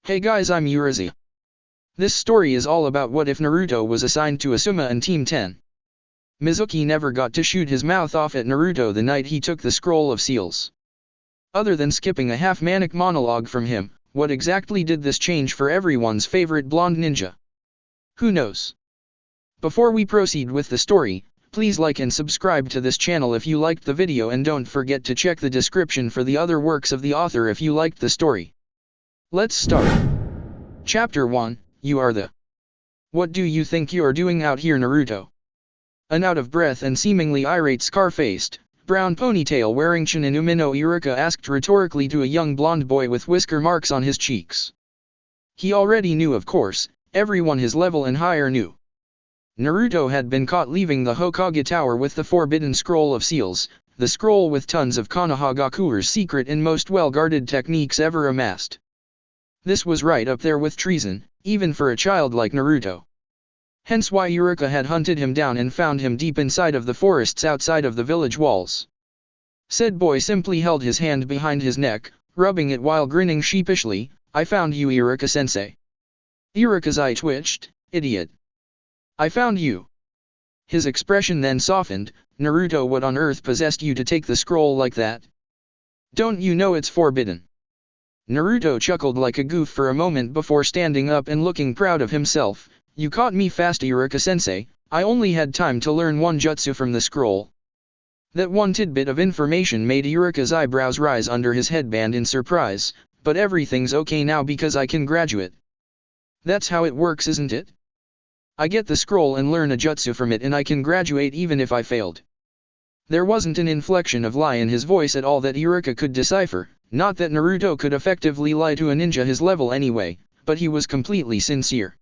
Hey guys, I'm Urazi. This story is all about what if Naruto was assigned to Asuma and Team 10. Mizuki never got to shoot his mouth off at Naruto the night he took the Scroll of Seals. Other than skipping a half-manic monologue from him, what exactly did this change for everyone's favorite blonde ninja? Who knows? Before we proceed with the story, please like and subscribe to this channel if you liked the video, and don't forget to check the description for the other works of the author if you liked the story. Let's start. Chapter 1, You Are the... What do you think you're doing out here, Naruto? An out-of-breath and seemingly irate scar-faced, brown ponytail-wearing Shinin Umino Iruka asked rhetorically to a young blonde boy with whisker marks on his cheeks. He already knew, of course, everyone his level and higher knew. Naruto had been caught leaving the Hokage Tower with the Forbidden Scroll of Seals, the scroll with tons of Konohagaku's secret and most well-guarded techniques ever amassed. This was right up there with treason, even for a child like Naruto. Hence why Iruka had hunted him down and found him deep inside of the forests outside of the village walls. Said boy simply held his hand behind his neck, rubbing it while grinning sheepishly. I found you, Iruka-sensei. Iruka's eye twitched. Idiot. I found you. His expression then softened. Naruto, what on earth possessed you to take the scroll like that? Don't you know it's forbidden? Naruto chuckled like a goof for a moment before standing up and looking proud of himself. You caught me fast, Iruka-sensei. I only had time to learn one jutsu from the scroll. That one tidbit of information made Iruka's eyebrows rise under his headband in surprise. But everything's okay now because I can graduate. That's how it works, isn't it? I get the scroll and learn a jutsu from it, and I can graduate even if I failed. There wasn't an inflection of lie in his voice at all that Iruka could decipher. Not that Naruto could effectively lie to a ninja his level anyway, but he was completely sincere.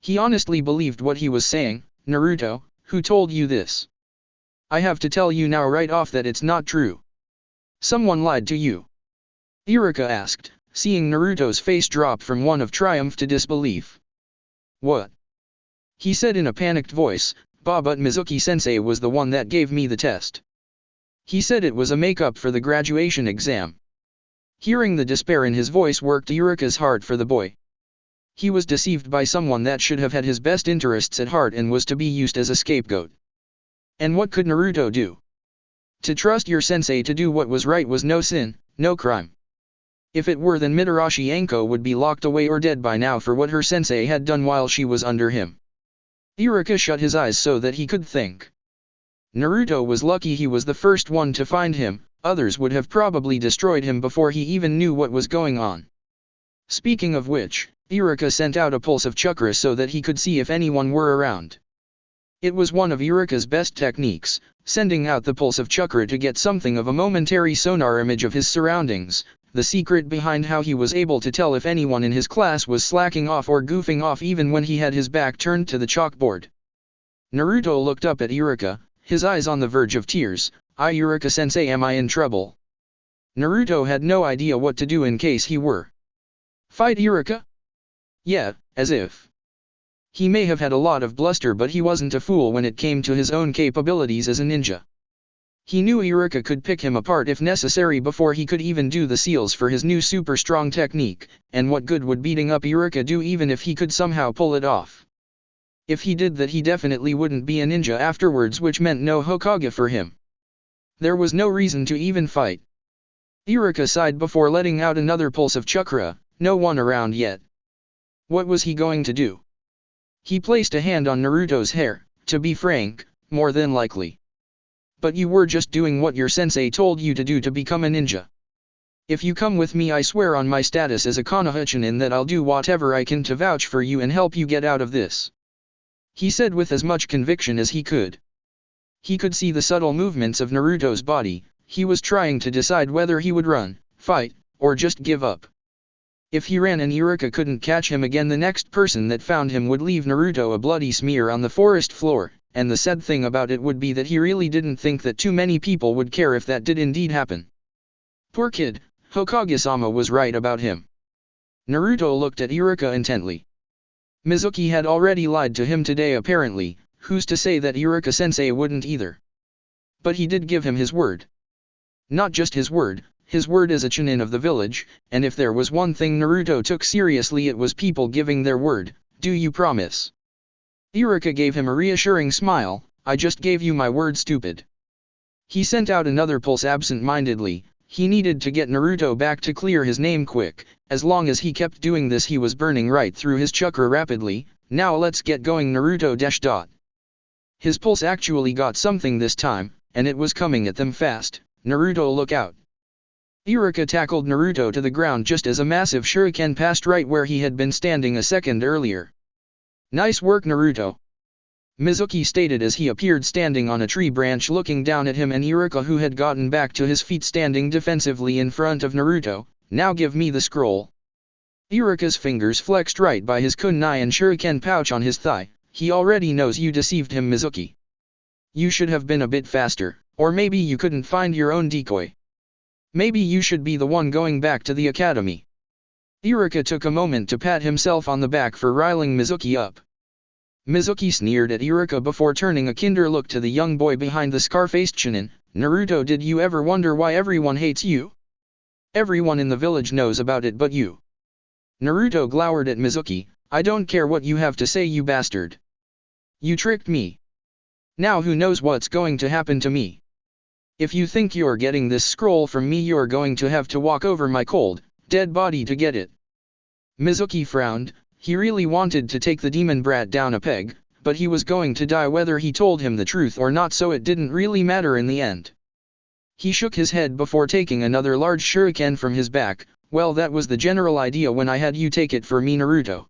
He honestly believed what he was saying. Naruto, who told you this? I have to tell you now right off that it's not true. Someone lied to you. Iruka asked, seeing Naruto's face drop from one of triumph to disbelief. What? He said in a panicked voice, but Mizuki-sensei was the one that gave me the test. He said it was a make-up for the graduation exam. Hearing the despair in his voice worked Iruka's heart for the boy. He was deceived by someone that should have had his best interests at heart and was to be used as a scapegoat. And what could Naruto do? To trust your sensei to do what was right was no sin, no crime. If it were, then Mitarashi Anko would be locked away or dead by now for what her sensei had done while she was under him. Iruka shut his eyes so that he could think. Naruto was lucky he was the first one to find him. Others would have probably destroyed him before he even knew what was going on. Speaking of which, Iruka sent out a pulse of chakra so that he could see if anyone were around. It was one of Iruka's best techniques, sending out the pulse of chakra to get something of a momentary sonar image of his surroundings, the secret behind how he was able to tell if anyone in his class was slacking off or goofing off even when he had his back turned to the chalkboard. Naruto looked up at Iruka, his eyes on the verge of tears. Iruka-sensei, am I in trouble? Naruto had no idea what to do in case he were. Fight Iruka? Yeah, as if. He may have had a lot of bluster, but he wasn't a fool when it came to his own capabilities as a ninja. He knew Iruka could pick him apart if necessary before he could even do the seals for his new super strong technique, and what good would beating up Iruka do even if he could somehow pull it off? If he did that, he definitely wouldn't be a ninja afterwards, which meant no Hokage for him. There was no reason to even fight. Iruka sighed before letting out another pulse of chakra. No one around yet. What was he going to do? He placed a hand on Naruto's hair. To be frank, more than likely. But you were just doing what your sensei told you to do to become a ninja. If you come with me, I swear on my status as a Konoha Chunin that I'll do whatever I can to vouch for you and help you get out of this. He said with as much conviction as he could. He could see the subtle movements of Naruto's body. He was trying to decide whether he would run, fight, or just give up. If he ran and Iruka couldn't catch him again, the next person that found him would leave Naruto a bloody smear on the forest floor, and the sad thing about it would be that he really didn't think that too many people would care if that did indeed happen. Poor kid, Hokage-sama was right about him. Naruto looked at Iruka intently. Mizuki had already lied to him today apparently. Who's to say that Iruka-sensei wouldn't either? But he did give him his word. Not just his word, his word as a chunin of the village, and if there was one thing Naruto took seriously it was people giving their word. Do you promise? Iruka gave him a reassuring smile. I just gave you my word, stupid. He sent out another pulse absent-mindedly. He needed to get Naruto back to clear his name quick. As long as he kept doing this he was burning right through his chakra rapidly. Now let's get going, Naruto .. His pulse actually got something this time, and it was coming at them fast. Naruto, look out. Iruka tackled Naruto to the ground just as a massive shuriken passed right where he had been standing a second earlier. Nice work, Naruto. Mizuki stated as he appeared standing on a tree branch looking down at him and Iruka, who had gotten back to his feet, standing defensively in front of Naruto. Now give me the scroll. Iruka's fingers flexed right by his kunai and shuriken pouch on his thigh. He already knows you deceived him, Mizuki. You should have been a bit faster, or maybe you couldn't find your own decoy. Maybe you should be the one going back to the academy. Iruka took a moment to pat himself on the back for riling Mizuki up. Mizuki sneered at Iruka before turning a kinder look to the young boy behind the scar-faced chunin. Naruto, did you ever wonder why everyone hates you? Everyone in the village knows about it but you. Naruto glowered at Mizuki. I don't care what you have to say, you bastard. You tricked me. Now who knows what's going to happen to me? If you think you're getting this scroll from me, you're going to have to walk over my cold, dead body to get it. Mizuki frowned. He really wanted to take the demon brat down a peg, but he was going to die whether he told him the truth or not, so it didn't really matter in the end. He shook his head before taking another large shuriken from his back. Well, that was the general idea when I had you take it for me, Naruto.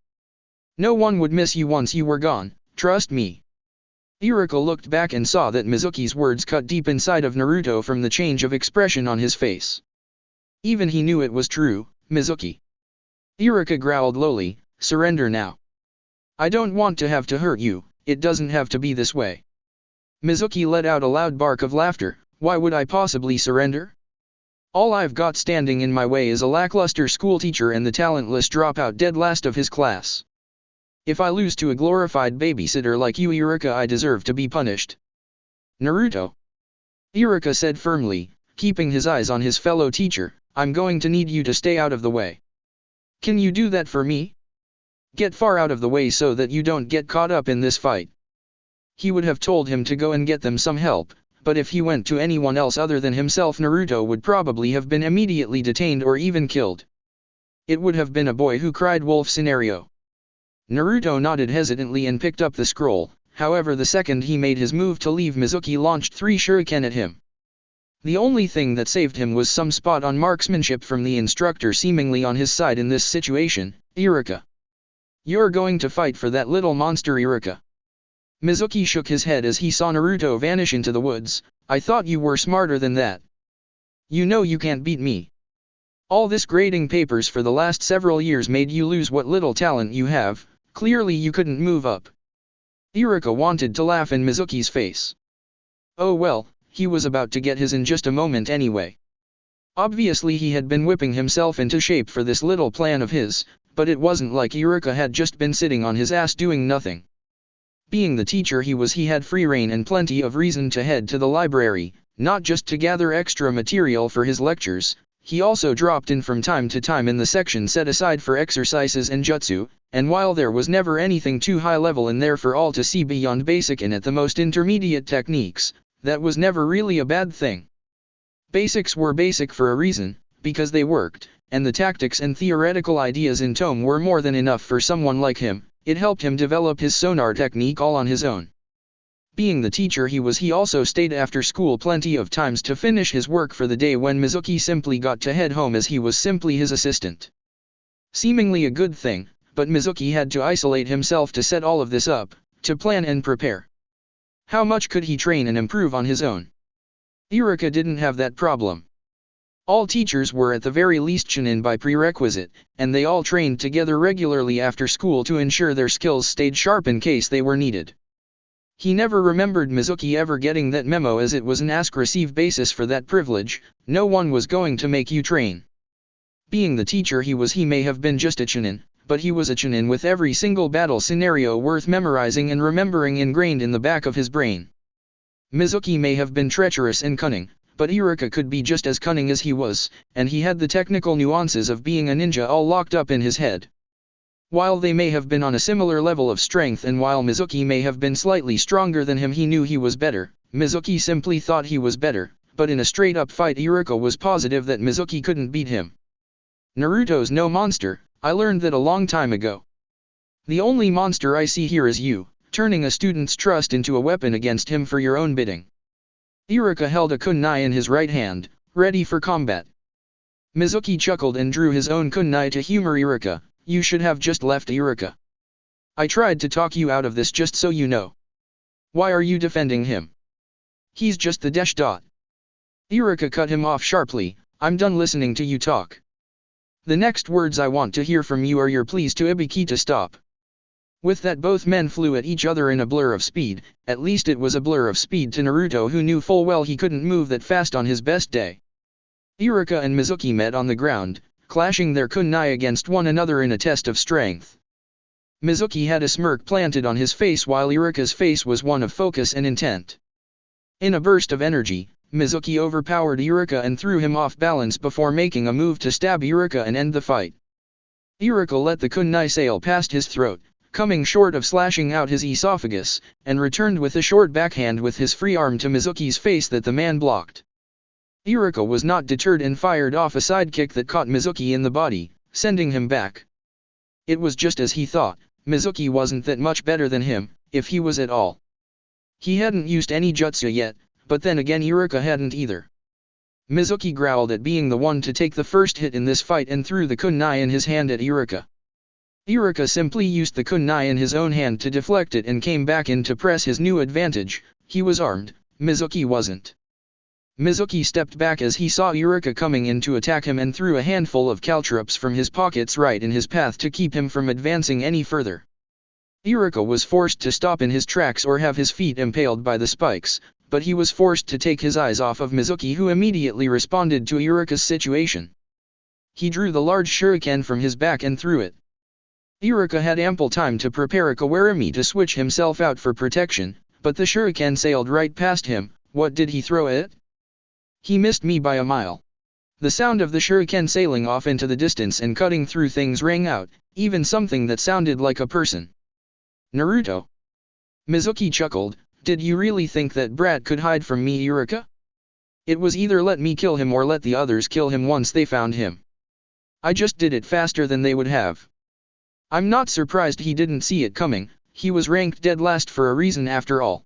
No one would miss you once you were gone, trust me. Iruka looked back and saw that Mizuki's words cut deep inside of Naruto from the change of expression on his face. Even he knew it was true. Mizuki. Iruka growled lowly, surrender now. I don't want to have to hurt you, it doesn't have to be this way. Mizuki let out a loud bark of laughter. Why would I possibly surrender? All I've got standing in my way is a lackluster schoolteacher and the talentless dropout dead last of his class. If I lose to a glorified babysitter like you, Iruka, I deserve to be punished. Naruto. Iruka said firmly, keeping his eyes on his fellow teacher, I'm going to need you to stay out of the way. Can you do that for me? Get far out of the way so that you don't get caught up in this fight. He would have told him to go and get them some help, but if he went to anyone else other than himself, Naruto would probably have been immediately detained or even killed. It would have been a boy who cried wolf scenario. Naruto nodded hesitantly and picked up the scroll. However, the second he made his move to leave, Mizuki launched 3 shuriken at him. The only thing that saved him was some spot-on marksmanship from the instructor seemingly on his side in this situation. Iruka. You're going to fight for that little monster, Iruka. Mizuki shook his head as he saw Naruto vanish into the woods. I thought you were smarter than that. You know you can't beat me. All this grading papers for the last several years made you lose what little talent you have. Clearly you couldn't move up. Iruka wanted to laugh in Mizuki's face. Oh well, he was about to get his in just a moment anyway. Obviously he had been whipping himself into shape for this little plan of his, but it wasn't like Iruka had just been sitting on his ass doing nothing. Being the teacher he was, he had free rein and plenty of reason to head to the library, not just to gather extra material for his lectures. He also dropped in from time to time in the section set aside for exercises and jutsu, and while there was never anything too high level in there for all to see beyond basic and at the most intermediate techniques, that was never really a bad thing. Basics were basic for a reason, because they worked, and the tactics and theoretical ideas in tome were more than enough for someone like him. It helped him develop his sonar technique all on his own. Being the teacher he was, he also stayed after school plenty of times to finish his work for the day when Mizuki simply got to head home as he was simply his assistant. Seemingly a good thing, but Mizuki had to isolate himself to set all of this up, to plan and prepare. How much could he train and improve on his own? Iruka didn't have that problem. All teachers were at the very least chunin by prerequisite, and they all trained together regularly after school to ensure their skills stayed sharp in case they were needed. He never remembered Mizuki ever getting that memo, as it was an ask-receive basis for that privilege. No one was going to make you train. Being the teacher he was, he may have been just a chunin, but he was a chunin with every single battle scenario worth memorizing and remembering ingrained in the back of his brain. Mizuki may have been treacherous and cunning, but Iruka could be just as cunning as he was, and he had the technical nuances of being a ninja all locked up in his head. While they may have been on a similar level of strength and while Mizuki may have been slightly stronger than him, he knew he was better. Mizuki simply thought he was better, but in a straight-up fight Iruka was positive that Mizuki couldn't beat him. Naruto's no monster, I learned that a long time ago. The only monster I see here is you, turning a student's trust into a weapon against him for your own bidding. Iruka held a kunai in his right hand, ready for combat. Mizuki chuckled and drew his own kunai to humor Iruka. You should have just left Iruka. I tried to talk you out of this just so you know. Why are you defending him? He's just the dash dot. Iruka cut him off sharply. I'm done listening to you talk. The next words I want to hear from you are your pleas to Ibiki to stop. With that both men flew at each other in a blur of speed, at least it was a blur of speed to Naruto, who knew full well he couldn't move that fast on his best day. Iruka and Mizuki met on the ground, clashing their kunai against one another in a test of strength. Mizuki had a smirk planted on his face while Iruka's face was one of focus and intent. In a burst of energy, Mizuki overpowered Iruka and threw him off balance before making a move to stab Iruka and end the fight. Iruka let the kunai sail past his throat, coming short of slashing out his esophagus, and returned with a short backhand with his free arm to Mizuki's face that the man blocked. Iruka was not deterred and fired off a sidekick that caught Mizuki in the body, sending him back. It was just as he thought, Mizuki wasn't that much better than him, if he was at all. He hadn't used any jutsu yet, but then again Iruka hadn't either. Mizuki growled at being the one to take the first hit in this fight and threw the kunai in his hand at Iruka. Iruka simply used the kunai in his own hand to deflect it and came back in to press his new advantage. He was armed, Mizuki wasn't. Mizuki stepped back as he saw Iruka coming in to attack him and threw a handful of caltrops from his pockets right in his path to keep him from advancing any further. Iruka was forced to stop in his tracks or have his feet impaled by the spikes, but he was forced to take his eyes off of Mizuki, who immediately responded to Iruka's situation. He drew the large shuriken from his back and threw it. Iruka had ample time to prepare a kawarimi to switch himself out for protection, but the shuriken sailed right past him. What did he throw it? He missed me by a mile. The sound of the shuriken sailing off into the distance and cutting through things rang out, even something that sounded like a person. Naruto. Mizuki chuckled. Did you really think that brat could hide from me, Iruka? It was either let me kill him or let the others kill him once they found him. I just did it faster than they would have. I'm not surprised he didn't see it coming. He was ranked dead last for a reason after all.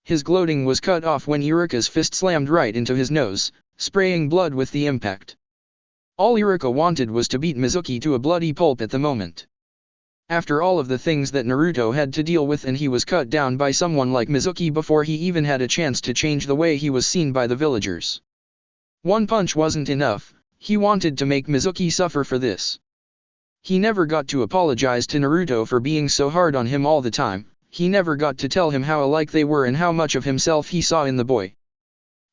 His gloating was cut off when Iruka's fist slammed right into his nose, spraying blood with the impact. All Iruka wanted was to beat Mizuki to a bloody pulp at the moment. After all of the things that Naruto had to deal with, and he was cut down by someone like Mizuki before he even had a chance to change the way he was seen by the villagers. One punch wasn't enough, he wanted to make Mizuki suffer for this. He never got to apologize to Naruto for being so hard on him all the time. He never got to tell him how alike they were and how much of himself he saw in the boy.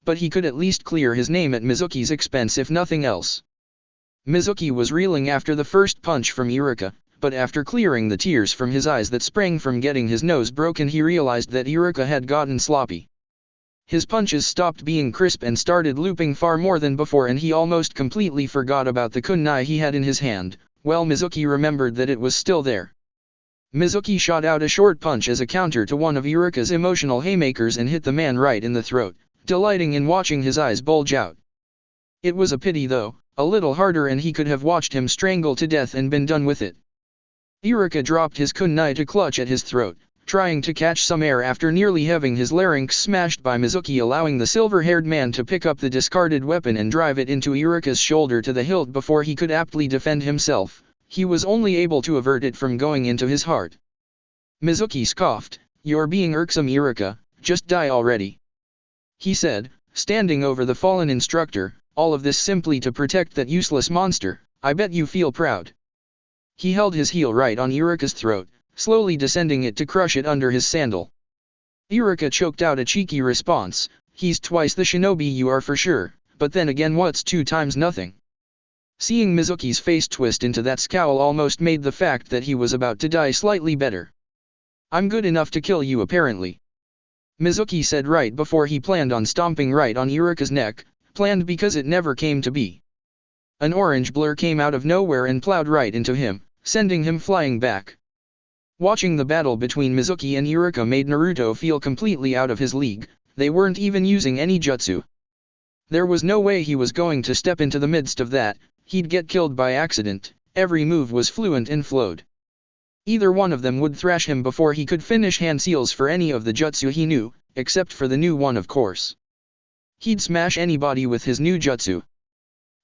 But he could at least clear his name at Mizuki's expense if nothing else. Mizuki was reeling after the first punch from Iruka, but after clearing the tears from his eyes that sprang from getting his nose broken, he realized that Iruka had gotten sloppy. His punches stopped being crisp and started looping far more than before, and he almost completely forgot about the kunai he had in his hand. Well, Mizuki remembered that it was still there. Mizuki shot out a short punch as a counter to one of Iruka's emotional haymakers and hit the man right in the throat, delighting in watching his eyes bulge out. It was a pity though, a little harder and he could have watched him strangle to death and been done with it. Iruka dropped his kunai to clutch at his throat, trying to catch some air after nearly having his larynx smashed by Mizuki, allowing the silver-haired man to pick up the discarded weapon and drive it into Iruka's shoulder to the hilt before he could aptly defend himself. He was only able to avert it from going into his heart. Mizuki scoffed. You're being irksome, Iruka, just die already. He said, standing over the fallen instructor, all of this simply to protect that useless monster. I bet you feel proud. He held his heel right on Iruka's throat, slowly descending it to crush it under his sandal. Iruka choked out a cheeky response. He's twice the shinobi you are for sure, but then again what's 2 times nothing? Seeing Mizuki's face twist into that scowl almost made the fact that he was about to die slightly better. I'm good enough to kill you apparently. Mizuki said right before he planned on stomping right on Iruka's neck, planned because it never came to be. An orange blur came out of nowhere and plowed right into him, sending him flying back. Watching the battle between Mizuki and Iruka made Naruto feel completely out of his league. They weren't even using any jutsu. There was no way he was going to step into the midst of that, he'd get killed by accident. Every move was fluent and flowed. Either one of them would thrash him before he could finish hand seals for any of the jutsu he knew, except for the new one of course. He'd smash anybody with his new jutsu.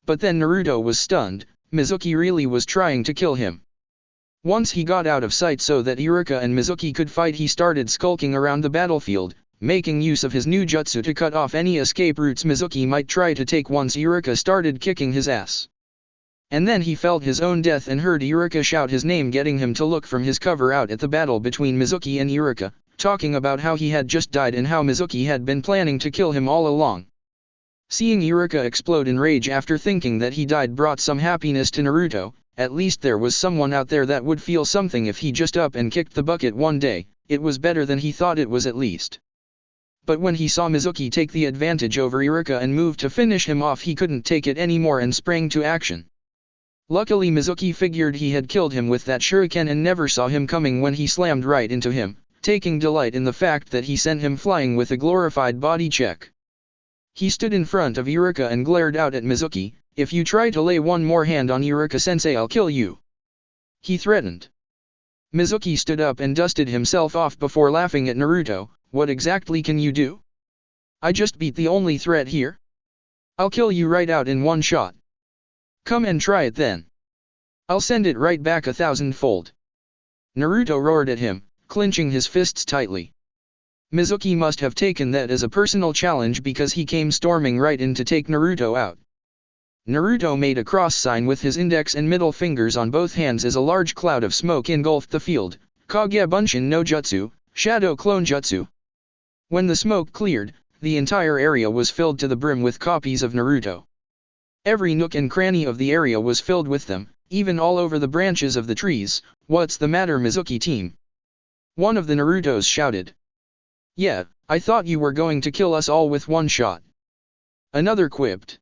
But then Naruto was stunned. Mizuki really was trying to kill him. Once he got out of sight so that Iruka and Mizuki could fight, he started skulking around the battlefield, making use of his new jutsu to cut off any escape routes Mizuki might try to take once Iruka started kicking his ass. And then he felt his own death and heard Iruka shout his name, getting him to look from his cover out at the battle between Mizuki and Iruka, talking about how he had just died and how Mizuki had been planning to kill him all along. Seeing Iruka explode in rage after thinking that he died brought some happiness to Naruto. At least there was someone out there that would feel something if he just up and kicked the bucket one day. It was better than he thought it was at least. But when he saw Mizuki take the advantage over Iruka and move to finish him off, he couldn't take it anymore and sprang to action. Luckily Mizuki figured he had killed him with that shuriken and never saw him coming when he slammed right into him, taking delight in the fact that he sent him flying with a glorified body check. He stood in front of Iruka and glared out at Mizuki. "If you try to lay one more hand on Iruka-sensei, I'll kill you," he threatened. Mizuki stood up and dusted himself off before laughing at Naruto. "What exactly can you do? I just beat the only threat here. I'll kill you right out in one shot. Come and try it then. I'll send it right back 1,000-fold." Naruto roared at him, clenching his fists tightly. Mizuki must have taken that as a personal challenge because he came storming right in to take Naruto out. Naruto made a cross sign with his index and middle fingers on both hands as a large cloud of smoke engulfed the field. Kage Bunshin no Jutsu, Shadow Clone Jutsu. When the smoke cleared, the entire area was filled to the brim with copies of Naruto. Every nook and cranny of the area was filled with them, even all over the branches of the trees. "What's the matter, Mizuki team?" one of the Narutos shouted. "Yeah, I thought you were going to kill us all with one shot," another quipped.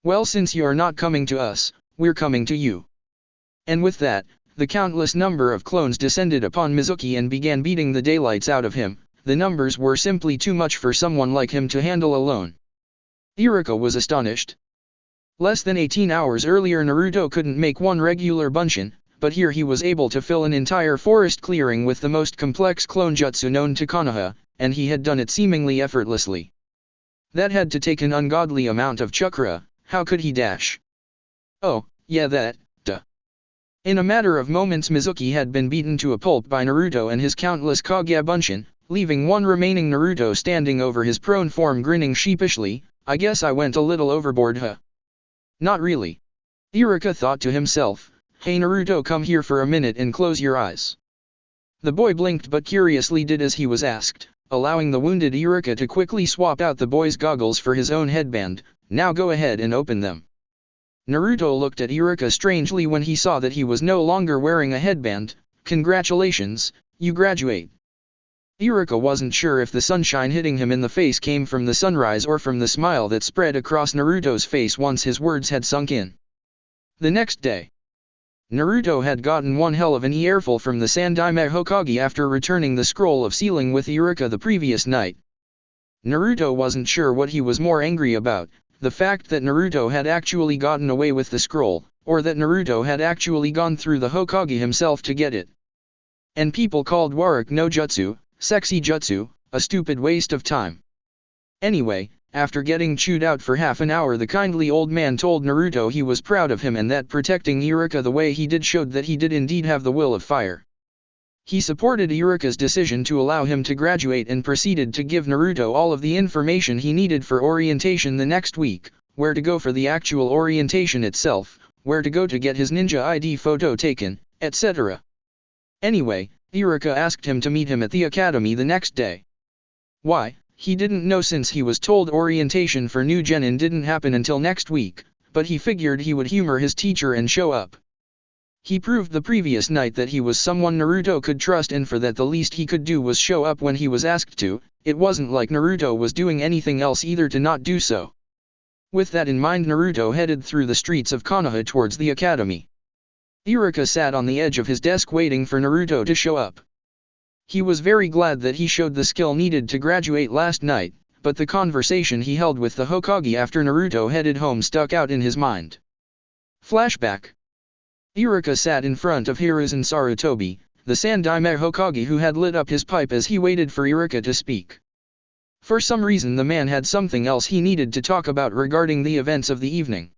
"Well, since you're not coming to us, we're coming to you." And with that, the countless number of clones descended upon Mizuki and began beating the daylights out of him. The numbers were simply too much for someone like him to handle alone. Iruka was astonished. Less than 18 hours earlier Naruto couldn't make one regular bunshin, but here he was able to fill an entire forest clearing with the most complex clone jutsu known to Konoha, and he had done it seemingly effortlessly. That had to take an ungodly amount of chakra. How could he dash? Oh, yeah that, duh. In a matter of moments Mizuki had been beaten to a pulp by Naruto and his countless Kage Bunshin, leaving one remaining Naruto standing over his prone form grinning sheepishly. "I guess I went a little overboard, huh?" "Not really," Iruka thought to himself. "Hey Naruto, come here for a minute and close your eyes." The boy blinked but curiously did as he was asked, allowing the wounded Iruka to quickly swap out the boy's goggles for his own headband. "Now go ahead and open them." Naruto looked at Iruka strangely when he saw that he was no longer wearing a headband. "Congratulations, you graduate." Iruka wasn't sure if the sunshine hitting him in the face came from the sunrise or from the smile that spread across Naruto's face once his words had sunk in. The next day, Naruto had gotten one hell of an earful from the Sandaime Hokage after returning the scroll of sealing with Iruka the previous night. Naruto wasn't sure what he was more angry about, the fact that Naruto had actually gotten away with the scroll, or that Naruto had actually gone through the Hokage himself to get it. And people called Waruk no Jutsu, sexy jutsu, a stupid waste of time. Anyway, after getting chewed out for half an hour, the kindly old man told Naruto he was proud of him and that protecting Iruka the way he did showed that he did indeed have the will of fire. He supported Iruka's decision to allow him to graduate and proceeded to give Naruto all of the information he needed for orientation the next week, where to go for the actual orientation itself, where to go to get his ninja ID photo taken, etc. Anyway, Iruka asked him to meet him at the academy the next day. Why, he didn't know since he was told orientation for new genin didn't happen until next week, but he figured he would humor his teacher and show up. He proved the previous night that he was someone Naruto could trust, and for that the least he could do was show up when he was asked to, it wasn't like Naruto was doing anything else either to not do so. With that in mind, Naruto headed through the streets of Konoha towards the academy. Iruka sat on the edge of his desk waiting for Naruto to show up. He was very glad that he showed the skill needed to graduate last night, but the conversation he held with the Hokage after Naruto headed home stuck out in his mind. Flashback. Iruka sat in front of Hiruzen Sarutobi, the Sandaime Hokage who had lit up his pipe as he waited for Iruka to speak. For some reason the man had something else he needed to talk about regarding the events of the evening.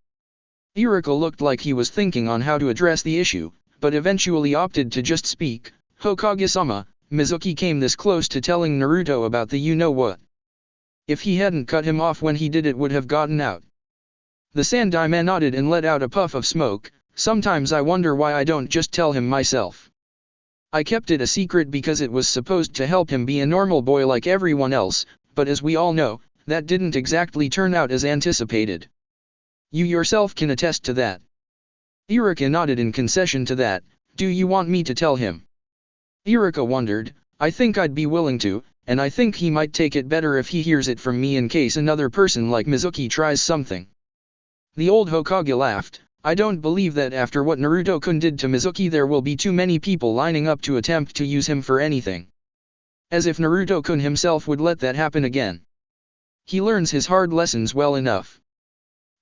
Iruka looked like he was thinking on how to address the issue, but eventually opted to just speak. Hokage-sama, Mizuki came this close to telling Naruto about the you-know-what. If he hadn't cut him off when he did, it would have gotten out. The Sandaime nodded and let out a puff of smoke. Sometimes I wonder why I don't just tell him myself. I kept it a secret because it was supposed to help him be a normal boy like everyone else, but as we all know, that didn't exactly turn out as anticipated. You yourself can attest to that. Iruka nodded in concession to that. Do you want me to tell him? Iruka wondered. I think I'd be willing to, and I think he might take it better if he hears it from me in case another person like Mizuki tries something. The old Hokage laughed. I don't believe that after what Naruto-kun did to Mizuki there will be too many people lining up to attempt to use him for anything. As if Naruto-kun himself would let that happen again. He learns his hard lessons well enough.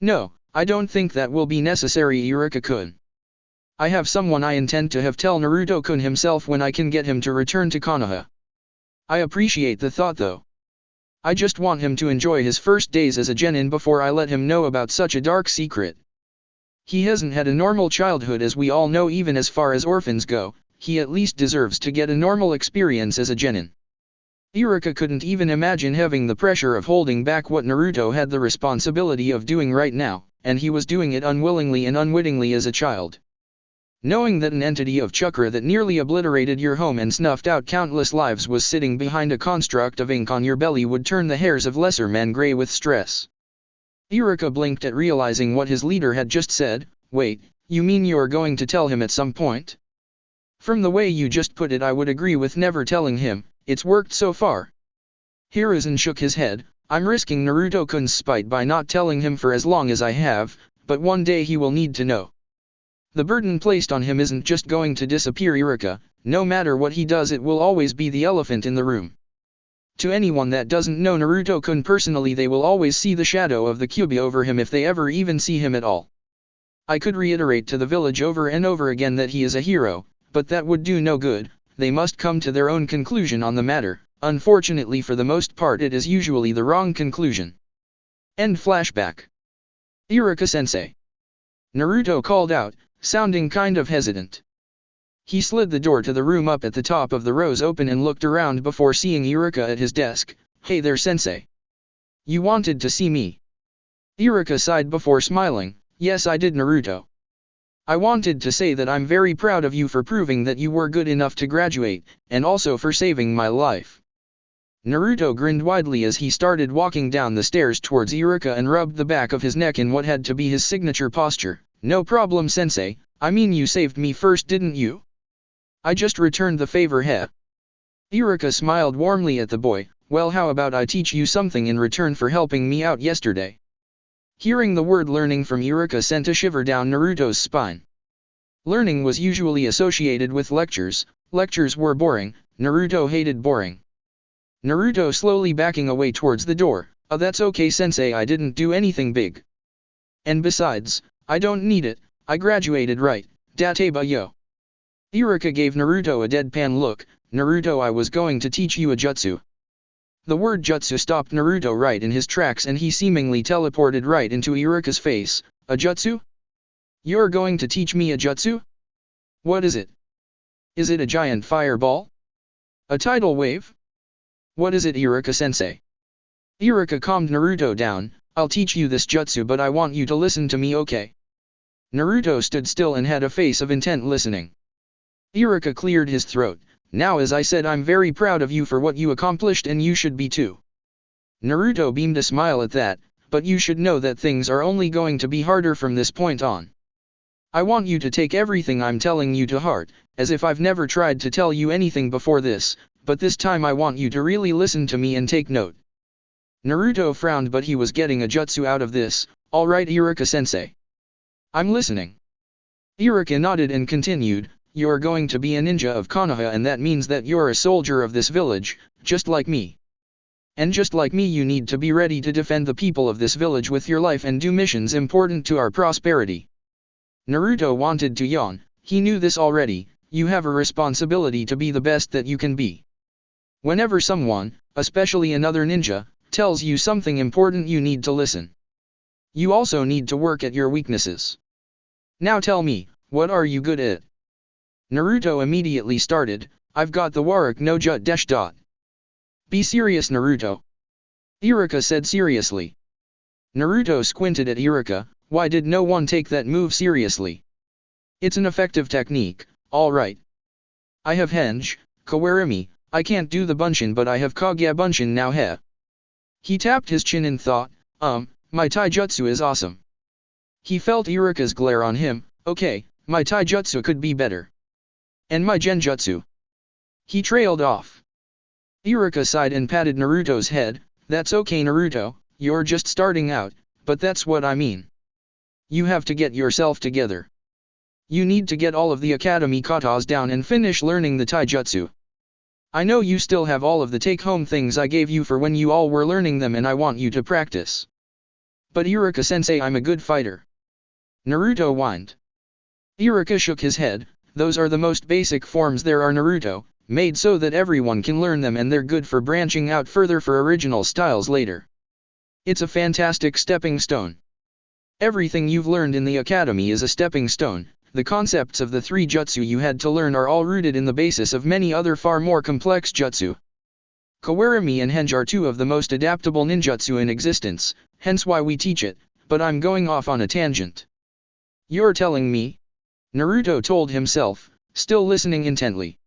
No, I don't think that will be necessary, Iruka-kun. I have someone I intend to have tell Naruto-kun himself when I can get him to return to Konoha. I appreciate the thought though. I just want him to enjoy his first days as a genin before I let him know about such a dark secret. He hasn't had a normal childhood, as we all know. Even as far as orphans go, he at least deserves to get a normal experience as a genin. Iruka couldn't even imagine having the pressure of holding back what Naruto had the responsibility of doing right now, and he was doing it unwillingly and unwittingly as a child. Knowing that an entity of chakra that nearly obliterated your home and snuffed out countless lives was sitting behind a construct of ink on your belly would turn the hairs of lesser men gray with stress. Iruka blinked at realizing what his leader had just said. Wait, you mean you're going to tell him at some point? From the way you just put it, I would agree with never telling him. It's worked so far. Hiruzen shook his head. I'm risking Naruto-kun's spite by not telling him for as long as I have, but one day he will need to know. The burden placed on him isn't just going to disappear, Iruka. No matter what he does, it will always be the elephant in the room. To anyone that doesn't know Naruto-kun personally, they will always see the shadow of the Kyuubi over him if they ever even see him at all. I could reiterate to the village over and over again that he is a hero, but that would do no good. They must come to their own conclusion on the matter. Unfortunately, for the most part it is usually the wrong conclusion. End flashback. Iruka-sensei. Naruto called out, sounding kind of hesitant. He slid the door to the room up at the top of the rows open and looked around before seeing Iruka at his desk. Hey there, sensei. You wanted to see me? Iruka sighed before smiling. Yes, I did, Naruto. I wanted to say that I'm very proud of you for proving that you were good enough to graduate, and also for saving my life. Naruto grinned widely as he started walking down the stairs towards Iruka and rubbed the back of his neck in what had to be his signature posture. No problem, sensei. I mean, you saved me first, didn't you? I just returned the favor, heh? Iruka smiled warmly at the boy. Well, how about I teach you something in return for helping me out yesterday? Hearing the word learning from Iruka sent a shiver down Naruto's spine. Learning was usually associated with lectures. Lectures were boring. Naruto hated boring. Naruto slowly backing away towards the door. Oh, that's okay, sensei, I didn't do anything big. And besides, I don't need it. I graduated right. Dateba yo. Iruka gave Naruto a deadpan look. Naruto, I was going to teach you a jutsu. The word jutsu stopped Naruto right in his tracks and he seemingly teleported right into Iruka's face. A jutsu? You're going to teach me a jutsu? What is it? Is it a giant fireball? A tidal wave? What is it, Iruka-sensei? Iruka calmed Naruto down. I'll teach you this jutsu, but I want you to listen to me, okay? Naruto stood still and had a face of intent listening. Iruka cleared his throat. Now, as I said, I'm very proud of you for what you accomplished, and you should be too. Naruto beamed a smile at that, but you should know that things are only going to be harder from this point on. I want you to take everything I'm telling you to heart, as if I've never tried to tell you anything before this, but this time I want you to really listen to me and take note. Naruto frowned, but he was getting a jutsu out of this. Alright Iruka-sensei. I'm listening. Iruka nodded and continued, you're going to be a ninja of Konoha, and that means that you're a soldier of this village, just like me. And just like me, you need to be ready to defend the people of this village with your life and do missions important to our prosperity. Naruto wanted to yawn. He knew this already. You have a responsibility to be the best that you can be. Whenever someone, especially another ninja, tells you something important, you need to listen. You also need to work at your weaknesses. Now tell me, what are you good at? Naruto immediately started, I've got the Warak no Jut dash dot. Be serious Naruto. Iruka said seriously. Naruto squinted at Iruka, why did no one take that move seriously? It's an effective technique, alright. I have Henge, Kawarimi, I can't do the Bunshin, but I have Kagya Bunshin now he. He tapped his chin and thought, my taijutsu is awesome. He felt Iruka's glare on him, okay, my taijutsu could be better. And my genjutsu. He trailed off. Iruka sighed and patted Naruto's head, that's okay Naruto, you're just starting out, but that's what I mean. You have to get yourself together. You need to get all of the academy katas down and finish learning the taijutsu. I know you still have all of the take-home things I gave you for when you all were learning them, and I want you to practice. But Iruka-sensei, I'm a good fighter. Naruto whined. Iruka shook his head, those are the most basic forms there are Naruto, made so that everyone can learn them, and they're good for branching out further for original styles later. It's a fantastic stepping stone. Everything you've learned in the academy is a stepping stone. The concepts of the 3 jutsu you had to learn are all rooted in the basis of many other far more complex jutsu. Kawarimi and Henge are 2 of the most adaptable ninjutsu in existence, hence why we teach it, but I'm going off on a tangent. You're telling me? Naruto told himself, still listening intently.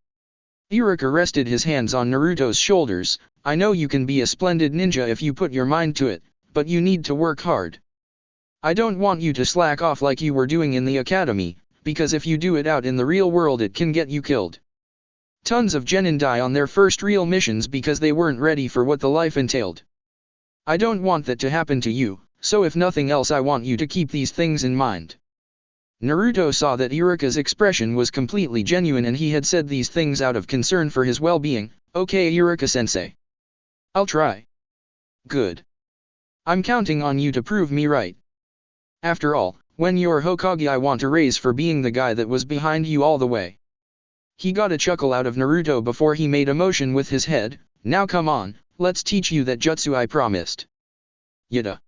Iruka rested his hands on Naruto's shoulders, I know you can be a splendid ninja if you put your mind to it, but you need to work hard. I don't want you to slack off like you were doing in the academy, because if you do it out in the real world it can get you killed. Tons of genin die on their first real missions because they weren't ready for what the life entailed. I don't want that to happen to you, so if nothing else I want you to keep these things in mind. Naruto saw that Iruka's expression was completely genuine and he had said these things out of concern for his well-being. Okay Iruka-sensei. I'll try. Good. I'm counting on you to prove me right. After all, when you're Hokage I want a raise for being the guy that was behind you all the way. He got a chuckle out of Naruto before he made a motion with his head, now come on, let's teach you that jutsu I promised. Yada.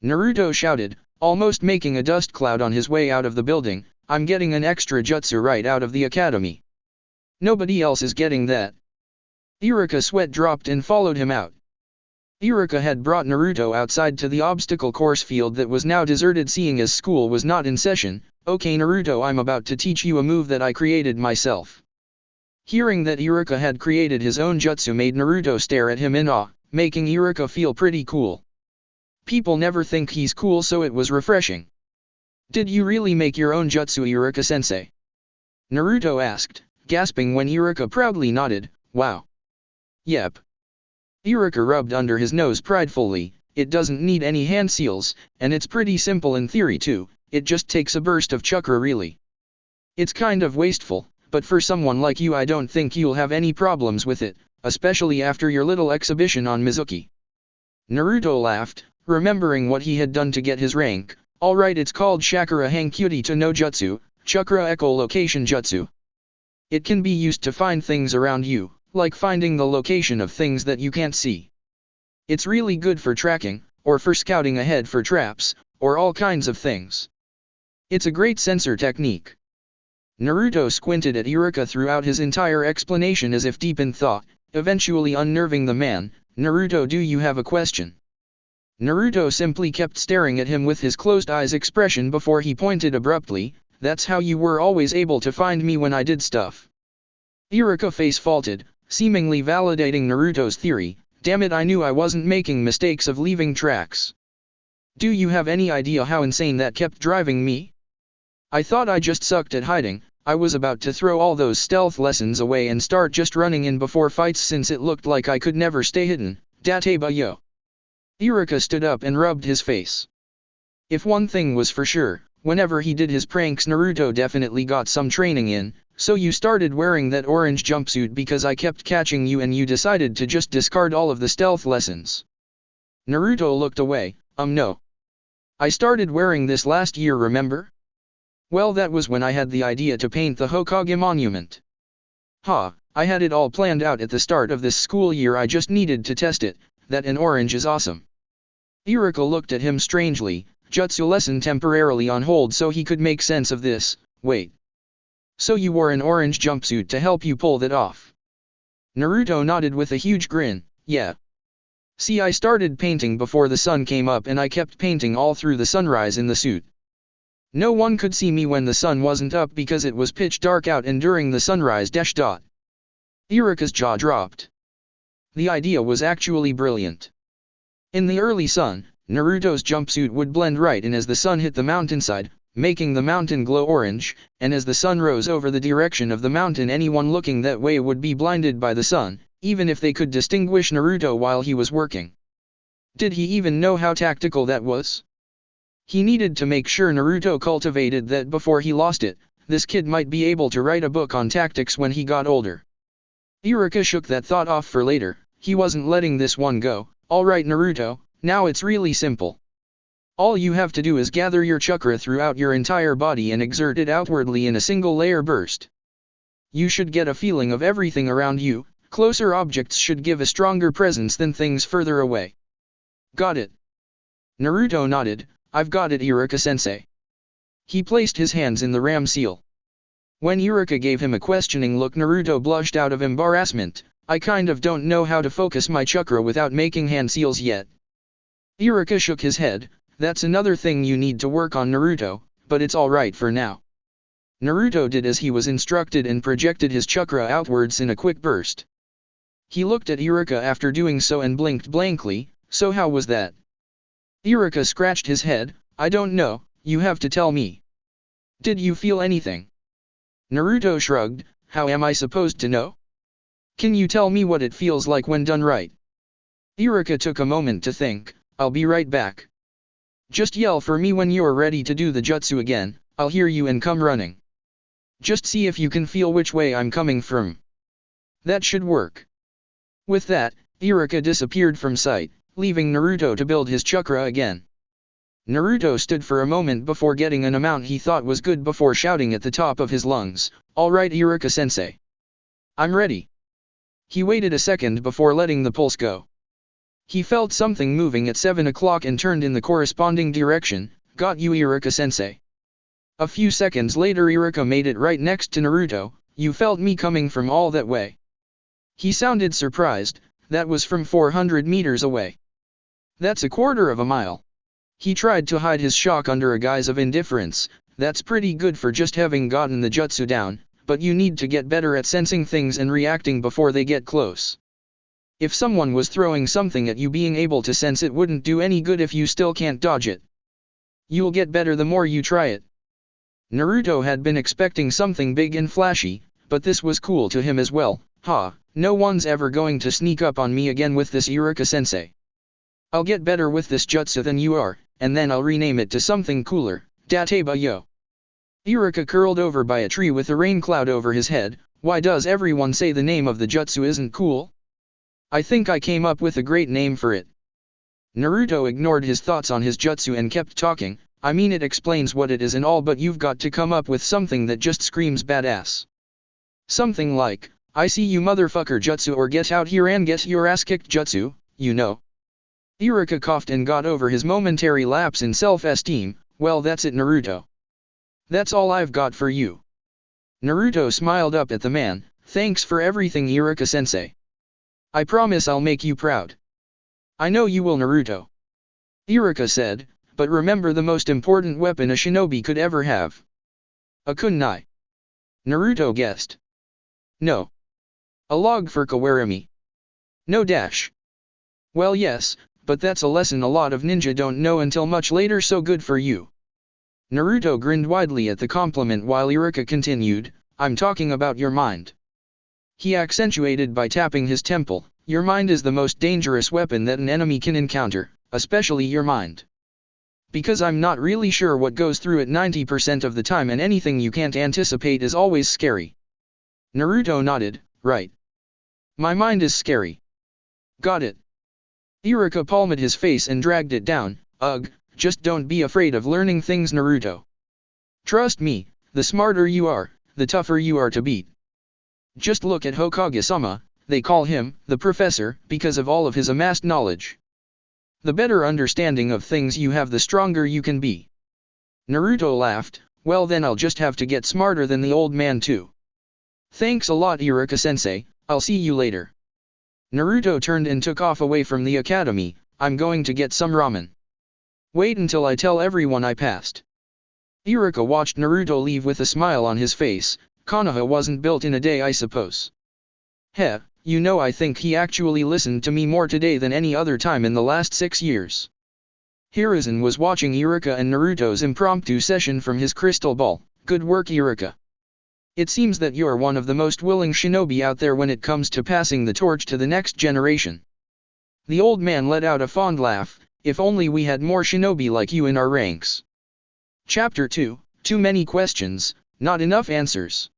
Naruto shouted, almost making a dust cloud on his way out of the building, I'm getting an extra jutsu right out of the academy. Nobody else is getting that. Iruka sweat dropped and followed him out. Iruka had brought Naruto outside to the obstacle course field that was now deserted, seeing as school was not in session. Okay Naruto, I'm about to teach you a move that I created myself. Hearing that Iruka had created his own jutsu made Naruto stare at him in awe, making Iruka feel pretty cool. People never think he's cool, so it was refreshing. Did you really make your own jutsu Iruka-sensei? Naruto asked, gasping when Iruka proudly nodded, wow. Yep. Iruka rubbed under his nose pridefully, it doesn't need any hand seals, and it's pretty simple in theory too, it just takes a burst of chakra really. It's kind of wasteful, but for someone like you I don't think you'll have any problems with it, especially after your little exhibition on Mizuki. Naruto laughed, remembering what he had done to get his rank. Alright, it's called Shakura Hankyuti to no Jutsu, Chakra Echolocation Jutsu. It can be used to find things around you, like finding the location of things that you can't see. It's really good for tracking, or for scouting ahead for traps, or all kinds of things. It's a great sensor technique. Naruto squinted at Iruka throughout his entire explanation as if deep in thought, eventually unnerving the man. Naruto, do you have a question? Naruto simply kept staring at him with his closed eyes expression before he pointed abruptly, that's how you were always able to find me when I did stuff. Iruka face faulted, seemingly validating Naruto's theory, damn it, I knew I wasn't making mistakes of leaving tracks. Do you have any idea how insane that kept driving me? I thought I just sucked at hiding, I was about to throw all those stealth lessons away and start just running in before fights since it looked like I could never stay hidden. Dateba yo. Iruka stood up and rubbed his face. If one thing was for sure, whenever he did his pranks Naruto definitely got some training in, so you started wearing that orange jumpsuit because I kept catching you and you decided to just discard all of the stealth lessons. Naruto looked away. No. I started wearing this last year, remember? Well, that was when I had the idea to paint the Hokage monument. I had it all planned out at the start of this school year, I just needed to test it. That an orange is awesome. Iruka looked at him strangely, jutsu lesson temporarily on hold so he could make sense of this. Wait. So you wore an orange jumpsuit to help you pull that off? Naruto nodded with a huge grin. Yeah. See, I started painting before the sun came up and I kept painting all through the sunrise in the suit. No one could see me when the sun wasn't up because it was pitch dark out and during the sunrise. Iruka's jaw dropped. The idea was actually brilliant. In the early sun, Naruto's jumpsuit would blend right in as the sun hit the mountainside, making the mountain glow orange, and as the sun rose over the direction of the mountain, anyone looking that way would be blinded by the sun, even if they could distinguish Naruto while he was working. Did he even know how tactical that was? He needed to make sure Naruto cultivated that before he lost it. This kid might be able to write a book on tactics when he got older. Iruka shook that thought off for later. He wasn't letting this one go. Alright Naruto, now it's really simple. All you have to do is gather your chakra throughout your entire body and exert it outwardly in a single layer burst. You should get a feeling of everything around you. Closer objects should give a stronger presence than things further away. Got it? Naruto nodded. I've got it, Iruka-sensei. He placed his hands in the ram seal. When Iruka gave him a questioning look, Naruto blushed out of embarrassment. I kind of don't know how to focus my chakra without making hand seals yet. Iruka shook his head. That's another thing you need to work on, Naruto, but it's alright for now. Naruto did as he was instructed and projected his chakra outwards in a quick burst. He looked at Iruka after doing so and blinked blankly. So how was that? Iruka scratched his head. I don't know, you have to tell me. Did you feel anything? Naruto shrugged. How am I supposed to know? Can you tell me what it feels like when done right? Iruka took a moment to think. I'll be right back. Just yell for me when you're ready to do the jutsu again. I'll hear you and come running. Just see if you can feel which way I'm coming from. That should work. With that, Iruka disappeared from sight, leaving Naruto to build his chakra again. Naruto stood for a moment before getting an amount he thought was good before shouting at the top of his lungs, "Alright Iruka-sensei. I'm ready." He waited a second before letting the pulse go. He felt something moving at 7 o'clock and turned in the corresponding direction. Got you, Iruka-sensei. A few seconds later Iruka made it right next to Naruto. You felt me coming from all that way? He sounded surprised. That was from 400 meters away. That's a quarter of a mile. He tried to hide his shock under a guise of indifference. That's pretty good for just having gotten the jutsu down, but you need to get better at sensing things and reacting before they get close. If someone was throwing something at you, being able to sense it wouldn't do any good if you still can't dodge it. You'll get better the more you try it. Naruto had been expecting something big and flashy, but this was cool to him as well. No one's ever going to sneak up on me again with this, Iruka-sensei. I'll get better with this jutsu than you are, and then I'll rename it to something cooler. Dateba yo. Iruka curled over by a tree with a rain cloud over his head. Why does everyone say the name of the jutsu isn't cool? I think I came up with a great name for it. Naruto ignored his thoughts on his jutsu and kept talking. I mean, it explains what it is and all, but you've got to come up with something that just screams badass. Something like, I see you motherfucker jutsu, or get out here and get your ass kicked jutsu, you know. Iruka coughed and got over his momentary lapse in self-esteem. Well, that's it, Naruto. That's all I've got for you. Naruto smiled up at the man. Thanks for everything, Iruka-sensei. I promise I'll make you proud. I know you will, Naruto. Iruka said, but remember the most important weapon a shinobi could ever have. A kunai. Naruto guessed. No. A log for kawarami. No dash. Well, yes, but that's a lesson a lot of ninja don't know until much later, so good for you. Naruto grinned widely at the compliment while Iruka continued, I'm talking about your mind. He accentuated by tapping his temple, your mind is the most dangerous weapon that an enemy can encounter, especially your mind. Because I'm not really sure what goes through it 90% of the time and anything you can't anticipate is always scary. Naruto nodded, right. My mind is scary. Got it. Iruka palmed his face and dragged it down, ugh, just don't be afraid of learning things Naruto. Trust me, the smarter you are, the tougher you are to beat. Just look at Hokage-sama, they call him, the professor, because of all of his amassed knowledge. The better understanding of things you have the stronger you can be. Naruto laughed, well then I'll just have to get smarter than the old man too. Thanks a lot Iruka-sensei, I'll see you later. Naruto turned and took off away from the academy, I'm going to get some ramen. Wait until I tell everyone I passed. Iruka watched Naruto leave with a smile on his face, Konoha wasn't built in a day I suppose. Heh, you know I think he actually listened to me more today than any other time in the last 6 years. Hiruzen was watching Iruka and Naruto's impromptu session from his crystal ball, good work Iruka. It seems that you're one of the most willing shinobi out there when it comes to passing the torch to the next generation. The old man let out a fond laugh, if only we had more shinobi like you in our ranks. Chapter 2, Too many questions, not enough answers.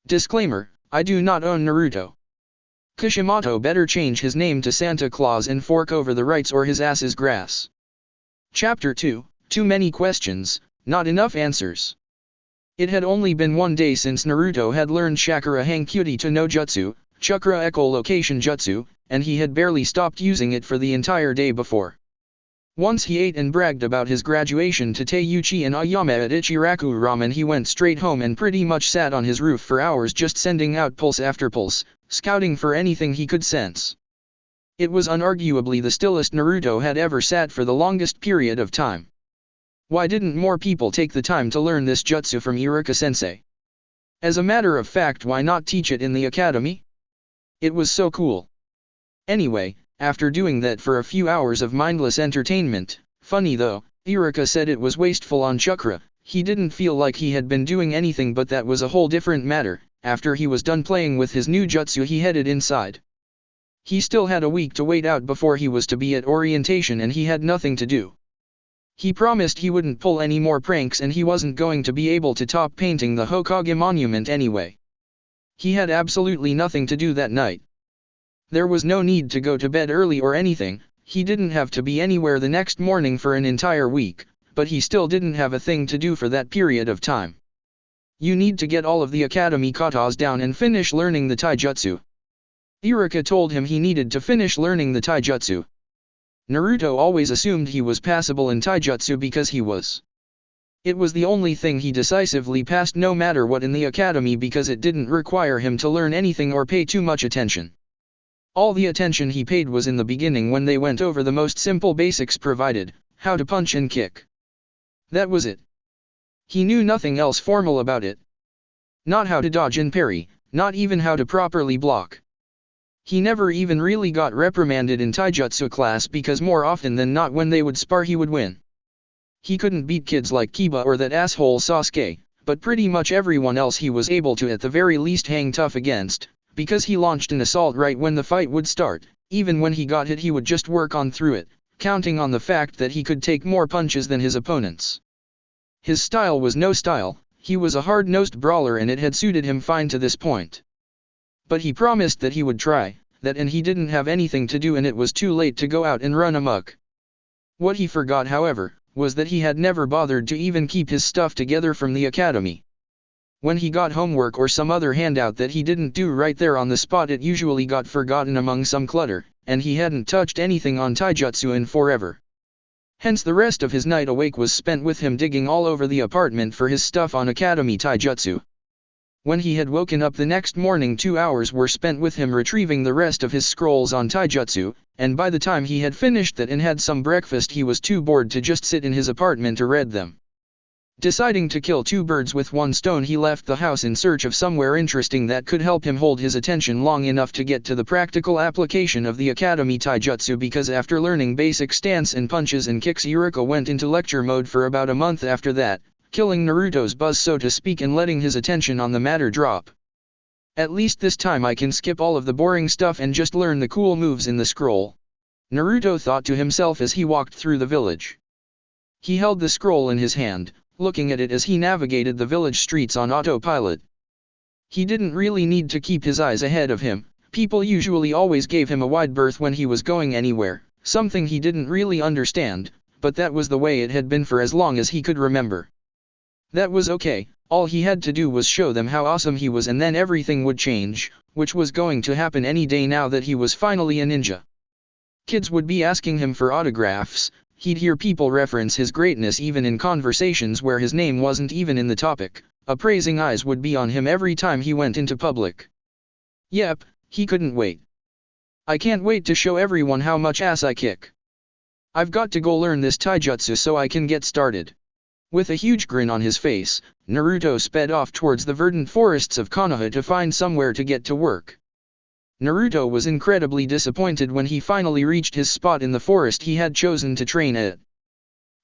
Disclaimer, I do not own Naruto. Kishimoto better change his name to Santa Claus and fork over the rights or his ass is grass. Chapter 2, Too many questions, not enough answers. It had only been 1 day since Naruto had learned Chakra Hankyuti to no Jutsu, Chakra Echolocation Jutsu, and he had barely stopped using it for the entire day before. Once he ate and bragged about his graduation to Teiuchi and Ayama at Ichiraku Ramen, he went straight home and pretty much sat on his roof for hours just sending out pulse after pulse, scouting for anything he could sense. It was unarguably the stillest Naruto had ever sat for the longest period of time. Why didn't more people take the time to learn this jutsu from Iruka-sensei? As a matter of fact, why not teach it in the academy? It was so cool. Anyway, after doing that for a few hours of mindless entertainment, funny though, Iruka said it was wasteful on chakra, he didn't feel like he had been doing anything, but that was a whole different matter. After he was done playing with his new jutsu, he headed inside. He still had a week to wait out before he was to be at orientation and he had nothing to do. He promised he wouldn't pull any more pranks and he wasn't going to be able to top painting the Hokage monument anyway. He had absolutely nothing to do that night. There was no need to go to bed early or anything, he didn't have to be anywhere the next morning for an entire week, but he still didn't have a thing to do for that period of time. You need to get all of the academy katas down and finish learning the taijutsu. Iruka told him he needed to finish learning the taijutsu. Naruto always assumed he was passable in taijutsu because he was. It was the only thing he decisively passed no matter what in the academy because it didn't require him to learn anything or pay too much attention. All the attention he paid was in the beginning when they went over the most simple basics provided, how to punch and kick. That was it. He knew nothing else formal about it. Not how to dodge and parry, not even how to properly block. He never even really got reprimanded in taijutsu class because more often than not when they would spar he would win. He couldn't beat kids like Kiba or that asshole Sasuke, but pretty much everyone else he was able to at the very least hang tough against, because he launched an assault right when the fight would start. Even when he got hit he would just work on through it, counting on the fact that he could take more punches than his opponents. His style was no style, he was a hard-nosed brawler and it had suited him fine to this point. But he promised that he would try, that and he didn't have anything to do and it was too late to go out and run amok. What he forgot however, was that he had never bothered to even keep his stuff together from the academy. When he got homework or some other handout that he didn't do right there on the spot, it usually got forgotten among some clutter, and he hadn't touched anything on taijutsu in forever. Hence the rest of his night awake was spent with him digging all over the apartment for his stuff on academy taijutsu. When he had woken up the next morning 2 hours were spent with him retrieving the rest of his scrolls on taijutsu, and by the time he had finished that and had some breakfast he was too bored to just sit in his apartment to read them. Deciding to kill 2 birds with 1 stone, he left the house in search of somewhere interesting that could help him hold his attention long enough to get to the practical application of the academy taijutsu, because after learning basic stance and punches and kicks Iruka went into lecture mode for about a month after that, killing Naruto's buzz so to speak and letting his attention on the matter drop. At least this time I can skip all of the boring stuff and just learn the cool moves in the scroll. Naruto thought to himself as he walked through the village. He held the scroll in his hand, looking at it as he navigated the village streets on autopilot. He didn't really need to keep his eyes ahead of him. People usually always gave him a wide berth when he was going anywhere, something he didn't really understand, but that was the way it had been for as long as he could remember. That was okay, all he had to do was show them how awesome he was and then everything would change, which was going to happen any day now that he was finally a ninja. Kids would be asking him for autographs, he'd hear people reference his greatness even in conversations where his name wasn't even in the topic, appraising eyes would be on him every time he went into public. Yep, he couldn't wait. I can't wait to show everyone how much ass I kick. I've got to go learn this taijutsu so I can get started. With a huge grin on his face, Naruto sped off towards the verdant forests of Konoha to find somewhere to get to work. Naruto was incredibly disappointed when he finally reached his spot in the forest he had chosen to train at.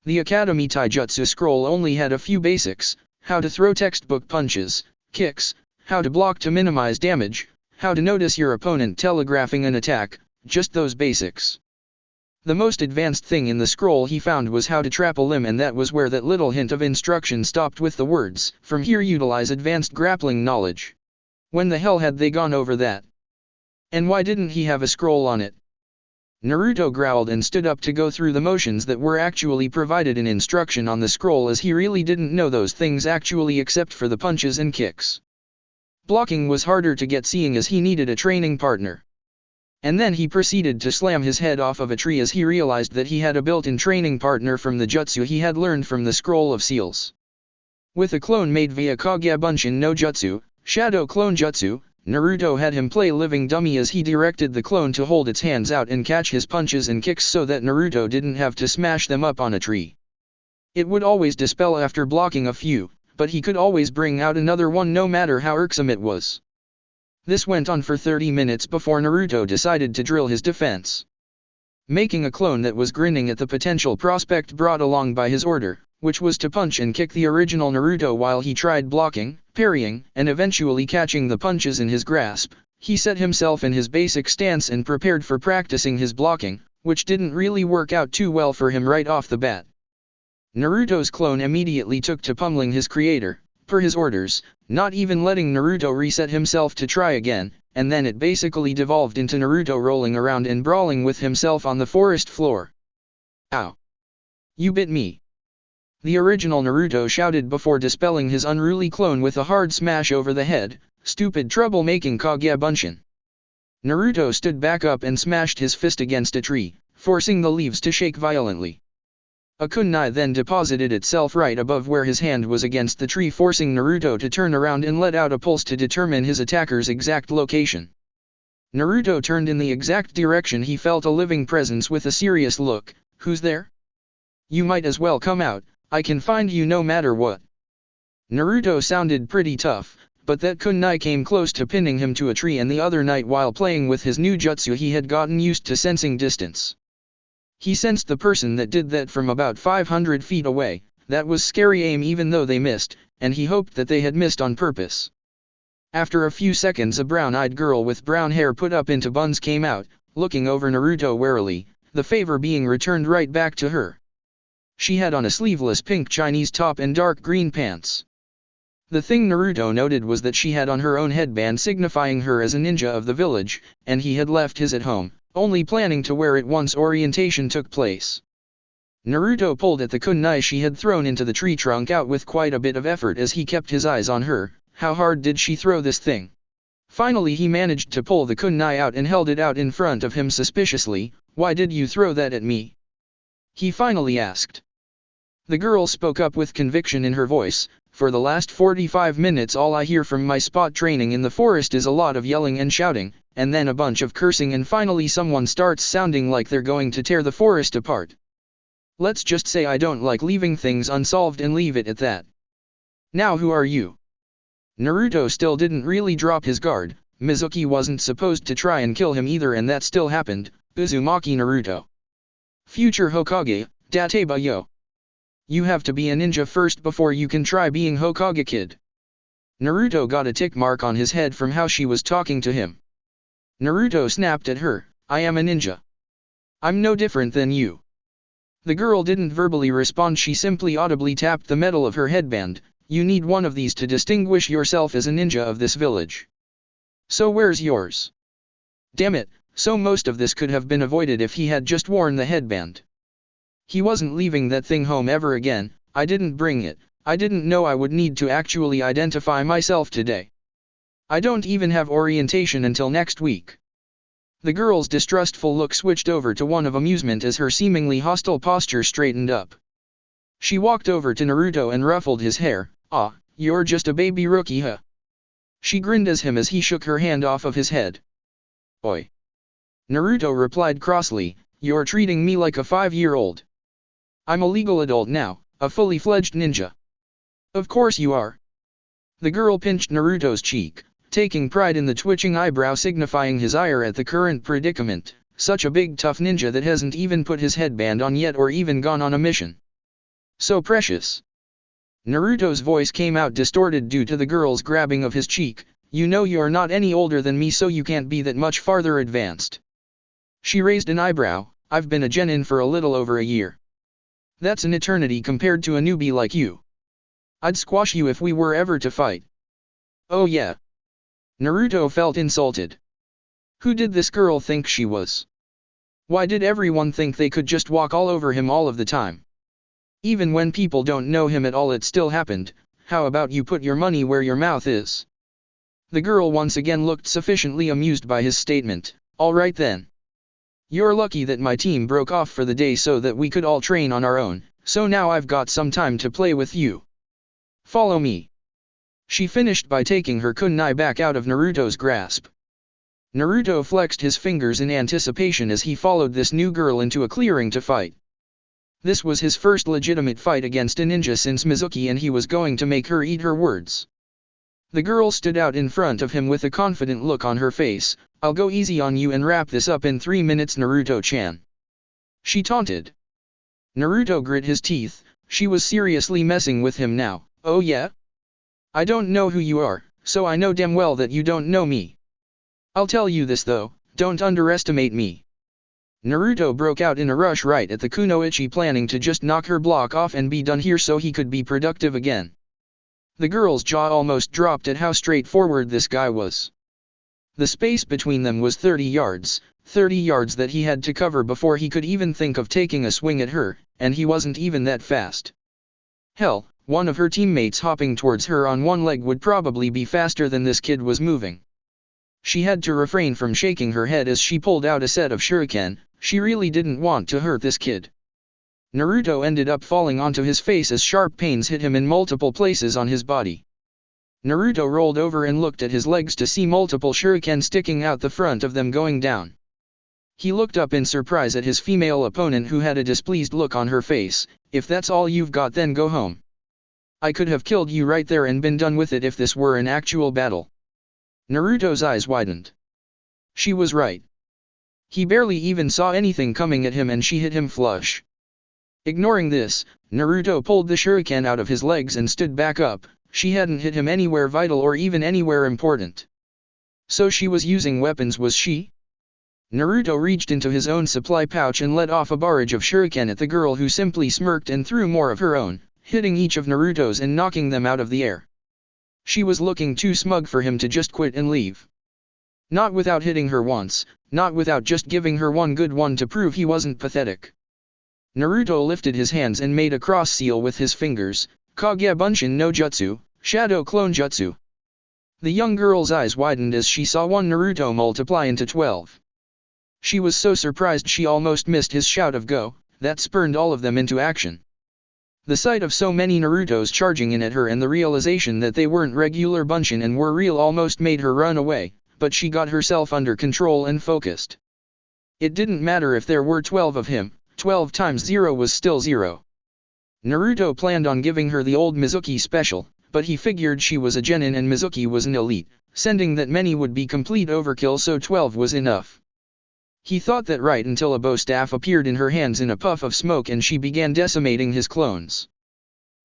The Academy Taijutsu scroll only had a few basics: how to throw textbook punches, kicks, how to block to minimize damage, how to notice your opponent telegraphing an attack, just those basics. The most advanced thing in the scroll he found was how to trap a limb, and that was where that little hint of instruction stopped with the words, "From here utilize advanced grappling knowledge." When the hell had they gone over that? And why didn't he have a scroll on it? Naruto growled and stood up to go through the motions that were actually provided in instruction on the scroll, as he really didn't know those things actually except for the punches and kicks. Blocking was harder to get seeing as he needed a training partner. And then he proceeded to slam his head off of a tree as he realized that he had a built-in training partner from the jutsu he had learned from the Scroll of Seals. With a clone made via Kagebunshin no Jutsu, Shadow Clone Jutsu, Naruto had him play living dummy as he directed the clone to hold its hands out and catch his punches and kicks so that Naruto didn't have to smash them up on a tree. It would always dispel after blocking a few, but he could always bring out another one no matter how irksome it was. This went on for 30 minutes before Naruto decided to drill his defense. Making a clone that was grinning at the potential prospect brought along by his order, which was to punch and kick the original Naruto while he tried blocking, parrying, and eventually catching the punches in his grasp, he set himself in his basic stance and prepared for practicing his blocking, which didn't really work out too well for him right off the bat. Naruto's clone immediately took to pummeling his creator, per his orders, not even letting Naruto reset himself to try again, and then it basically devolved into Naruto rolling around and brawling with himself on the forest floor. Ow! You bit me! The original Naruto shouted before dispelling his unruly clone with a hard smash over the head. Stupid troublemaking Kagebunshin. Naruto stood back up and smashed his fist against a tree, forcing the leaves to shake violently. A kunai then deposited itself right above where his hand was against the tree, forcing Naruto to turn around and let out a pulse to determine his attacker's exact location. Naruto turned in the exact direction he felt a living presence with a serious look. Who's there? You might as well come out, I can find you no matter what. Naruto sounded pretty tough, but that kunai came close to pinning him to a tree, and the other night while playing with his new jutsu he had gotten used to sensing distance. He sensed the person that did that from about 500 feet away. That was scary aim even though they missed, and he hoped that they had missed on purpose. After a few seconds a brown-eyed girl with brown hair put up into buns came out, looking over Naruto warily, the favor being returned right back to her. She had on a sleeveless pink Chinese top and dark green pants. The thing Naruto noted was that she had on her own headband signifying her as a ninja of the village, and he had left his at home, only planning to wear it once orientation took place. Naruto pulled at the kunai she had thrown into the tree trunk out with quite a bit of effort as he kept his eyes on her. How hard did she throw this thing? Finally he managed to pull the kunai out and held it out in front of him suspiciously. Why did you throw that at me? He finally asked. The girl spoke up with conviction in her voice. For the last 45 minutes all I hear from my spot training in the forest is a lot of yelling and shouting, and then a bunch of cursing, and finally someone starts sounding like they're going to tear the forest apart. Let's just say I don't like leaving things unsolved and leave it at that. Now who are you? Naruto still didn't really drop his guard. Mizuki wasn't supposed to try and kill him either, and that still happened. Uzumaki Naruto. Future Hokage, Dateba yo. You have to be a ninja first before you can try being Hokage kid. Naruto got a tick mark on his head from how she was talking to him. Naruto snapped at her, I am a ninja. I'm no different than you. The girl didn't verbally respond, she simply audibly tapped the metal of her headband. You need one of these to distinguish yourself as a ninja of this village. So where's yours? Damn it, so most of this could have been avoided if he had just worn the headband. He wasn't leaving that thing home ever again. I didn't bring it. I didn't know I would need to actually identify myself today. I don't even have orientation until next week. The girl's distrustful look switched over to one of amusement as her seemingly hostile posture straightened up. She walked over to Naruto and ruffled his hair. Ah, you're just a baby rookie, huh? She grinned at him as he shook her hand off of his head. Oi. Naruto replied crossly, you're treating me like a 5-year-old. I'm a legal adult now, a fully fledged ninja. Of course you are. The girl pinched Naruto's cheek, taking pride in the twitching eyebrow signifying his ire at the current predicament, such a big tough ninja that hasn't even put his headband on yet or even gone on a mission. So precious. Naruto's voice came out distorted due to the girl's grabbing of his cheek, you know you're not any older than me so you can't be that much farther advanced. She raised an eyebrow, I've been a genin for a little over a year. That's an eternity compared to a newbie like you. I'd squash you if we were ever to fight. Oh yeah. Naruto felt insulted. Who did this girl think she was? Why did everyone think they could just walk all over him all of the time? Even when people don't know him at all it still happened. How about you put your money where your mouth is? The girl once again looked sufficiently amused by his statement. Alright then. You're lucky that my team broke off for the day so that we could all train on our own, so now I've got some time to play with you. Follow me. She finished by taking her kunai back out of Naruto's grasp. Naruto flexed his fingers in anticipation as he followed this new girl into a clearing to fight. This was his first legitimate fight against a ninja since Mizuki and he was going to make her eat her words. The girl stood out in front of him with a confident look on her face. I'll go easy on you and wrap this up in 3 minutes, Naruto-chan. She taunted. Naruto grit his teeth. She was seriously messing with him now. Oh yeah? I don't know who you are, so I know damn well that you don't know me. I'll tell you this though, don't underestimate me. Naruto broke out in a rush right at the kunoichi, planning to just knock her block off and be done here so he could be productive again. The girl's jaw almost dropped at how straightforward this guy was. The space between them was 30 yards that he had to cover before he could even think of taking a swing at her, and he wasn't even that fast. Hell, one of her teammates hopping towards her on one leg would probably be faster than this kid was moving. She had to refrain from shaking her head as she pulled out a set of shuriken. She really didn't want to hurt this kid. Naruto ended up falling onto his face as sharp pains hit him in multiple places on his body. Naruto rolled over and looked at his legs to see multiple shuriken sticking out the front of them going down. He looked up in surprise at his female opponent who had a displeased look on her face. If that's all you've got then go home. I could have killed you right there and been done with it if this were an actual battle. Naruto's eyes widened. She was right. He barely even saw anything coming at him and she hit him flush. Ignoring this, Naruto pulled the shuriken out of his legs and stood back up. She hadn't hit him anywhere vital or even anywhere important. So she was using weapons, was she? Naruto reached into his own supply pouch and let off a barrage of shuriken at the girl who simply smirked and threw more of her own, hitting each of Naruto's and knocking them out of the air. She was looking too smug for him to just quit and leave. Not without hitting her once, not without just giving her one good one to prove he wasn't pathetic. Naruto lifted his hands and made a cross seal with his fingers. Kage Bunshin no Jutsu, Shadow Clone Jutsu. The young girl's eyes widened as she saw one Naruto multiply into 12. She was so surprised she almost missed his shout of go, that spurned all of them into action. The sight of so many Narutos charging in at her and the realization that they weren't regular Bunshin and were real almost made her run away, but she got herself under control and focused. It didn't matter if there were 12 of him, 12 times 0 was still 0. Naruto planned on giving her the old Mizuki special, but he figured she was a genin and Mizuki was an elite, sending that many would be complete overkill, so 12 was enough. He thought that right until a bow staff appeared in her hands in a puff of smoke and she began decimating his clones.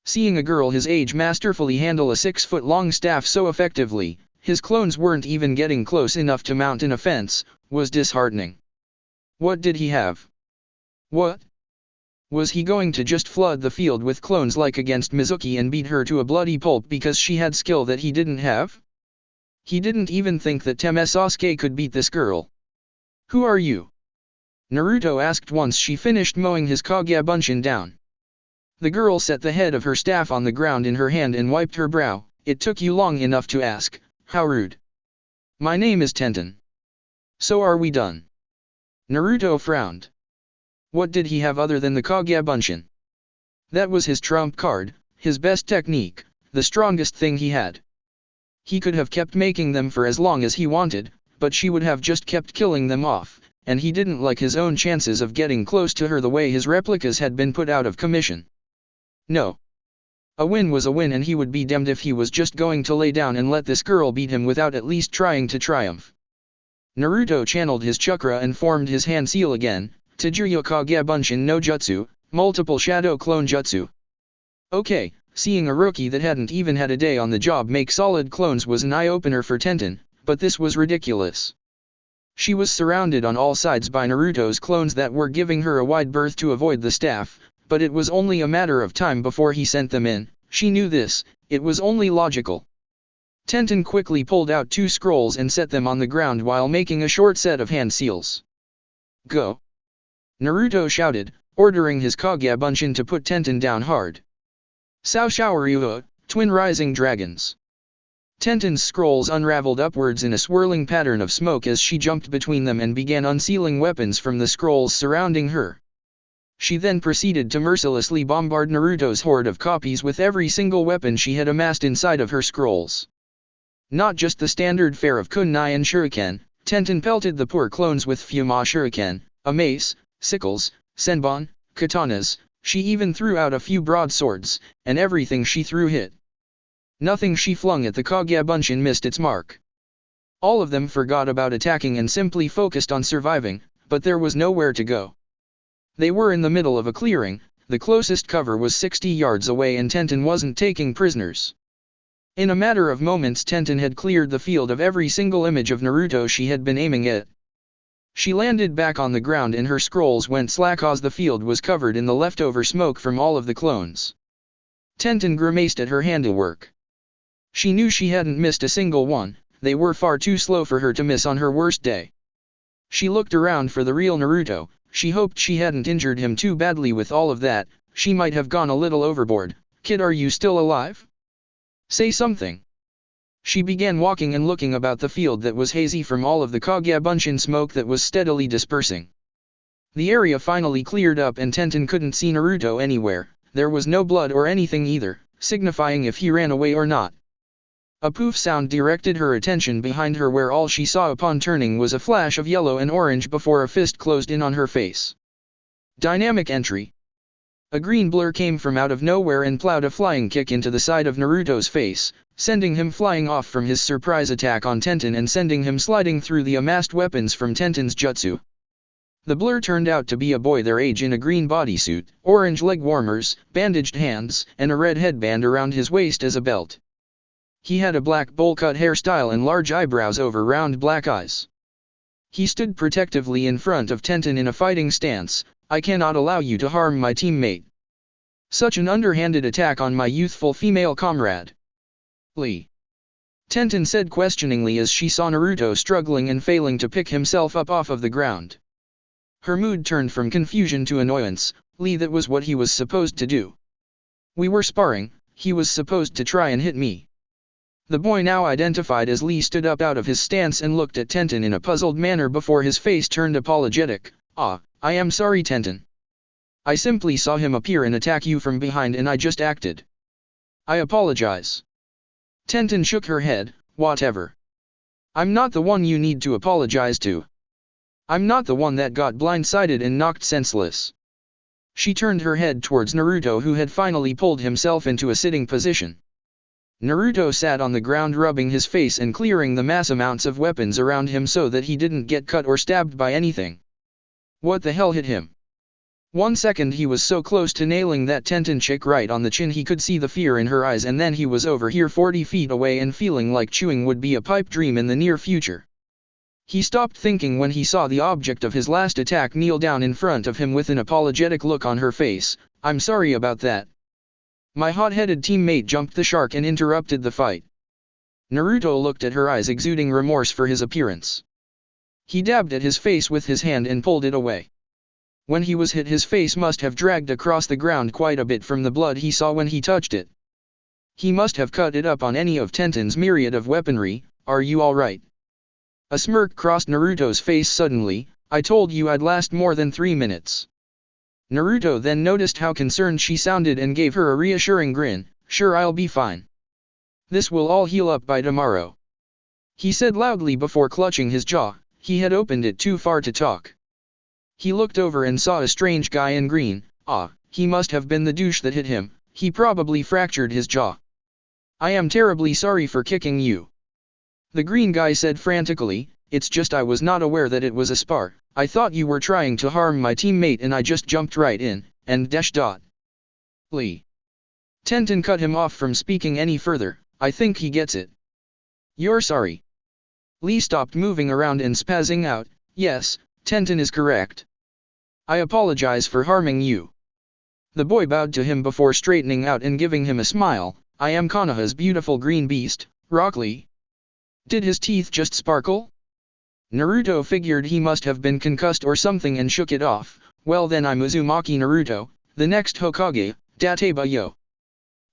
Seeing a girl his age masterfully handle a 6-foot-long staff so effectively, his clones weren't even getting close enough to mount an offense, was disheartening. What did he have? What? Was he going to just flood the field with clones like against Mizuki and beat her to a bloody pulp because she had skill that he didn't have? He didn't even think that Teme Sasuke could beat this girl. Who are you? Naruto asked once she finished mowing his Kage Bunshin down. The girl set the head of her staff on the ground in her hand and wiped her brow. It took you long enough to ask. How rude. My name is Tenten. So are we done? Naruto frowned. What did he have other than the Kage Bunshin? That was his trump card, his best technique, the strongest thing he had. He could have kept making them for as long as he wanted, but she would have just kept killing them off, and he didn't like his own chances of getting close to her the way his replicas had been put out of commission. No. A win was a win, and he would be damned if he was just going to lay down and let this girl beat him without at least trying to triumph. Naruto channeled his chakra and formed his hand seal again, Taijutsu Kage Bunshin no Jutsu, multiple shadow clone jutsu. Okay, seeing a rookie that hadn't even had a day on the job make solid clones was an eye-opener for Tenten, but this was ridiculous. She was surrounded on all sides by Naruto's clones that were giving her a wide berth to avoid the staff, but it was only a matter of time before he sent them in. She knew this, it was only logical. Tenten quickly pulled out 2 scrolls and set them on the ground while making a short set of hand seals. Go! Naruto shouted, ordering his Kage Bunshin to put Tenten down hard. Sao Showeryu, Twin Rising Dragons. Tenten's scrolls unraveled upwards in a swirling pattern of smoke as she jumped between them and began unsealing weapons from the scrolls surrounding her. She then proceeded to mercilessly bombard Naruto's horde of copies with every single weapon she had amassed inside of her scrolls. Not just the standard fare of kunai and shuriken, Tenten pelted the poor clones with Fuma shuriken, a mace, sickles, senbon, katanas. She even threw out a few broadswords, and everything she threw hit. Nothing she flung at the Kage Bunshin missed its mark. All of them forgot about attacking and simply focused on surviving, but there was nowhere to go. They were in the middle of a clearing, the closest cover was 60 yards away and Tenten wasn't taking prisoners. In a matter of moments Tenten had cleared the field of every single image of Naruto she had been aiming at. She landed back on the ground and her scrolls went slack as the field was covered in the leftover smoke from all of the clones. Tenten grimaced at her handiwork. She knew she hadn't missed a single one, they were far too slow for her to miss on her worst day. She looked around for the real Naruto. She hoped she hadn't injured him too badly with all of that. She might have gone a little overboard. Kid, are you still alive? Say something. She began walking and looking about the field that was hazy from all of the Kage Bunshin smoke that was steadily dispersing. The area finally cleared up and Tenten couldn't see Naruto anywhere. There was no blood or anything either, signifying if he ran away or not. A poof sound directed her attention behind her where all she saw upon turning was a flash of yellow and orange before a fist closed in on her face. Dynamic entry. A green blur came from out of nowhere and plowed a flying kick into the side of Naruto's face, sending him flying off from his surprise attack on Tenten and sending him sliding through the amassed weapons from Tenten's jutsu. The blur turned out to be a boy their age in a green bodysuit, orange leg warmers, bandaged hands, and a red headband around his waist as a belt. He had a black bowl-cut hairstyle and large eyebrows over round black eyes. He stood protectively in front of Tenten in a fighting stance. I cannot allow you to harm my teammate. Such an underhanded attack on my youthful female comrade. Lee. Tenten said questioningly as she saw Naruto struggling and failing to pick himself up off of the ground. Her mood turned from confusion to annoyance. Lee, that was what he was supposed to do. We were sparring, he was supposed to try and hit me. The boy now identified as Lee stood up out of his stance and looked at Tenten in a puzzled manner before his face turned apologetic. I am sorry, Tenten. I simply saw him appear and attack you from behind and I just acted. I apologize. Tenten shook her head. Whatever. I'm not the one you need to apologize to. I'm not the one that got blindsided and knocked senseless. She turned her head towards Naruto, who had finally pulled himself into a sitting position. Naruto sat on the ground rubbing his face and clearing the mass amounts of weapons around him so that he didn't get cut or stabbed by anything. What the hell hit him? 1 second he was so close to nailing that Tenten chick right on the chin he could see the fear in her eyes, and then he was over here 40 feet away and feeling like chewing would be a pipe dream in the near future. He stopped thinking when he saw the object of his last attack kneel down in front of him with an apologetic look on her face. "I'm sorry about that." My hot-headed teammate jumped the shark and interrupted the fight. Naruto looked at her eyes exuding remorse for his appearance. He dabbed at his face with his hand and pulled it away. When he was hit, his face must have dragged across the ground quite a bit from the blood he saw when he touched it. He must have cut it up on any of Tenten's myriad of weaponry. "Are you alright?" A smirk crossed Naruto's face suddenly. "I told you I'd last more than 3 minutes. Naruto then noticed how concerned she sounded and gave her a reassuring grin. "Sure, I'll be fine. This will all heal up by tomorrow," he said loudly before clutching his jaw. He had opened it too far to talk. He looked over and saw a strange guy in green. He must have been the douche that hit him. He probably fractured his jaw. "I am terribly sorry for kicking you," the green guy said frantically. "It's just I was not aware that it was a spar. I thought you were trying to harm my teammate and I just jumped right in, and dash dot." Lee. Tenten cut him off from speaking any further. "I think he gets it." "You're sorry." Lee stopped moving around and spazzing out. "Yes, Tenten is correct. I apologize for harming you." The boy bowed to him before straightening out and giving him a smile. "I am Konoha's beautiful green beast, Rock Lee." Did his teeth just sparkle? Naruto figured he must have been concussed or something and shook it off. "Well then, I'm Uzumaki Naruto, the next Hokage, Dateba yo."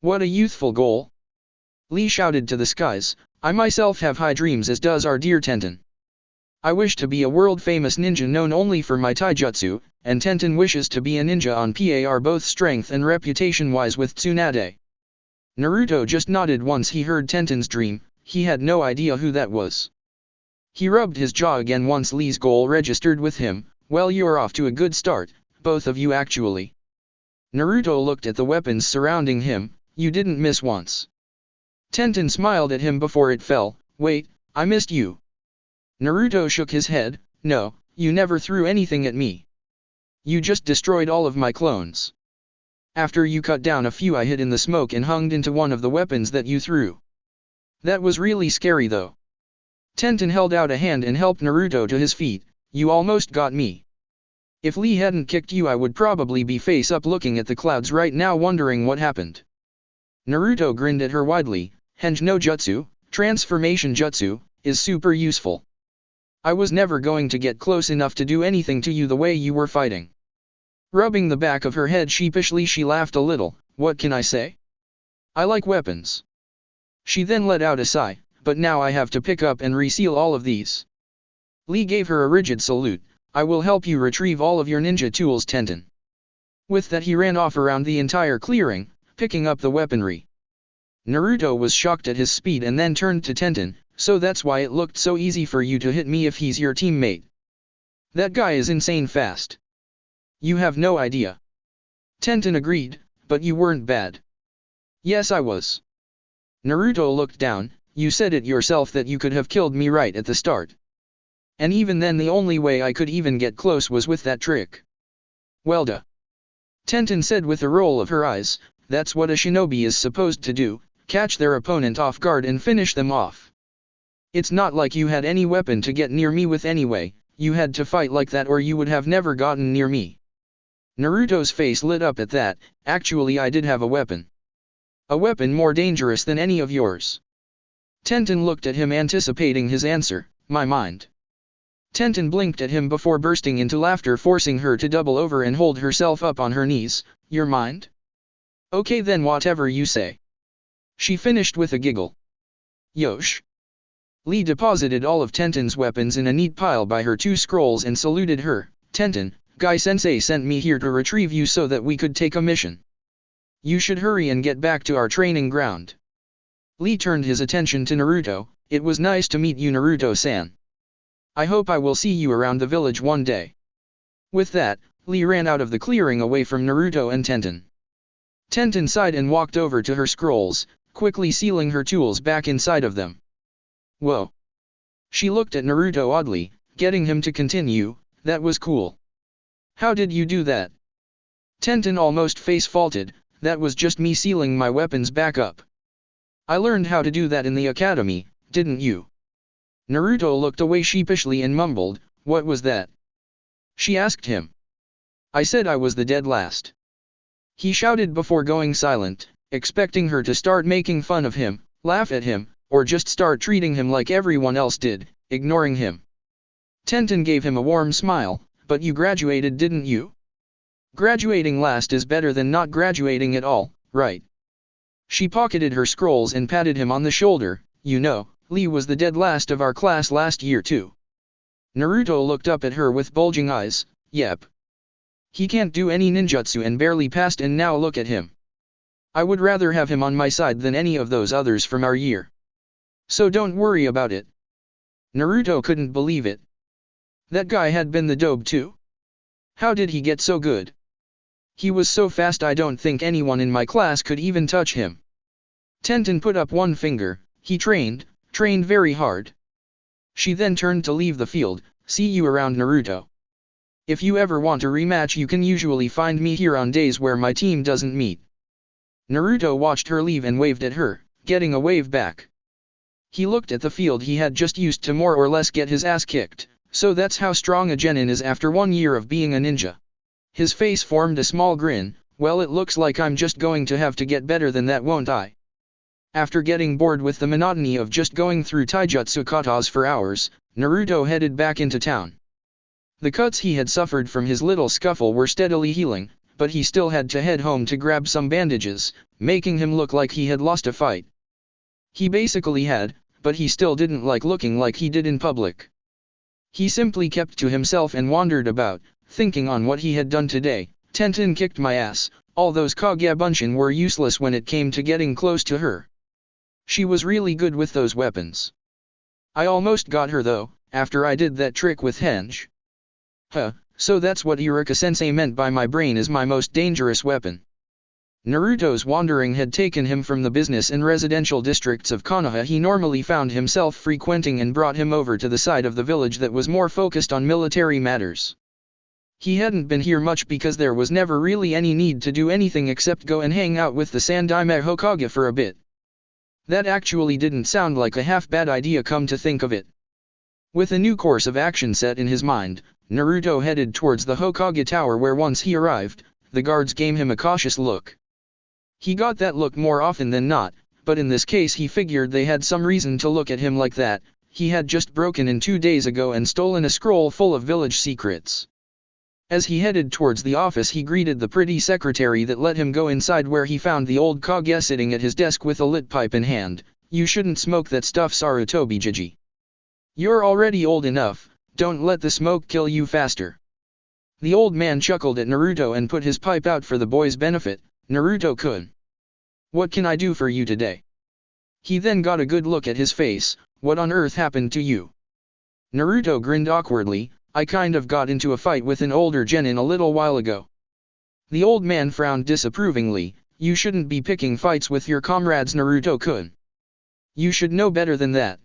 What a youthful goal! Lee shouted to the skies. "I myself have high dreams, as does our dear Tenten. I wish to be a world-famous ninja known only for my taijutsu, and Tenten wishes to be a ninja on par both strength and reputation-wise with Tsunade." Naruto just nodded once he heard Tenten's dream. He had no idea who that was. He rubbed his jaw again once Lee's goal registered with him. "Well, you're off to a good start, both of you actually." Naruto looked at the weapons surrounding him. "You didn't miss once." Tenten smiled at him before it fell. "Wait, I missed you." Naruto shook his head. "No, you never threw anything at me. You just destroyed all of my clones. After you cut down a few, I hid in the smoke and hung into one of the weapons that you threw. That was really scary though." Tenten held out a hand and helped Naruto to his feet. "You almost got me. If Lee hadn't kicked you, I would probably be face up looking at the clouds right now wondering what happened." Naruto grinned at her widely. "Henge no Jutsu, transformation jutsu, is super useful. I was never going to get close enough to do anything to you the way you were fighting." Rubbing the back of her head sheepishly, she laughed a little. "What can I say? I like weapons." She then let out a sigh. "But now I have to pick up and reseal all of these." Lee gave her a rigid salute. "I will help you retrieve all of your ninja tools, Tenten." With that he ran off around the entire clearing, picking up the weaponry. Naruto was shocked at his speed and then turned to Tenten. "So that's why it looked so easy for you to hit me if he's your teammate. That guy is insane fast. You have no idea." Tenten agreed. "But you weren't bad." "Yes, I was." Naruto looked down. "You said it yourself that you could have killed me right at the start. And even then the only way I could even get close was with that trick." "Well duh," Tenten said with a roll of her eyes. "That's what a shinobi is supposed to do, catch their opponent off guard and finish them off. It's not like you had any weapon to get near me with anyway. You had to fight like that or you would have never gotten near me." Naruto's face lit up at that. "Actually, I did have a weapon. A weapon more dangerous than any of yours." Tenten looked at him anticipating his answer. "My mind." Tenten blinked at him before bursting into laughter, forcing her to double over and hold herself up on her knees. "Your mind? Okay then, whatever you say." She finished with a giggle. "Yosh." Lee deposited all of Tenten's weapons in a neat pile by her 2 scrolls and saluted her. "Tenten, Guy-sensei sent me here to retrieve you so that we could take a mission. You should hurry and get back to our training ground." Lee turned his attention to Naruto. "It was nice to meet you, Naruto-san. I hope I will see you around the village one day." With that, Lee ran out of the clearing away from Naruto and Tenten. Tenten sighed and walked over to her scrolls, quickly sealing her tools back inside of them. "Whoa." She looked at Naruto oddly, getting him to continue. "That was cool. How did you do that?" Tenten almost face-faulted, that was just me sealing my weapons back up. I learned how to do that in the academy, didn't you? Naruto looked away sheepishly and mumbled, what was that? She asked him. I said I was the dead last. He shouted before going silent, expecting her to start making fun of him, laugh at him, or just start treating him like everyone else did, ignoring him. Tenten gave him a warm smile, but you graduated, didn't you? Graduating last is better than not graduating at all, right? She pocketed her scrolls and patted him on the shoulder, you know, Lee was the dead last of our class last year too. Naruto looked up at her with bulging eyes, yep. He can't do any ninjutsu and barely passed, and now look at him. I would rather have him on my side than any of those others from our year. So don't worry about it. Naruto couldn't believe it. That guy had been the dope too? How did he get so good? He was so fast I don't think anyone in my class could even touch him. Tenten put up one finger, he trained very hard. She then turned to leave the field, see you around Naruto. If you ever want a rematch you can usually find me here on days where my team doesn't meet. Naruto watched her leave and waved at her, getting a wave back. He looked at the field he had just used to more or less get his ass kicked, so that's how strong a genin is after 1 year of being a ninja. His face formed a small grin, well it looks like I'm just going to have to get better than that, won't I? After getting bored with the monotony of just going through taijutsu katas for hours, Naruto headed back into town. The cuts he had suffered from his little scuffle were steadily healing, but he still had to head home to grab some bandages, making him look like he had lost a fight. He basically had, but he still didn't like looking like he did in public. He simply kept to himself and wandered about, thinking on what he had done today. Tenten kicked my ass, all those Kagebunshin were useless when it came to getting close to her. She was really good with those weapons. I almost got her though, after I did that trick with Henge. Huh, so that's what Iruka-sensei meant by my brain is my most dangerous weapon. Naruto's wandering had taken him from the business and residential districts of Konoha he normally found himself frequenting and brought him over to the side of the village that was more focused on military matters. He hadn't been here much because there was never really any need to do anything except go and hang out with the Sandaime Hokage for a bit. That actually didn't sound like a half-bad idea come to think of it. With a new course of action set in his mind, Naruto headed towards the Hokage Tower where once he arrived, the guards gave him a cautious look. He got that look more often than not, but in this case he figured they had some reason to look at him like that. He had just broken in 2 days ago and stolen a scroll full of village secrets. As he headed towards the office he greeted the pretty secretary that let him go inside where he found the old Kage sitting at his desk with a lit pipe in hand. You shouldn't smoke that stuff, Sarutobi Jiji. You're already old enough, don't let the smoke kill you faster. The old man chuckled at Naruto and put his pipe out for the boy's benefit. Naruto-kun. What can I do for you today? He then got a good look at his face. What on earth happened to you? Naruto grinned awkwardly. I kind of got into a fight with an older genin a little while ago. The old man frowned disapprovingly. You shouldn't be picking fights with your comrades, Naruto-kun. You should know better than that.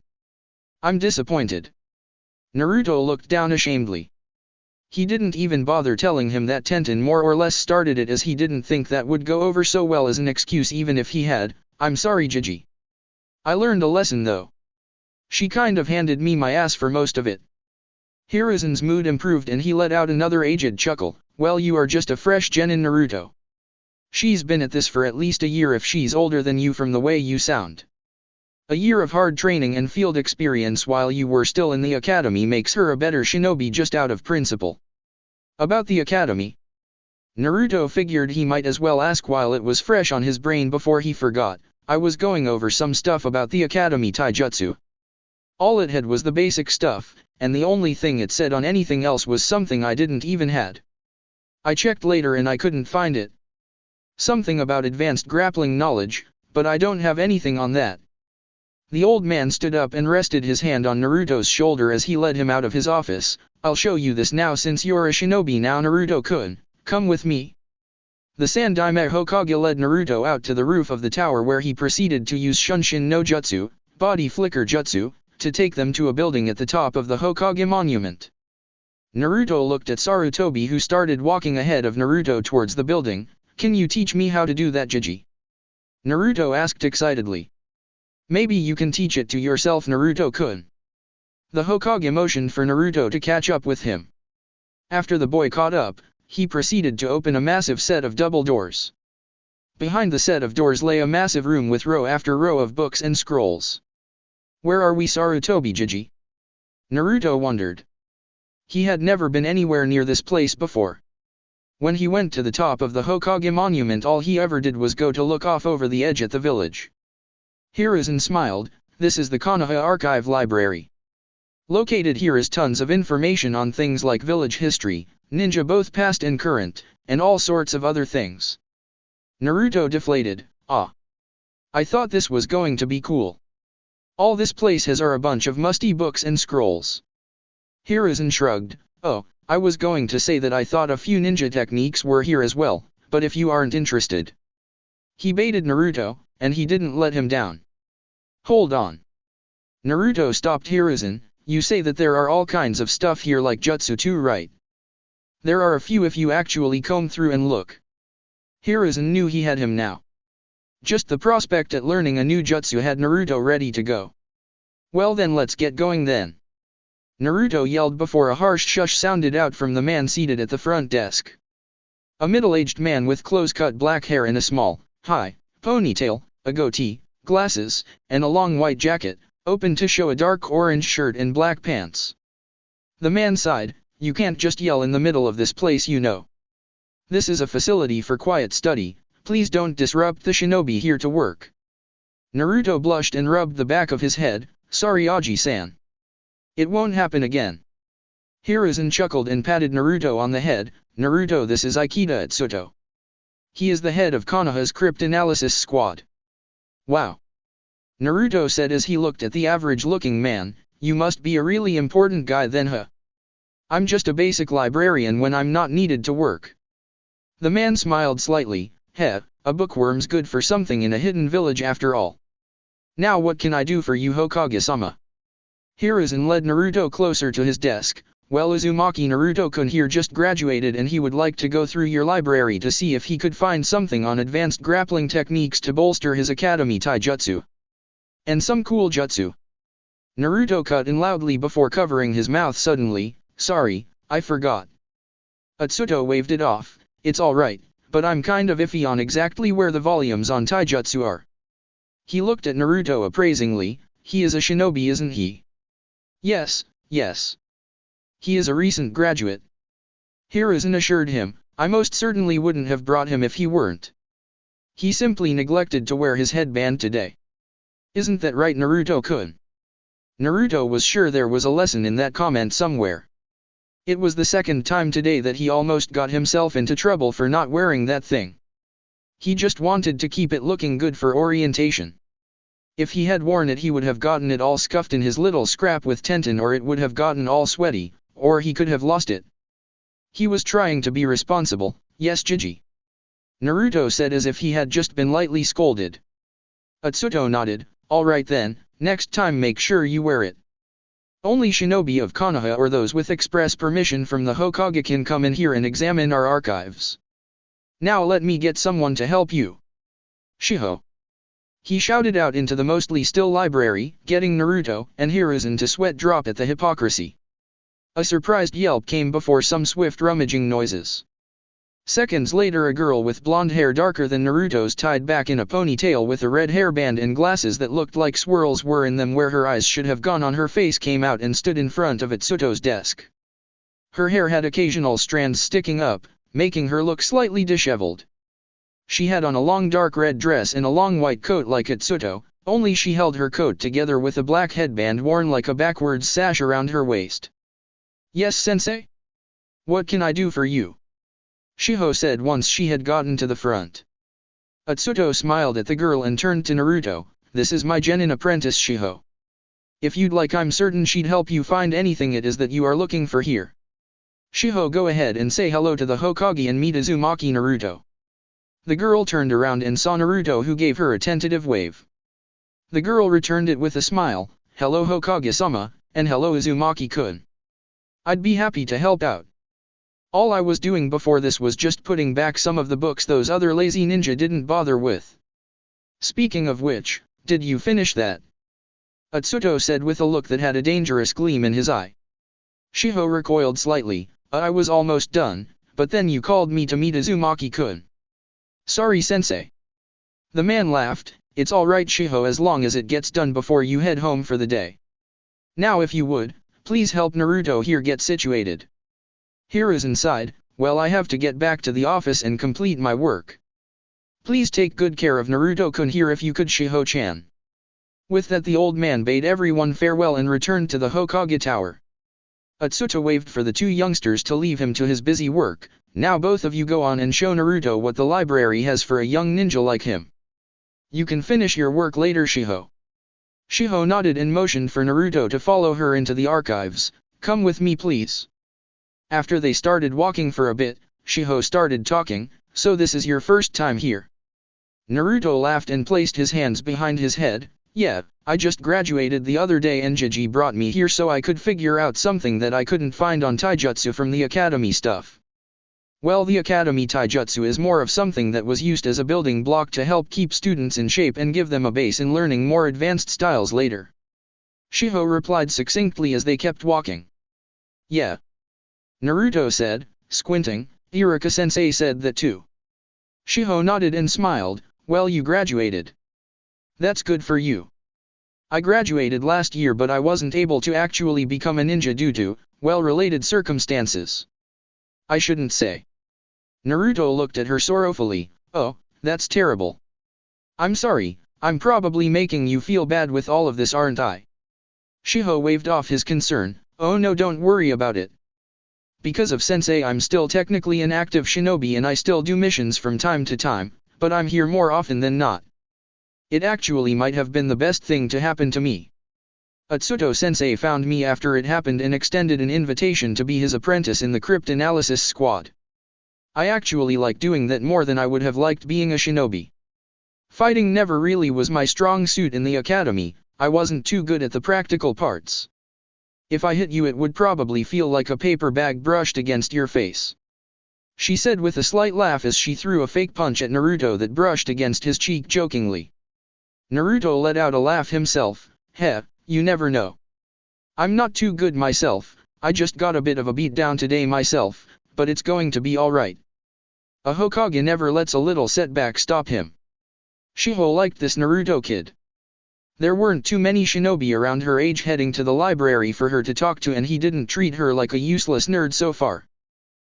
I'm disappointed. Naruto looked down ashamedly. He didn't even bother telling him that Tenten more or less started it as he didn't think that would go over so well as an excuse even if he had. I'm sorry, Jiji. I learned a lesson though. She kind of handed me my ass for most of it. Hiruzen's mood improved and he let out another aged chuckle. Well, you are just a fresh genin, Naruto. She's been at this for at least a year if she's older than you from the way you sound. A year of hard training and field experience while you were still in the academy makes her a better shinobi just out of principle. About the academy? Naruto figured he might as well ask while it was fresh on his brain before he forgot. I was going over some stuff about the academy taijutsu. All it had was the basic stuff, and the only thing it said on anything else was something I didn't even had. I checked later and I couldn't find it. Something about advanced grappling knowledge, but I don't have anything on that. The old man stood up and rested his hand on Naruto's shoulder as he led him out of his office. I'll show you this now since you're a shinobi now, Naruto-kun, come with me. The Sandaime Hokage led Naruto out to the roof of the tower where he proceeded to use Shunshin no Jutsu, body flicker jutsu, to take them to a building at the top of the Hokage monument. Naruto looked at Sarutobi, who started walking ahead of Naruto towards the building. Can you teach me how to do that, Jiji? Naruto asked excitedly. Maybe you can teach it to yourself, Naruto-kun. The Hokage motioned for Naruto to catch up with him. After the boy caught up, he proceeded to open a massive set of double doors. Behind the set of doors lay a massive room with row after row of books and scrolls. Where are we, Sarutobi Jiji? Naruto wondered. He had never been anywhere near this place before. When he went to the top of the Hokage monument, all he ever did was go to look off over the edge at the village. Hiruzen smiled. This is the Konoha Archive Library. Located here is tons of information on things like village history, ninja both past and current, and all sorts of other things. Naruto deflated. Ah. I thought this was going to be cool. All this place has are a bunch of musty books and scrolls. Hiruzen shrugged. Oh, I was going to say that I thought a few ninja techniques were here as well, but if you aren't interested. He baited Naruto, and he didn't let him down. Hold on. Naruto stopped Hiruzen. You say that there are all kinds of stuff here like jutsu too, right? There are a few if you actually comb through and look. Hiruzen knew he had him now. Just the prospect at learning a new jutsu had Naruto ready to go. Well then, let's get going then. Naruto yelled before a harsh shush sounded out from the man seated at the front desk. A middle-aged man with close-cut black hair and a small, high, ponytail, a goatee, glasses, and a long white jacket, opened to show a dark orange shirt and black pants. The man sighed. You can't just yell in the middle of this place, you know. This is a facility for quiet study, please don't disrupt the shinobi here to work. Naruto blushed and rubbed the back of his head. Sorry, Aji-san. It won't happen again. Hiruzen chuckled and patted Naruto on the head. Naruto, this is Ikeda Atsuto. He is the head of Konoha's cryptanalysis squad. Wow. Naruto said as he looked at the average-looking man. You must be a really important guy then, huh? I'm just a basic librarian when I'm not needed to work. The man smiled slightly. Heh, a bookworm's good for something in a hidden village after all. Now what can I do for you, Hokage-sama? Hiruzen led Naruto closer to his desk. Well, Uzumaki, Naruto-kun here just graduated and he would like to go through your library to see if he could find something on advanced grappling techniques to bolster his academy taijutsu. And some cool jutsu. Naruto cut in loudly before covering his mouth suddenly. Sorry, I forgot. Atsuto waved it off. It's alright, but I'm kind of iffy on exactly where the volumes on taijutsu are. He looked at Naruto appraisingly. He is a shinobi, isn't he? Yes, yes. He is a recent graduate. Hiruzen assured him. I most certainly wouldn't have brought him if he weren't. He simply neglected to wear his headband today. Isn't that right, Naruto-kun? Naruto was sure there was a lesson in that comment somewhere. It was the second time today that he almost got himself into trouble for not wearing that thing. He just wanted to keep it looking good for orientation. If he had worn it, he would have gotten it all scuffed in his little scrap with Tenten, or it would have gotten all sweaty, or he could have lost it. He was trying to be responsible. Yes, Jiji. Naruto said as if he had just been lightly scolded. Atsuto nodded. Alright then, next time make sure you wear it. Only shinobi of Konoha or those with express permission from the Hokage can come in here and examine our archives. Now let me get someone to help you. Shiho. He shouted out into the mostly still library, getting Naruto and Hiruzen to sweat drop at the hypocrisy. A surprised yelp came before some swift rummaging noises. Seconds later, a girl with blonde hair darker than Naruto's tied back in a ponytail with a red hairband and glasses that looked like swirls were in them where her eyes should have gone on her face came out and stood in front of Atsuto's desk. Her hair had occasional strands sticking up, making her look slightly disheveled. She had on a long dark red dress and a long white coat like Atsuto, only she held her coat together with a black headband worn like a backwards sash around her waist. Yes, sensei? What can I do for you? Shiho said once she had gotten to the front. Atsuto smiled at the girl and turned to Naruto. This is my genin apprentice Shiho. If you'd like, I'm certain she'd help you find anything it is that you are looking for here. Shiho, go ahead and say hello to the Hokage and meet Uzumaki Naruto. The girl turned around and saw Naruto, who gave her a tentative wave. The girl returned it with a smile. Hello Hokage-sama, and hello Uzumaki-kun. I'd be happy to help out. All I was doing before this was just putting back some of the books those other lazy ninja didn't bother with. Speaking of which, did you finish that? Atsuto said with a look that had a dangerous gleam in his eye. Shiho recoiled slightly. I was almost done, but then you called me to meet Uzumaki-kun. Sorry sensei. The man laughed. It's alright Shiho as long as it gets done before you head home for the day. Now if you would, please help Naruto here get situated. Here is Unsaid. Well, I have to get back to the office and complete my work. Please take good care of Naruto-kun here if you could Shiho-chan. With that the old man bade everyone farewell and returned to the Hokage Tower. Atsuto waved for the two youngsters to leave him to his busy work. Now both of you go on and show Naruto what the library has for a young ninja like him. You can finish your work later Shiho. Shiho nodded and motioned for Naruto to follow her into the archives. Come with me please. After they started walking for a bit, Shiho started talking. So this is your first time here? Naruto laughed and placed his hands behind his head. Yeah, I just graduated the other day and Jiji brought me here so I could figure out something that I couldn't find on taijutsu from the academy stuff. Well, the academy taijutsu is more of something that was used as a building block to help keep students in shape and give them a base in learning more advanced styles later. Shiho replied succinctly as they kept walking. Yeah. Naruto said, squinting. Iruka-sensei said that too. Shiho nodded and smiled. Well, you graduated. That's good for you. I graduated last year but I wasn't able to actually become a ninja due to, well, related circumstances. I shouldn't say. Naruto looked at her sorrowfully. Oh, that's terrible. I'm sorry, I'm probably making you feel bad with all of this aren't I? Shiho waved off his concern. Oh no, don't worry about it. Because of sensei I'm still technically an active shinobi and I still do missions from time to time, but I'm here more often than not. It actually might have been the best thing to happen to me. Atsuto-sensei found me after it happened and extended an invitation to be his apprentice in the crypt analysis squad. I actually like doing that more than I would have liked being a shinobi. Fighting never really was my strong suit in the academy. I wasn't too good at the practical parts. If I hit you it would probably feel like a paper bag brushed against your face. She said with a slight laugh as she threw a fake punch at Naruto that brushed against his cheek jokingly. Naruto let out a laugh himself. Heh, you never know. I'm not too good myself, I just got a bit of a beat down today myself, but it's going to be alright. A Hokage never lets a little setback stop him. Shiho liked this Naruto kid. There weren't too many shinobi around her age heading to the library for her to talk to and he didn't treat her like a useless nerd so far.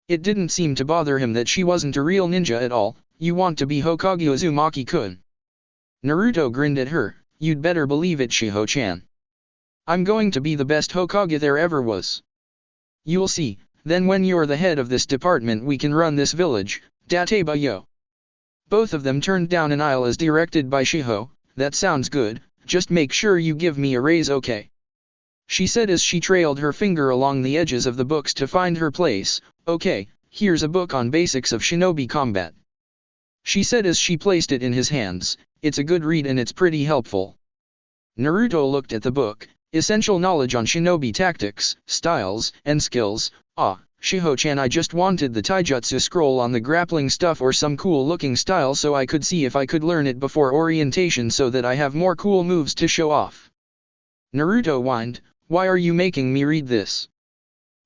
It didn't seem to bother him that she wasn't a real ninja at all. You want to be Hokage Uzumaki-kun? Naruto grinned at her. You'd better believe it Shiho-chan. I'm going to be the best Hokage there ever was. You'll see, then when you're the head of this department we can run this village, Dateba yo. Both of them turned down an aisle as directed by Shiho. That sounds good. Just make sure you give me a raise okay? She said as she trailed her finger along the edges of the books to find her place. Okay, here's a book on basics of shinobi combat. She said as she placed it in his hands. It's a good read and it's pretty helpful. Naruto looked at the book. Essential knowledge on shinobi tactics, styles, and skills. Ah, Shiho-chan, I just wanted the taijutsu scroll on the grappling stuff or some cool looking style so I could see if I could learn it before orientation so that I have more cool moves to show off. Naruto whined, why are you making me read this?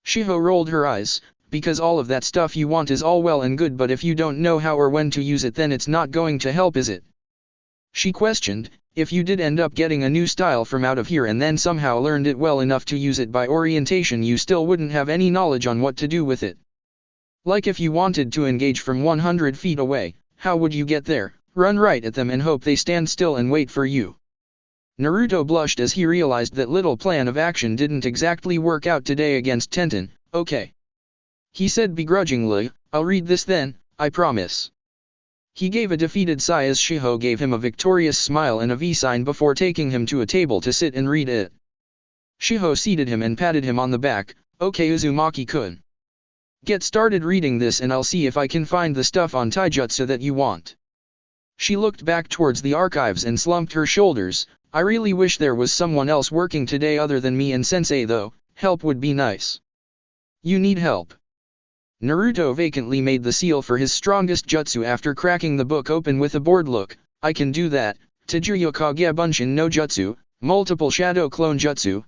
Shiho rolled her eyes, because all of that stuff you want is all well and good but if you don't know how or when to use it then it's not going to help is it? She questioned, if you did end up getting a new style from out of here and then somehow learned it well enough to use it by orientation you still wouldn't have any knowledge on what to do with it. Like if you wanted to engage from 100 feet away, how would you get there? Run right at them and hope they stand still and wait for you. Naruto blushed as he realized that little plan of action didn't exactly work out today against Tenten. Okay. He said begrudgingly, I'll read this then, I promise. He gave a defeated sigh as Shiho gave him a victorious smile and a V sign before taking him to a table to sit and read it. Shiho seated him and patted him on the back. Okay Uzumaki-kun. Get started reading this and I'll see if I can find the stuff on taijutsu that you want. She looked back towards the archives and slumped her shoulders. I really wish there was someone else working today other than me and sensei though, help would be nice. You need help. Naruto vacantly made the seal for his strongest jutsu after cracking the book open with a bored look. I can do that. Tajuyo Kage Bunshin no Jutsu, multiple shadow clone jutsu, ...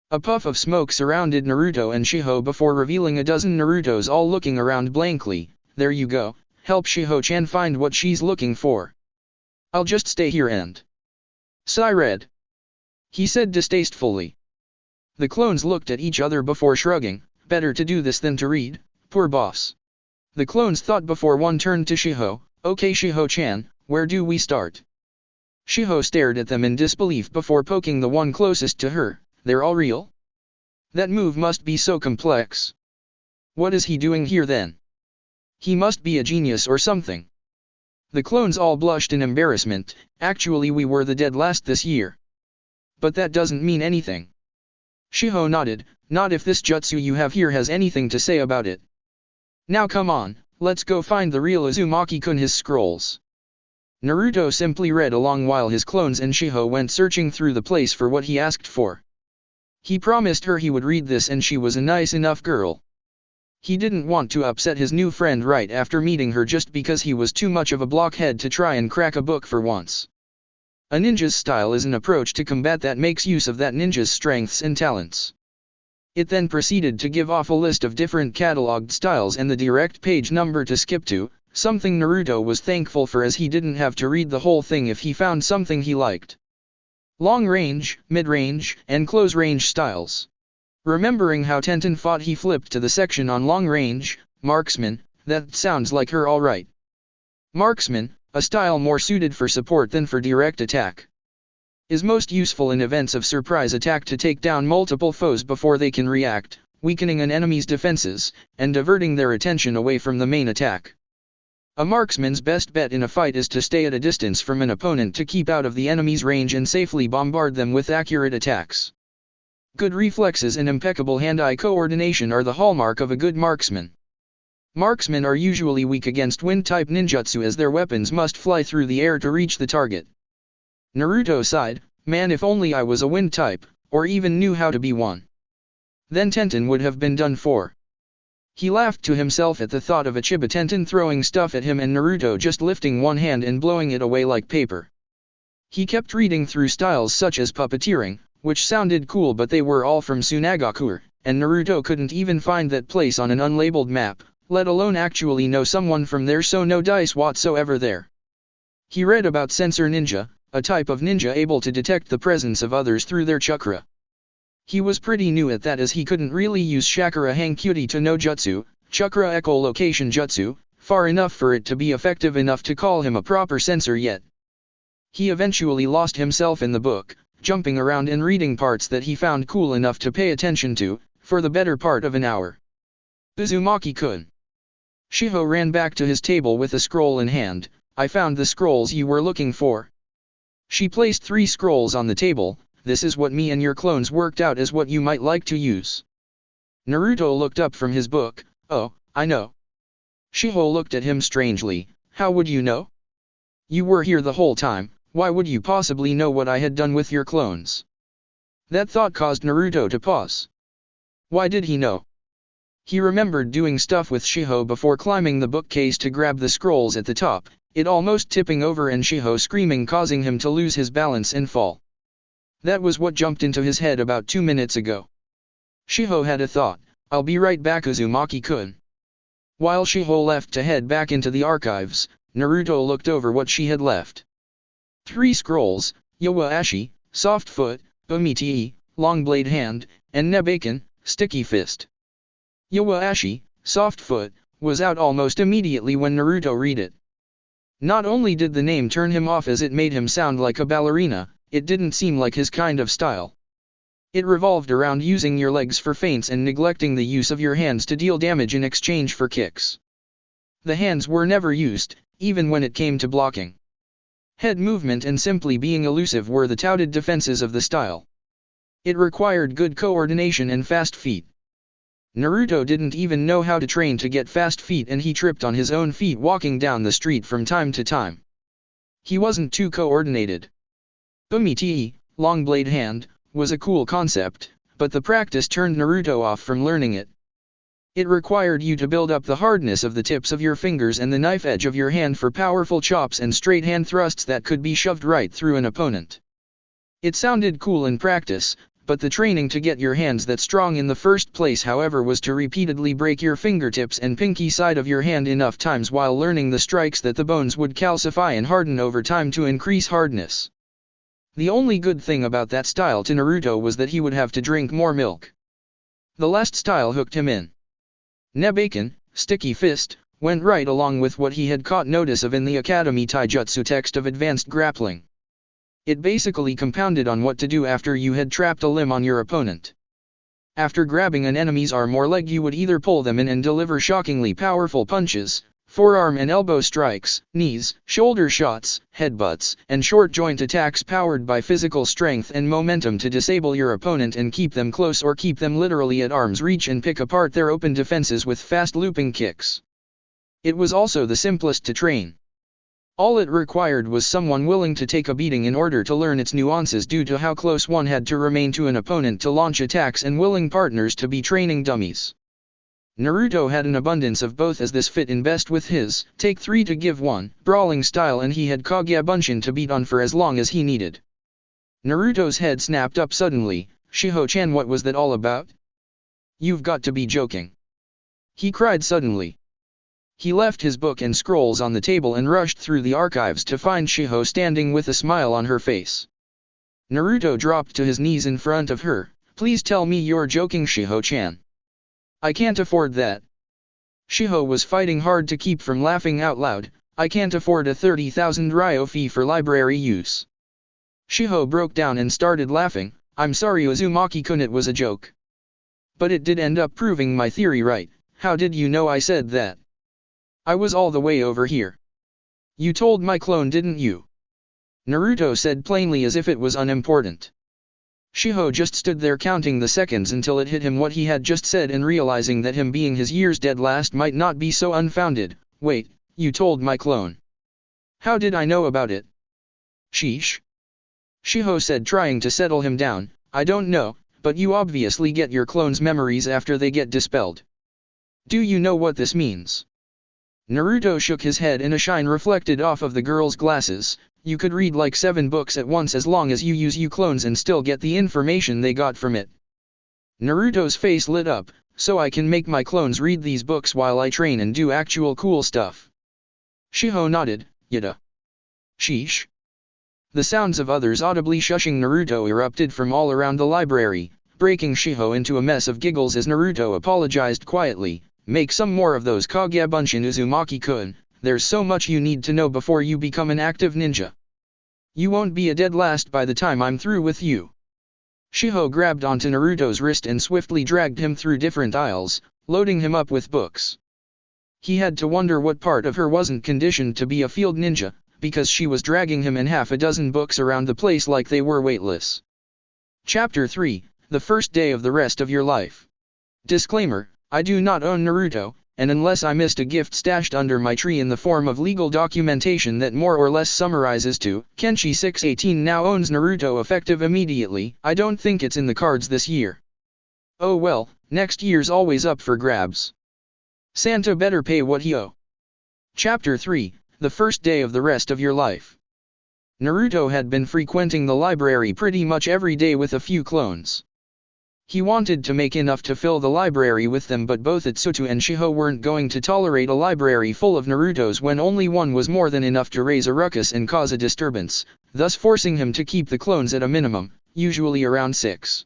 A puff of smoke surrounded Naruto and Shiho before revealing a dozen Narutos all looking around blankly. There you go, help Shiho-chan find what she's looking for. I'll just stay here and read. He said distastefully. The clones looked at each other before shrugging. Better to do this than to read, poor boss. The clones thought before one turned to Shiho. Okay Shiho-chan, where do we start? Shiho stared at them in disbelief before poking the one closest to her. They're all real? That move must be so complex. What is he doing here then? He must be a genius or something. The clones all blushed in embarrassment. Actually we were the dead last this year. But that doesn't mean anything. Shiho nodded. Not if this jutsu you have here has anything to say about it. Now come on, let's go find the real Uzumaki-kun his scrolls. Naruto simply read along while his clones and Shiho went searching through the place for what he asked for. He promised her he would read this and she was a nice enough girl. He didn't want to upset his new friend right after meeting her just because he was too much of a blockhead to try and crack a book for once. A ninja's style is an approach to combat that makes use of that ninja's strengths and talents. It then proceeded to give off a list of different cataloged styles and the direct page number to skip to, something Naruto was thankful for as he didn't have to read the whole thing if he found something he liked. Long range, mid-range, and close-range styles. Remembering how Tenten fought, he flipped to the section on long range. Marksman, that sounds like her alright. Marksman, a style more suited for support than for direct attack. Is most useful in events of surprise attack to take down multiple foes before they can react, weakening an enemy's defenses, and diverting their attention away from the main attack. A marksman's best bet in a fight is to stay at a distance from an opponent to keep out of the enemy's range and safely bombard them with accurate attacks. Good reflexes and impeccable hand-eye coordination are the hallmark of a good marksman. Marksmen are usually weak against wind-type ninjutsu as their weapons must fly through the air to reach the target. Naruto sighed, man, if only I was a wind type, or even knew how to be one. Then Tenten would have been done for. He laughed to himself at the thought of a Chiba Tenten throwing stuff at him and Naruto just lifting one hand and blowing it away like paper. He kept reading through styles such as puppeteering, which sounded cool but they were all from Tsunagaku, and Naruto couldn't even find that place on an unlabeled map, let alone actually know someone from there, so no dice whatsoever there. He read about Sensor Ninja, a type of ninja able to detect the presence of others through their chakra. He was pretty new at that as he couldn't really use Chakra Hankyuti to no Jutsu, Chakra Echolocation Jutsu, far enough for it to be effective enough to call him a proper sensor yet. He eventually lost himself in the book, jumping around and reading parts that he found cool enough to pay attention to, for the better part of an hour. Uzumaki-kun. Shiho ran back to his table with a scroll in hand. I found the scrolls you were looking for. She placed 3 scrolls on the table. This is what me and your clones worked out as what you might like to use. Naruto looked up from his book. Oh, I know. Shiho looked at him strangely. How would you know? You were here the whole time, why would you possibly know what I had done with your clones? That thought caused Naruto to pause. Why did he know? He remembered doing stuff with Shiho before climbing the bookcase to grab the scrolls at the top, it almost tipping over and Shiho screaming causing him to lose his balance and fall. That was what jumped into his head about 2 minutes ago. Shiho had a thought, I'll be right back Uzumaki-kun. While Shiho left to head back into the archives, Naruto looked over what she had left. 3 scrolls, Yowa-ashi, Soft Foot, Umiti, Long Blade Hand, and Nebaken, Sticky Fist. Yowa-ashi, Soft Foot, was out almost immediately when Naruto read it. Not only did the name turn him off as it made him sound like a ballerina, it didn't seem like his kind of style. It revolved around using your legs for feints and neglecting the use of your hands to deal damage in exchange for kicks. The hands were never used, even when it came to blocking. Head movement and simply being elusive were the touted defenses of the style. It required good coordination and fast feet. Naruto didn't even know how to train to get fast feet and he tripped on his own feet walking down the street from time to time. He wasn't too coordinated. Umiti, Long Blade Hand, was a cool concept, but the practice turned Naruto off from learning it. It required you to build up the hardness of the tips of your fingers and the knife edge of your hand for powerful chops and straight hand thrusts that could be shoved right through an opponent. It sounded cool in practice, but the training to get your hands that strong in the first place, however, was to repeatedly break your fingertips and pinky side of your hand enough times while learning the strikes that the bones would calcify and harden over time to increase hardness. The only good thing about that style to Naruto was that he would have to drink more milk. The last style hooked him in. Nebaken, Sticky Fist, went right along with what he had caught notice of in the Academy Taijutsu text of advanced grappling. It basically compounded on what to do after you had trapped a limb on your opponent. After grabbing an enemy's arm or leg, you would either pull them in and deliver shockingly powerful punches, forearm and elbow strikes, knees, shoulder shots, headbutts, and short joint attacks powered by physical strength and momentum to disable your opponent and keep them close, or keep them literally at arm's reach and pick apart their open defenses with fast looping kicks. It was also the simplest to train. All it required was someone willing to take a beating in order to learn its nuances due to how close one had to remain to an opponent to launch attacks, and willing partners to be training dummies. Naruto had an abundance of both, as this fit in best with his take 3 to give 1 brawling style, and he had Kage Bunshin to beat on for as long as he needed. Naruto's head snapped up suddenly. Shiho-chan, what was that all about? You've got to be joking. He cried suddenly. He left his book and scrolls on the table and rushed through the archives to find Shiho standing with a smile on her face. Naruto dropped to his knees in front of her. Please tell me you're joking, Shiho-chan. I can't afford that. Shiho was fighting hard to keep from laughing out loud. I can't afford a 30,000 ryo fee for library use. Shiho broke down and started laughing. I'm sorry, Uzumaki-kun, it was a joke. But it did end up proving my theory right. How did you know I said that? I was all the way over here. You told my clone, didn't you? Naruto said plainly, as if it was unimportant. Shiho just stood there counting the seconds until it hit him what he had just said, and realizing that him being his years dead last might not be so unfounded. Wait, you told my clone. How did I know about it? Sheesh. Shiho said, trying to settle him down. I don't know, but you obviously get your clone's memories after they get dispelled. Do you know what this means? Naruto shook his head, and a shine reflected off of the girl's glasses. You could read like 7 books at once as long as you use you clones and still get the information they got from it. Naruto's face lit up. So I can make my clones read these books while I train and do actual cool stuff. Shiho nodded. Yada. Sheesh. The sounds of others audibly shushing Naruto erupted from all around the library, breaking Shiho into a mess of giggles as Naruto apologized quietly. Make some more of those Kage Bunshin, Uzumaki-kun. There's so much you need to know before you become an active ninja. You won't be a dead last by the time I'm through with you. Shiho grabbed onto Naruto's wrist and swiftly dragged him through different aisles, loading him up with books. He had to wonder what part of her wasn't conditioned to be a field ninja, because she was dragging him and half a dozen books around the place like they were weightless. Chapter 3, The First Day of the Rest of Your Life. Disclaimer, I do not own Naruto, and unless I missed a gift stashed under my tree in the form of legal documentation that more or less summarizes to, Kenshi 618 now owns Naruto effective immediately, I don't think it's in the cards this year. Oh well, next year's always up for grabs. Santa better pay what he owe. Chapter 3, The First Day of the Rest of Your Life. Naruto had been frequenting the library pretty much every day with a few clones. He wanted to make enough to fill the library with them, but both Itsuto and Shiho weren't going to tolerate a library full of Narutos when only one was more than enough to raise a ruckus and cause a disturbance, thus forcing him to keep the clones at a minimum, usually around 6.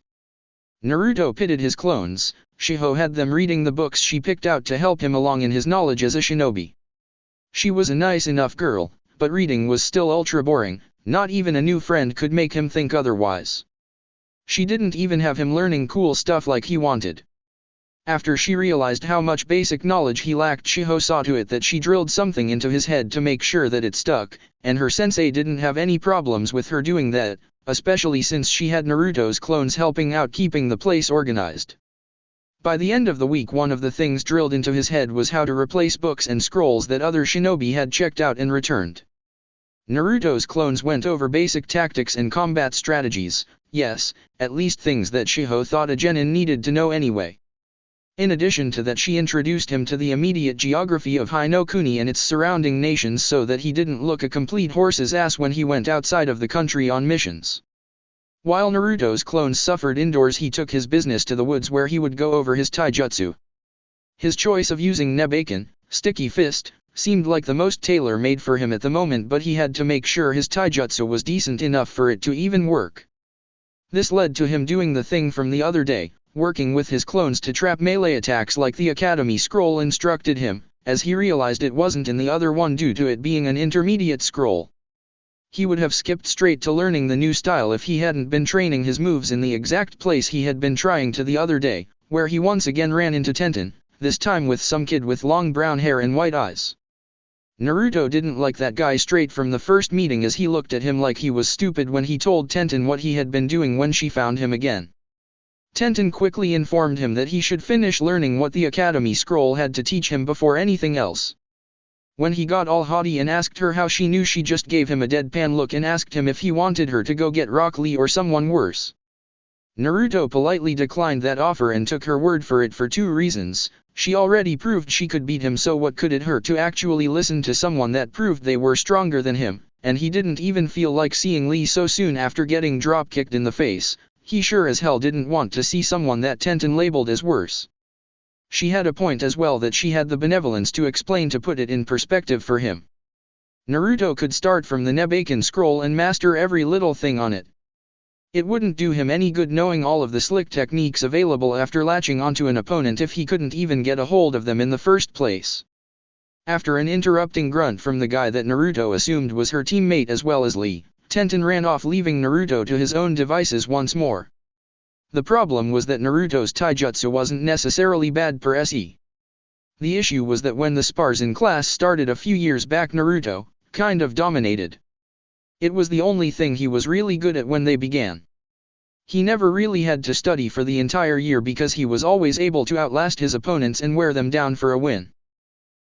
Naruto pitted his clones. Shiho had them reading the books she picked out to help him along in his knowledge as a shinobi. She was a nice enough girl, but reading was still ultra boring. Not even a new friend could make him think otherwise. She didn't even have him learning cool stuff like he wanted. After she realized how much basic knowledge he lacked, Shiho saw to it that she drilled something into his head to make sure that it stuck, and her sensei didn't have any problems with her doing that, especially since she had Naruto's clones helping out keeping the place organized. By the end of the week, one of the things drilled into his head was how to replace books and scrolls that other shinobi had checked out and returned. Naruto's clones went over basic tactics and combat strategies, yes, at least things that Shiho thought a genin needed to know anyway. In addition to that, she introduced him to the immediate geography of Hinokuni and its surrounding nations so that he didn't look a complete horse's ass when he went outside of the country on missions. While Naruto's clones suffered indoors, he took his business to the woods where he would go over his taijutsu. His choice of using Nebaken, Sticky Fist, seemed like the most tailor-made for him at the moment, but he had to make sure his taijutsu was decent enough for it to even work. This led to him doing the thing from the other day, working with his clones to trap melee attacks like the Academy Scroll instructed him, as he realized it wasn't in the other one due to it being an intermediate scroll. He would have skipped straight to learning the new style if he hadn't been training his moves in the exact place he had been trying to the other day, where he once again ran into Tenten, this time with some kid with long brown hair and white eyes. Naruto didn't like that guy straight from the first meeting, as he looked at him like he was stupid when he told Tenten what he had been doing when she found him again. Tenten quickly informed him that he should finish learning what the Academy Scroll had to teach him before anything else. When he got all haughty and asked her how she knew, she just gave him a deadpan look and asked him if he wanted her to go get Rock Lee or someone worse. Naruto politely declined that offer and took her word for it for two reasons. She already proved she could beat him, so what could it hurt to actually listen to someone that proved they were stronger than him, and he didn't even feel like seeing Lee so soon after getting drop-kicked in the face. He sure as hell didn't want to see someone that Tenten labeled as worse. She had a point as well that she had the benevolence to explain to put it in perspective for him. Naruto could start from the Nebaken scroll and master every little thing on it. It wouldn't do him any good knowing all of the slick techniques available after latching onto an opponent if he couldn't even get a hold of them in the first place. After an interrupting grunt from the guy that Naruto assumed was her teammate as well as Lee, Tenten ran off, leaving Naruto to his own devices once more. The problem was that Naruto's taijutsu wasn't necessarily bad per se. The issue was that when the spars in class started a few years back, Naruto kind of dominated. It was the only thing he was really good at when they began. He never really had to study for the entire year because he was always able to outlast his opponents and wear them down for a win.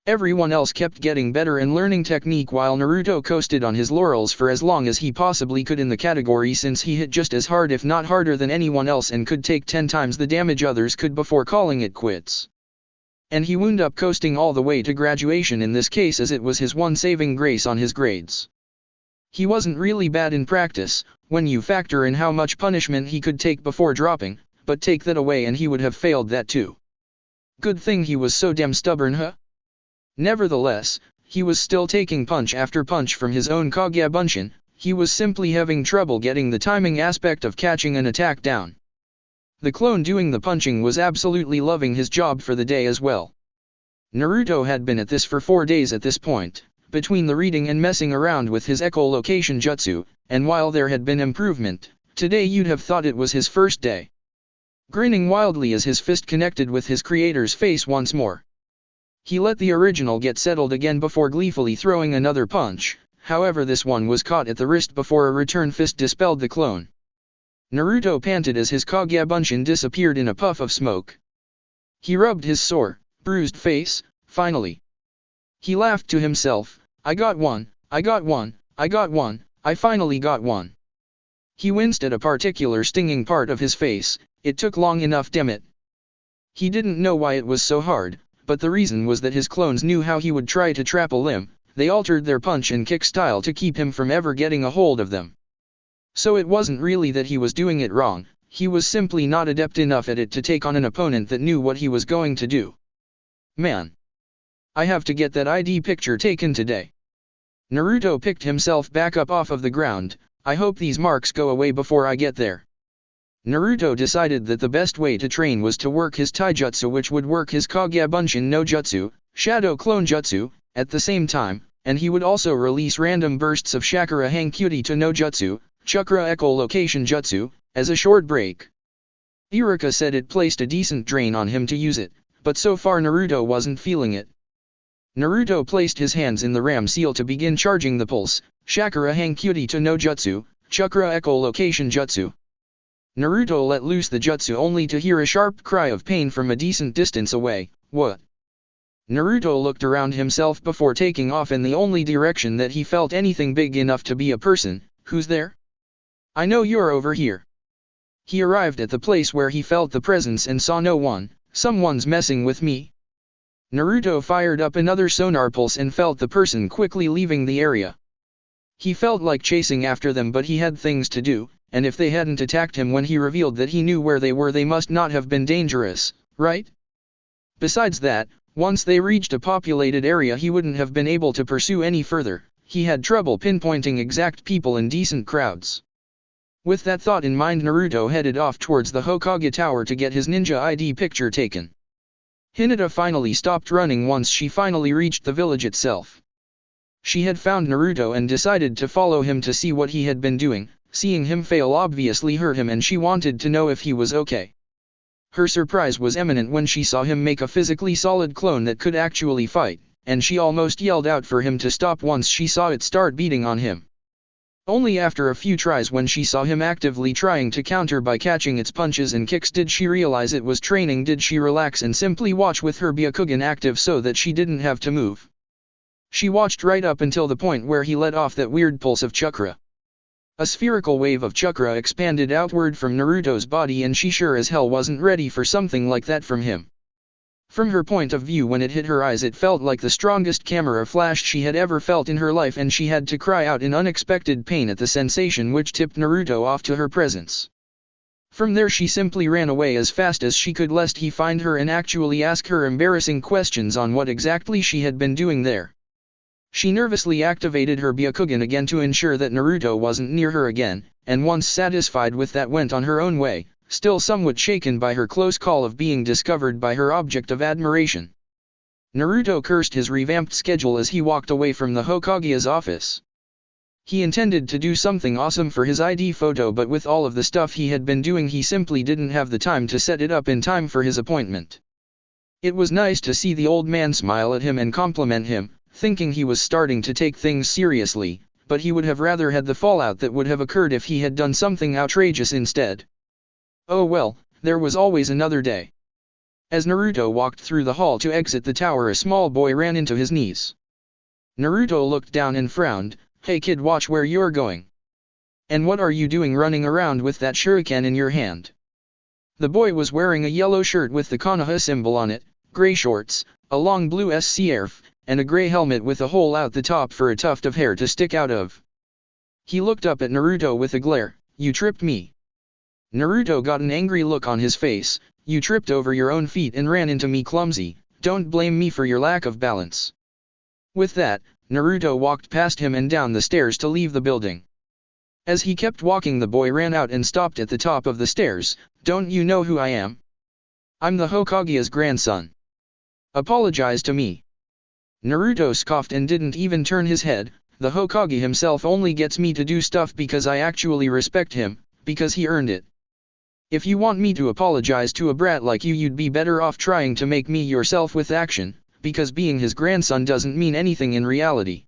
Everyone else kept getting better and learning technique while Naruto coasted on his laurels for as long as he possibly could in the category, since he hit just as hard if not harder than anyone else and could take 10 times the damage others could before calling it quits. And he wound up coasting all the way to graduation in this case, as it was his one saving grace on his grades. He wasn't really bad in practice, when you factor in how much punishment he could take before dropping, but take that away and he would have failed that too. Good thing he was so damn stubborn, huh? Nevertheless, he was still taking punch after punch from his own Kage Bunshin. He was simply having trouble getting the timing aspect of catching an attack down. The clone doing the punching was absolutely loving his job for the day as well. Naruto had been at this for 4 days at this point, between the reading and messing around with his echolocation jutsu, and while there had been improvement, today you'd have thought it was his first day. Grinning wildly as his fist connected with his creator's face once more, he let the original get settled again before gleefully throwing another punch. However, this one was caught at the wrist before a return fist dispelled the clone. Naruto panted as his Kage Bunshin disappeared in a puff of smoke. He rubbed his sore, bruised face. Finally, he laughed to himself. I got one, I got one, I got one, I finally got one. He winced at a particular stinging part of his face. It took long enough, damn it. He didn't know why it was so hard, but the reason was that his clones knew how he would try to trap a limb. They altered their punch and kick style to keep him from ever getting a hold of them. So it wasn't really that he was doing it wrong, he was simply not adept enough at it to take on an opponent that knew what he was going to do. Man, I have to get that ID picture taken today. Naruto picked himself back up off of the ground. I hope these marks go away before I get there. Naruto decided that the best way to train was to work his taijutsu, which would work his Kage Bunshin no Jutsu, Shadow Clone Jutsu, at the same time, and he would also release random bursts of Shakura Hankyuti to no Jutsu, Chakra Echolocation Jutsu, as a short break. Iruka said it placed a decent drain on him to use it, but so far Naruto wasn't feeling it. Naruto placed his hands in the ram seal to begin charging the pulse, Shakura Hankyuti to no Jutsu, Chakra Echolocation Jutsu. Naruto let loose the jutsu only to hear a sharp cry of pain from a decent distance away. What? Naruto looked around himself before taking off in the only direction that he felt anything big enough to be a person. Who's there? I know you're over here. He arrived at the place where he felt the presence and saw no one. Someone's messing with me. Naruto fired up another sonar pulse and felt the person quickly leaving the area. He felt like chasing after them, but he had things to do, and if they hadn't attacked him when he revealed that he knew where they were, they must not have been dangerous, right? Besides that, once they reached a populated area, he wouldn't have been able to pursue any further. He had trouble pinpointing exact people in decent crowds. With that thought in mind, Naruto headed off towards the Hokage Tower to get his ninja ID picture taken. Hinata finally stopped running once she finally reached the village itself. She had found Naruto and decided to follow him to see what he had been doing. Seeing him fail obviously hurt him, and she wanted to know if he was okay. Her surprise was imminent when she saw him make a physically solid clone that could actually fight, and she almost yelled out for him to stop once she saw it start beating on him. Only after a few tries, when she saw him actively trying to counter by catching its punches and kicks, did she realize it was training. Did she relax and simply watch with her Byakugan active so that she didn't have to move. She watched right up until the point where he let off that weird pulse of chakra. A spherical wave of chakra expanded outward from Naruto's body, and she sure as hell wasn't ready for something like that from him. From her point of view, when it hit her eyes, it felt like the strongest camera flash she had ever felt in her life, and she had to cry out in unexpected pain at the sensation, which tipped Naruto off to her presence. From there she simply ran away as fast as she could, lest he find her and actually ask her embarrassing questions on what exactly she had been doing there. She nervously activated her Byakugan again to ensure that Naruto wasn't near her again, and once satisfied with that, went on her own way, still somewhat shaken by her close call of being discovered by her object of admiration. Naruto cursed his revamped schedule as he walked away from the Hokage's office. He intended to do something awesome for his ID photo, but with all of the stuff he had been doing, he simply didn't have the time to set it up in time for his appointment. It was nice to see the old man smile at him and compliment him, thinking he was starting to take things seriously, but he would have rather had the fallout that would have occurred if he had done something outrageous instead. Oh well, there was always another day. As Naruto walked through the hall to exit the tower, a small boy ran into his knees. Naruto looked down and frowned. "Hey kid, watch where you're going. And what are you doing running around with that shuriken in your hand?" The boy was wearing a yellow shirt with the Konoha symbol on it, gray shorts, a long blue scarf, and a gray helmet with a hole out the top for a tuft of hair to stick out of. He looked up at Naruto with a glare. "You tripped me." Naruto got an angry look on his face. "You tripped over your own feet and ran into me, clumsy. Don't blame me for your lack of balance." With that, Naruto walked past him and down the stairs to leave the building. As he kept walking, the boy ran out and stopped at the top of the stairs. "Don't you know who I am? I'm the Hokage's grandson. Apologize to me." Naruto scoffed and didn't even turn his head. "The Hokage himself only gets me to do stuff because I actually respect him, because he earned it. If you want me to apologize to a brat like you, you'd be better off trying to make me yourself with action, because being his grandson doesn't mean anything in reality."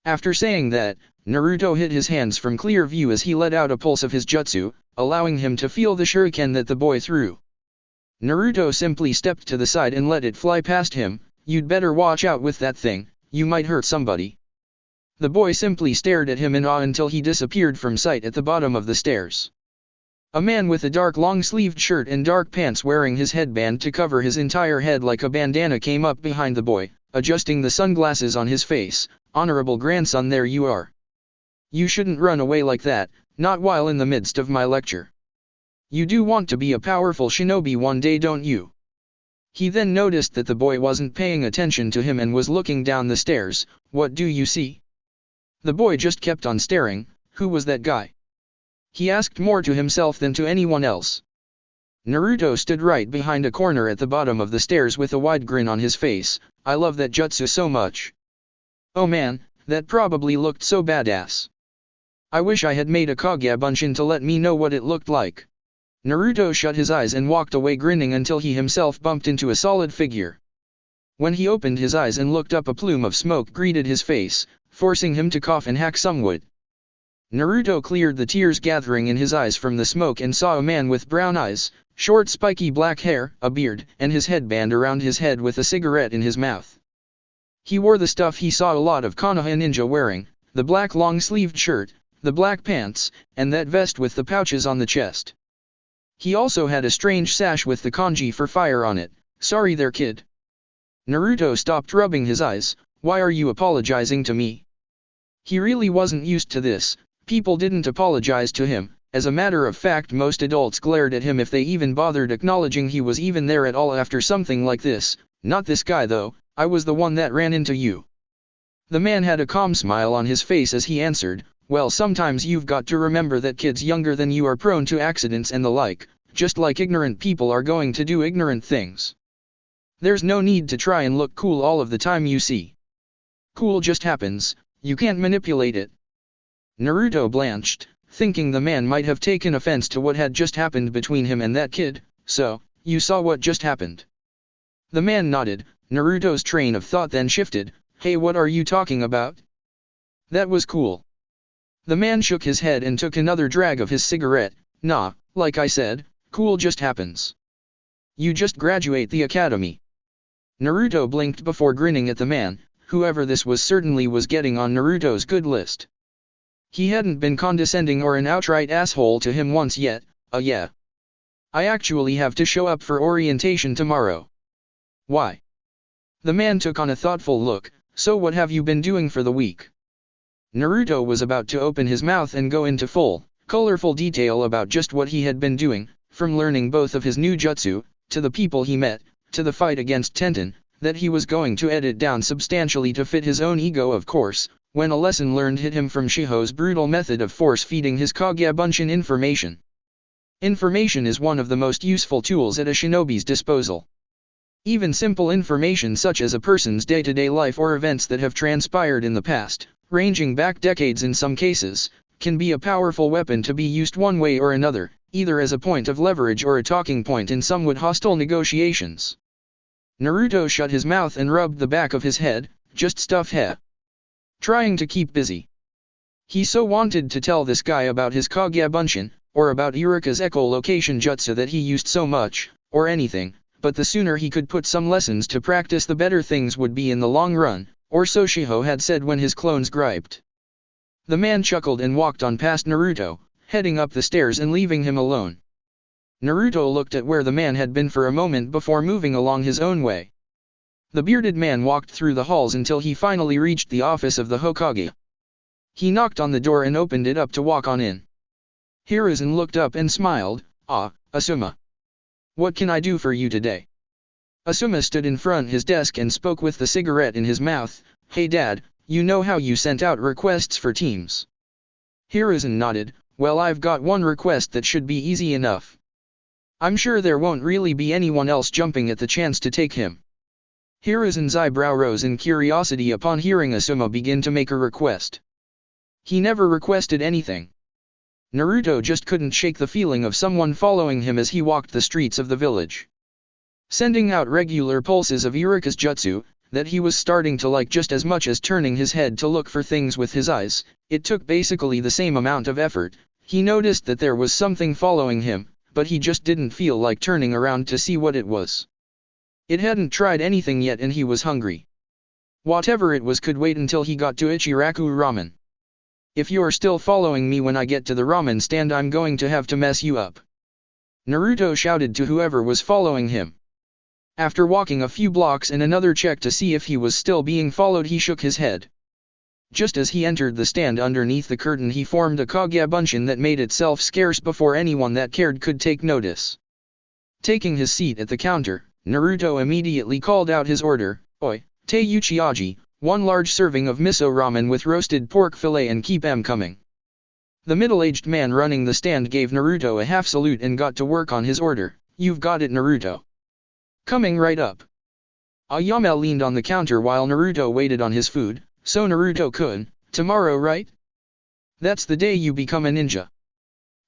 After saying that, Naruto hid his hands from clear view as he let out a pulse of his jutsu, allowing him to feel the shuriken that the boy threw. Naruto simply stepped to the side and let it fly past him. "You'd better watch out with that thing, you might hurt somebody." The boy simply stared at him in awe until he disappeared from sight at the bottom of the stairs. A man with a dark long-sleeved shirt and dark pants, wearing his headband to cover his entire head like a bandana, came up behind the boy, adjusting the sunglasses on his face. "Honorable grandson, there you are. You shouldn't run away like that, not while in the midst of my lecture. You do want to be a powerful shinobi one day, don't you?" He then noticed that the boy wasn't paying attention to him and was looking down the stairs. "What do you see?" The boy just kept on staring. "Who was that guy?" He asked, more to himself than to anyone else. Naruto stood right behind a corner at the bottom of the stairs with a wide grin on his face. "I love that jutsu so much. Oh man, that probably looked so badass. I wish I had made a Kagebunshin to let me know what it looked like." Naruto shut his eyes and walked away, grinning until he himself bumped into a solid figure. When he opened his eyes and looked up, a plume of smoke greeted his face, forcing him to cough and hack some wood. Naruto cleared the tears gathering in his eyes from the smoke and saw a man with brown eyes, short spiky black hair, a beard, and his headband around his head with a cigarette in his mouth. He wore the stuff he saw a lot of Konoha ninja wearing, the black long-sleeved shirt, the black pants, and that vest with the pouches on the chest. He also had a strange sash with the kanji for fire on it. Sorry there, kid. Naruto stopped rubbing his eyes. Why are you apologizing to me? He really wasn't used to this. People didn't apologize to him. As a matter of fact, most adults glared at him if they even bothered acknowledging he was even there at all after something like this. Not this guy though, I was the one that ran into you. The man had a calm smile on his face as he answered, well, sometimes you've got to remember that kids younger than you are prone to accidents and the like, just like ignorant people are going to do ignorant things. There's no need to try and look cool all of the time, you see. Cool just happens, you can't manipulate it. Naruto blanched, thinking the man might have taken offense to what had just happened between him and that kid. So, you saw what just happened? The man nodded. Naruto's train of thought then shifted. Hey, what are you talking about? That was cool. The man shook his head and took another drag of his cigarette. Nah, like I said, cool just happens. You just graduate the academy. Naruto blinked before grinning at the man. Whoever this was certainly was getting on Naruto's good list. He hadn't been condescending or an outright asshole to him once yet. Yeah. I actually have to show up for orientation tomorrow. Why? The man took on a thoughtful look. So what have you been doing for the week? Naruto was about to open his mouth and go into full, colorful detail about just what he had been doing, from learning both of his new jutsu, to the people he met, to the fight against Tenten, that he was going to edit down substantially to fit his own ego, of course, when a lesson learned hit him from Shiho's brutal method of force-feeding his Kagebunshin information. Information is one of the most useful tools at a shinobi's disposal. Even simple information such as a person's day-to-day life or events that have transpired in the past, ranging back decades in some cases, can be a powerful weapon to be used one way or another, either as a point of leverage or a talking point in somewhat hostile negotiations. Naruto shut his mouth and rubbed the back of his head. Just stuff, heh. Trying to keep busy. He so wanted to tell this guy about his Kagebunshin, or about Iruka's echolocation jutsu that he used so much, or anything, but the sooner he could put some lessons to practice the better things would be in the long run, or so Shiho had said when his clones griped. The man chuckled and walked on past Naruto, heading up the stairs and leaving him alone. Naruto looked at where the man had been for a moment before moving along his own way. The bearded man walked through the halls until he finally reached the office of the Hokage. He knocked on the door and opened it up to walk on in. Hiruzen looked up and smiled. Ah, Asuma. What can I do for you today? Asuma stood in front his desk and spoke with the cigarette in his mouth. Hey Dad, you know how you sent out requests for teams? Hiruzen nodded. Well, I've got one request that should be easy enough. I'm sure there won't really be anyone else jumping at the chance to take him. Hiruzen's eyebrow rose in curiosity upon hearing Asuma begin to make a request. He never requested anything. Naruto just couldn't shake the feeling of someone following him as he walked the streets of the village. Sending out regular pulses of Iruka's jutsu, that he was starting to like just as much as turning his head to look for things with his eyes, it took basically the same amount of effort. He noticed that there was something following him, but he just didn't feel like turning around to see what it was. It hadn't tried anything yet and he was hungry. Whatever it was could wait until he got to Ichiraku Ramen. If you're still following me when I get to the ramen stand, I'm going to have to mess you up. Naruto shouted to whoever was following him. After walking a few blocks and another check to see if he was still being followed, he shook his head. Just as he entered the stand underneath the curtain, he formed a Kagebunshin that made itself scarce before anyone that cared could take notice. Taking his seat at the counter, Naruto immediately called out his order. Oi, Tei Uchiaji, 1 large serving of miso ramen with roasted pork fillet and keep 'em coming. The middle-aged man running the stand gave Naruto a half salute and got to work on his order. You've got it, Naruto. Coming right up. Ayame leaned on the counter while Naruto waited on his food. So Naruto-kun, tomorrow right? That's the day you become a ninja.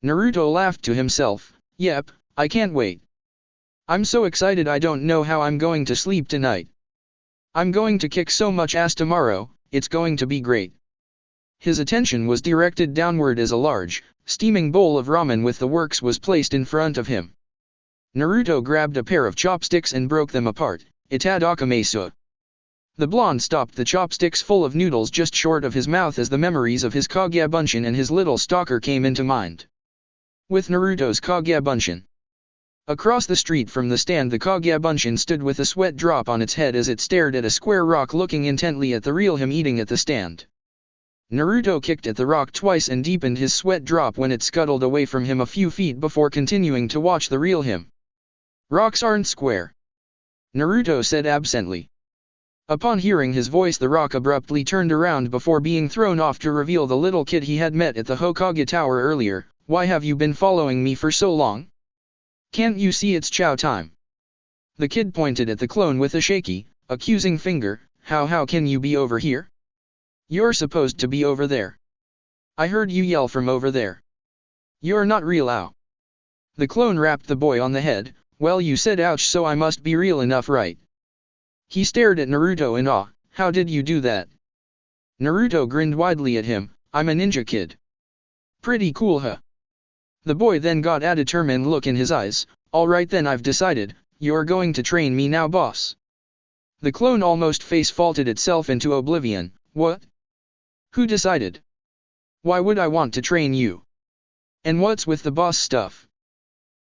Naruto laughed to himself. Yep, I can't wait. I'm so excited I don't know how I'm going to sleep tonight. I'm going to kick so much ass tomorrow, it's going to be great. His attention was directed downward as a large, steaming bowl of ramen with the works was placed in front of him. Naruto grabbed a pair of chopsticks and broke them apart. Itadakimasu. The blonde stopped the chopsticks full of noodles just short of his mouth as the memories of his Kagebunshin and his little stalker came into mind. With Naruto's Kagebunshin, Across the street from the stand the Kagebunshin stood with a sweat drop on its head as it stared at a square rock looking intently at the real him eating at the stand. Naruto kicked at the rock twice and deepened his sweat drop when it scuttled away from him a few feet before continuing to watch the real him. Rocks aren't square, Naruto said absently. Upon hearing his voice the rock abruptly turned around before being thrown off to reveal the little kid he had met at the Hokage Tower earlier. Why have you been following me for so long? Can't you see it's chow time? The kid pointed at the clone with a shaky, accusing finger. How can you be over here? You're supposed to be over there. I heard you yell from over there. You're not real, ow. The clone rapped the boy on the head. Well, you said ouch, so I must be real enough, right? He stared at Naruto in awe. How did you do that? Naruto grinned widely at him. I'm a ninja kid. Pretty cool, huh? The boy then got a determined look in his eyes. Alright then, I've decided. You're going to train me now, boss. The clone almost face-faulted itself into oblivion. What? Who decided? Why would I want to train you? And what's with the boss stuff?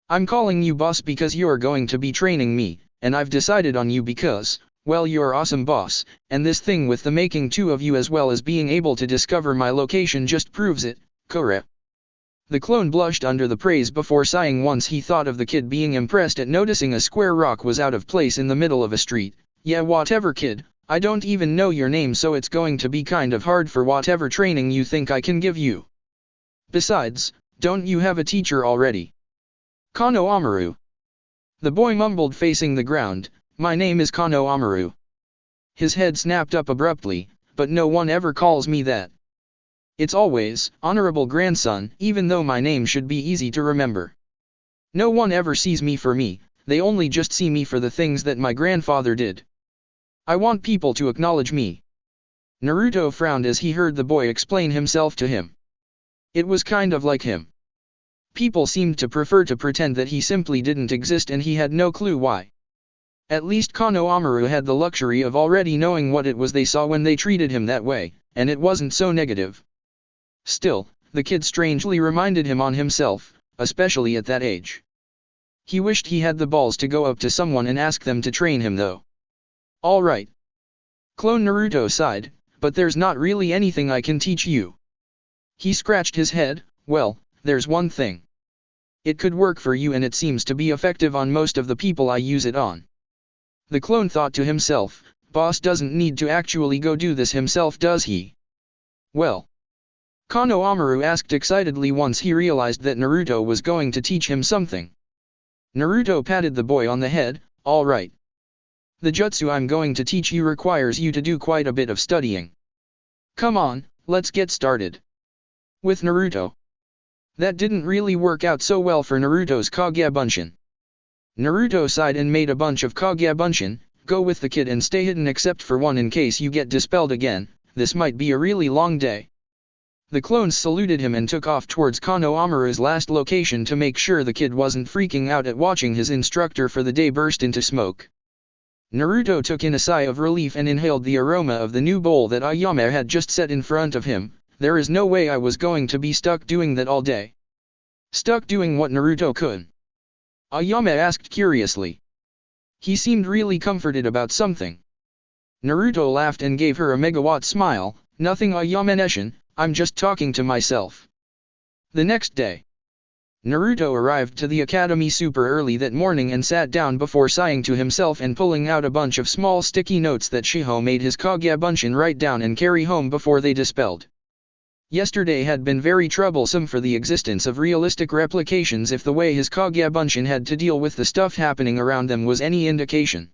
I'm calling you boss because you're going to be training me, and I've decided on you because, well, you're awesome, boss, and this thing with the making two of you as well as being able to discover my location just proves it, correct? The clone blushed under the praise before sighing once he thought of the kid being impressed at noticing a square rock was out of place in the middle of a street. Yeah, whatever, kid, I don't even know your name, so it's going to be kind of hard for whatever training you think I can give you. Besides, don't you have a teacher already? Kano Amaru. The boy mumbled facing the ground. My name is Kano Amaru. His head snapped up abruptly, but no one ever calls me that. It's always, honorable grandson, even though my name should be easy to remember. No one ever sees me for me, they only just see me for the things that my grandfather did. I want people to acknowledge me. Naruto frowned as he heard the boy explain himself to him. It was kind of like him. People seemed to prefer to pretend that he simply didn't exist and he had no clue why. At least Kano Amaru had the luxury of already knowing what it was they saw when they treated him that way, and it wasn't so negative. Still, the kid strangely reminded him on himself, especially at that age. He wished he had the balls to go up to someone and ask them to train him though. Alright. Clone Naruto sighed, but there's not really anything I can teach you. He scratched his head. Well, there's one thing. It could work for you and it seems to be effective on most of the people I use it on. The clone thought to himself, boss doesn't need to actually go do this himself, does he? Well. Kano Amaru asked excitedly once he realized that Naruto was going to teach him something. Naruto patted the boy on the head. All right. The jutsu I'm going to teach you requires you to do quite a bit of studying. Come on, let's get started. With Naruto. That didn't really work out so well for Naruto's Kagebunshin. Naruto sighed and made a bunch of Kagebunshin. Go with the kid and stay hidden except for one in case you get dispelled again. This might be a really long day. The clones saluted him and took off towards Kano Amaru's last location to make sure the kid wasn't freaking out at watching his instructor for the day burst into smoke. Naruto took in a sigh of relief and inhaled the aroma of the new bowl that Ayame had just set in front of him. There is no way I was going to be stuck doing that all day. Stuck doing what, Naruto kun? Ayame asked curiously. He seemed really comforted about something. Naruto laughed and gave her a megawatt smile. Nothing, Ayame-neshin, I'm just talking to myself. The next day. Naruto arrived to the academy super early that morning and sat down before sighing to himself and pulling out a bunch of small sticky notes that Shiho made his Kagebunshin write down and carry home before they dispelled. Yesterday had been very troublesome for the existence of realistic replications if the way his Kagebunshin had to deal with the stuff happening around them was any indication.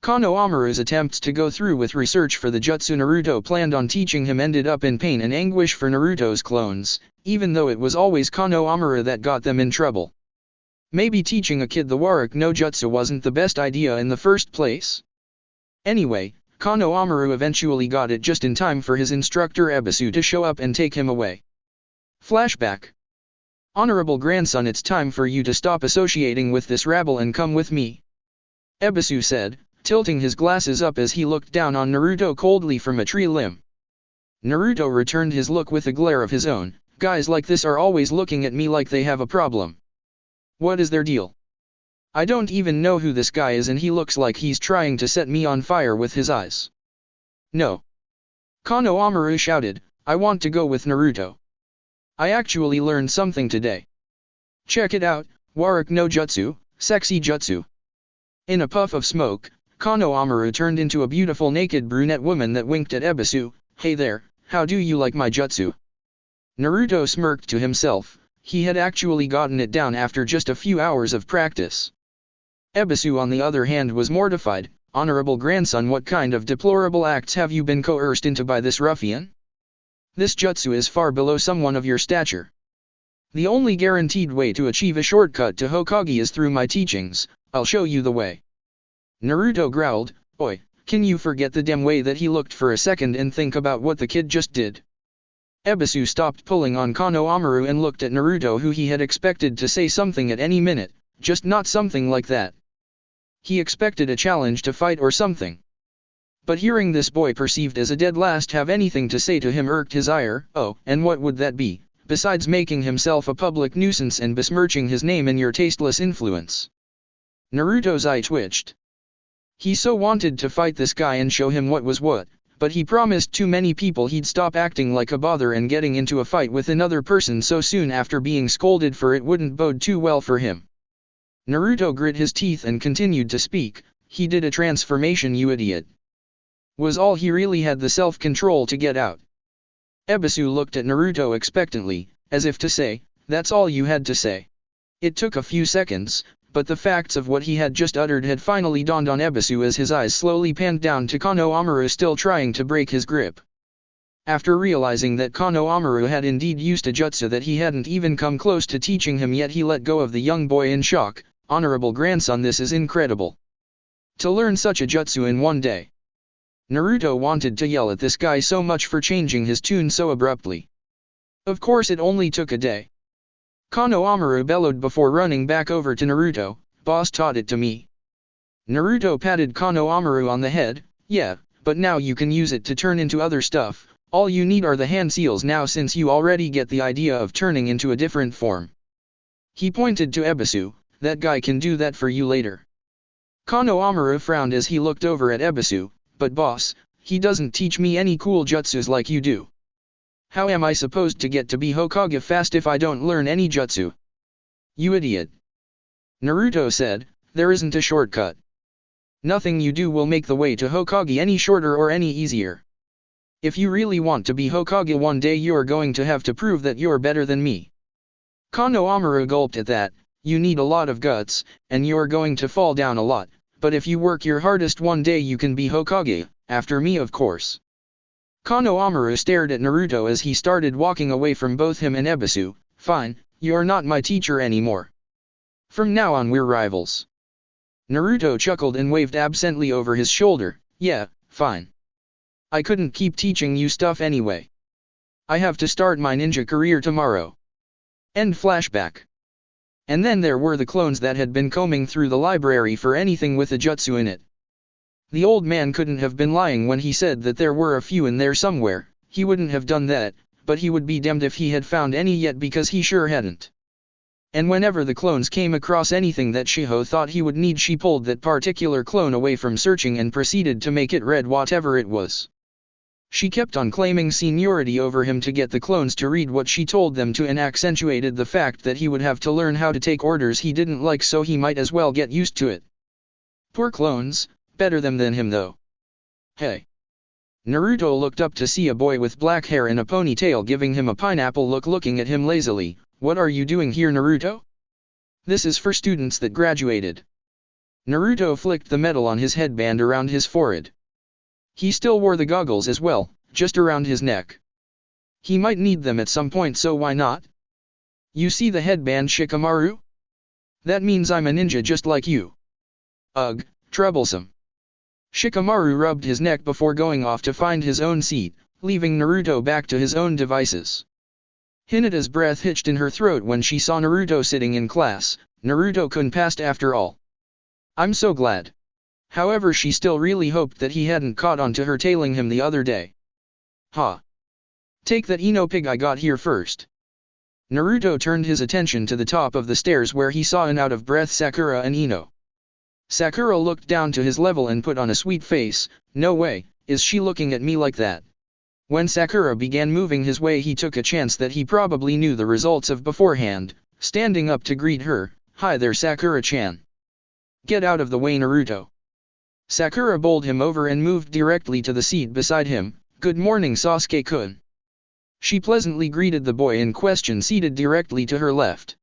Kano Amaru's attempts to go through with research for the jutsu Naruto planned on teaching him ended up in pain and anguish for Naruto's clones, even though it was always Kano Amaru that got them in trouble. Maybe teaching a kid the Warrick no jutsu wasn't the best idea in the first place? Anyway, Kano Amaru eventually got it just in time for his instructor Ebisu to show up and take him away. Flashback. Honorable grandson, it's time for you to stop associating with this rabble and come with me. Ebisu said, tilting his glasses up as he looked down on Naruto coldly from a tree limb. Naruto returned his look with a glare of his own. Guys like this are always looking at me like they have a problem. What is their deal? I don't even know who this guy is and he looks like he's trying to set me on fire with his eyes. No. Konohamaru shouted, I want to go with Naruto. I actually learned something today. Check it out, Warak no Jutsu, sexy jutsu. In a puff of smoke, Konohamaru turned into a beautiful naked brunette woman that winked at Ebisu. Hey there, how do you like my jutsu? Naruto smirked to himself, he had actually gotten it down after just a few hours of practice. Ebisu on the other hand was mortified. Honorable grandson, what kind of deplorable acts have you been coerced into by this ruffian? This jutsu is far below someone of your stature. The only guaranteed way to achieve a shortcut to Hokage is through my teachings. I'll show you the way. Naruto growled, Oi, can you forget the damn way that he looked for a second and think about what the kid just did? Ebisu stopped pulling on Konohamaru and looked at Naruto, who he had expected to say something at any minute, just not something like that. He expected a challenge to fight or something. But hearing this boy perceived as a dead last have anything to say to him irked his ire. Oh, and what would that be, besides making himself a public nuisance and besmirching his name in your tasteless influence? Naruto's eye twitched. He so wanted to fight this guy and show him what was what, but he promised too many people he'd stop acting like a bother and getting into a fight with another person so soon after being scolded for it wouldn't bode too well for him. Naruto grit his teeth and continued to speak, he did a transformation, you idiot. Was all he really had the self-control to get out? Ebisu looked at Naruto expectantly, as if to say, that's all you had to say. It took a few seconds, but the facts of what he had just uttered had finally dawned on Ebisu as his eyes slowly panned down to Konohamaru still trying to break his grip. After realizing that Konohamaru had indeed used a jutsu that he hadn't even come close to teaching him yet, he let go of the young boy in shock. Honorable grandson, this is incredible. To learn such a jutsu in one day. Naruto wanted to yell at this guy so much for changing his tune so abruptly. Of course it only took a day. Konohamaru bellowed before running back over to Naruto, boss taught it to me. Naruto patted Konohamaru on the head, yeah, but now you can use it to turn into other stuff, all you need are the hand seals now since you already get the idea of turning into a different form. He pointed to Ebisu, that guy can do that for you later. Konohamaru frowned as he looked over at Ebisu, but boss, he doesn't teach me any cool jutsus like you do. How am I supposed to get to be Hokage fast if I don't learn any jutsu? You idiot. Naruto said, there isn't a shortcut. Nothing you do will make the way to Hokage any shorter or any easier. If you really want to be Hokage one day, you're going to have to prove that you're better than me. Konohamaru gulped at that. You need a lot of guts, and you're going to fall down a lot, but if you work your hardest one day you can be Hokage, after me of course. Konohamaru stared at Naruto as he started walking away from both him and Ebisu. Fine, you're not my teacher anymore. From now on we're rivals. Naruto chuckled and waved absently over his shoulder. Yeah, fine. I couldn't keep teaching you stuff anyway. I have to start my ninja career tomorrow. End flashback. And then there were the clones that had been combing through the library for anything with a jutsu in it. The old man couldn't have been lying when he said that there were a few in there somewhere. He wouldn't have done that, but he would be damned if he had found any yet, because he sure hadn't. And whenever the clones came across anything that Shiho thought he would need, she pulled that particular clone away from searching and proceeded to make it read whatever it was. She kept on claiming seniority over him to get the clones to read what she told them to, and accentuated the fact that he would have to learn how to take orders he didn't like, so he might as well get used to it. Poor clones, better them than him though. Hey. Naruto looked up to see a boy with black hair and a ponytail giving him a pineapple look, looking at him lazily. What are you doing here, Naruto? This is for students that graduated. Naruto flicked the metal on his headband around his forehead. He still wore the goggles as well, just around his neck. He might need them at some point, so why not? You see the headband, Shikamaru? That means I'm a ninja just like you. Ugh, troublesome. Shikamaru rubbed his neck before going off to find his own seat, leaving Naruto back to his own devices. Hinata's breath hitched in her throat when she saw Naruto sitting in class. Naruto couldn't pass after all. I'm so glad. However, she still really hoped that he hadn't caught on to her tailing him the other day. Ha! Take that, Ino pig, I got here first. Naruto turned his attention to the top of the stairs where he saw an out-of-breath Sakura and Ino. Sakura looked down to his level and put on a sweet face. No way, is she looking at me like that? When Sakura began moving his way, he took a chance that he probably knew the results of beforehand, standing up to greet her. Hi there, Sakura-chan. Get out of the way, Naruto. Sakura bowled him over and moved directly to the seat beside him. Good morning, Sasuke-kun. She pleasantly greeted the boy in question seated directly to her left.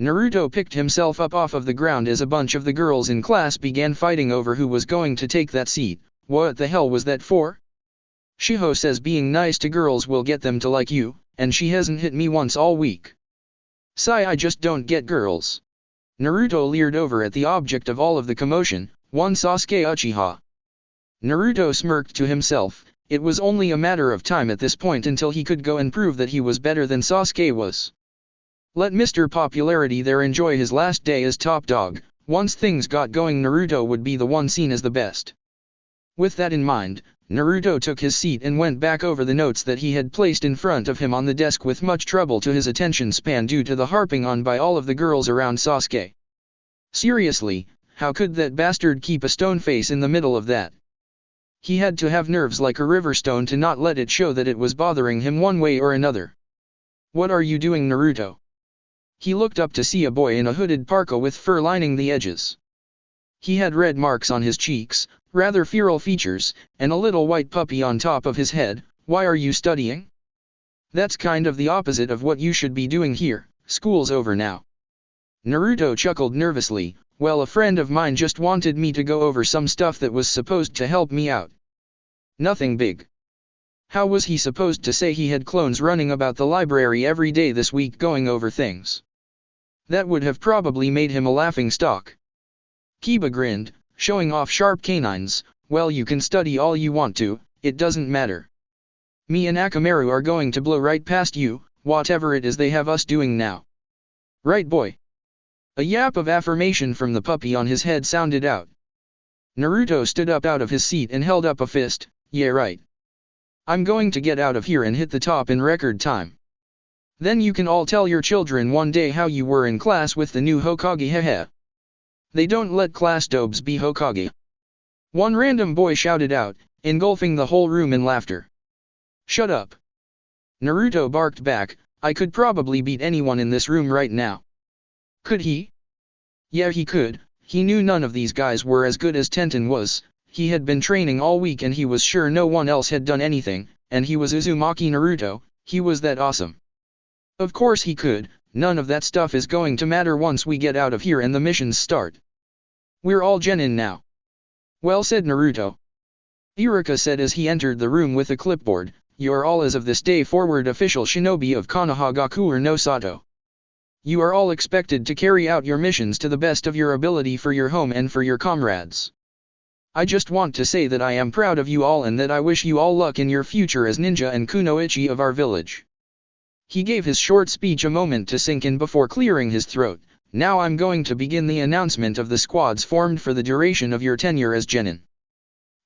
Naruto picked himself up off of the ground as a bunch of the girls in class began fighting over who was going to take that seat. What the hell was that for? Shiho says being nice to girls will get them to like you, and she hasn't hit me once all week. Sigh, I just don't get girls. Naruto leered over at the object of all of the commotion, one Sasuke Uchiha. Naruto smirked to himself. It was only a matter of time at this point until he could go and prove that he was better than Sasuke was. Let Mr. Popularity there enjoy his last day as top dog. Once things got going, Naruto would be the one seen as the best. With that in mind, Naruto took his seat and went back over the notes that he had placed in front of him on the desk with much trouble to his attention span due to the harping on by all of the girls around Sasuke. Seriously, how could that bastard keep a stone face in the middle of that? He had to have nerves like a river stone to not let it show that it was bothering him one way or another. What are you doing, Naruto? He looked up to see a boy in a hooded parka with fur lining the edges. He had red marks on his cheeks, rather feral features, and a little white puppy on top of his head. Why are you studying? That's kind of the opposite of what you should be doing here. School's over now. Naruto chuckled nervously. Well, a friend of mine just wanted me to go over some stuff that was supposed to help me out. Nothing big. How was he supposed to say he had clones running about the library every day this week going over things? That would have probably made him a laughing stock. Kiba grinned, showing off sharp canines. Well, you can study all you want to, it doesn't matter. Me and Akamaru are going to blow right past you, whatever it is they have us doing now. Right, boy? A yap of affirmation from the puppy on his head sounded out. Naruto stood up out of his seat and held up a fist. Yeah, right. I'm going to get out of here and hit the top in record time. Then you can all tell your children one day how you were in class with the new Hokage. Hehe. They don't let class dobes be Hokage. One random boy shouted out, engulfing the whole room in laughter. Shut up. Naruto barked back. I could probably beat anyone in this room right now. Could he? Yeah, he could. He knew none of these guys were as good as Tenten was. He had been training all week and he was sure no one else had done anything, and he was Uzumaki Naruto. He was that awesome. Of course he could. None of that stuff is going to matter once we get out of here and the missions start. We're all genin now. Well said, Naruto. Iruka said as he entered the room with a clipboard. You're all as of this day forward official shinobi of Konohagaku no Sato. You are all expected to carry out your missions to the best of your ability for your home and for your comrades. I just want to say that I am proud of you all and that I wish you all luck in your future as ninja and kunoichi of our village. He gave his short speech a moment to sink in before clearing his throat. Now I'm going to begin the announcement of the squads formed for the duration of your tenure as genin.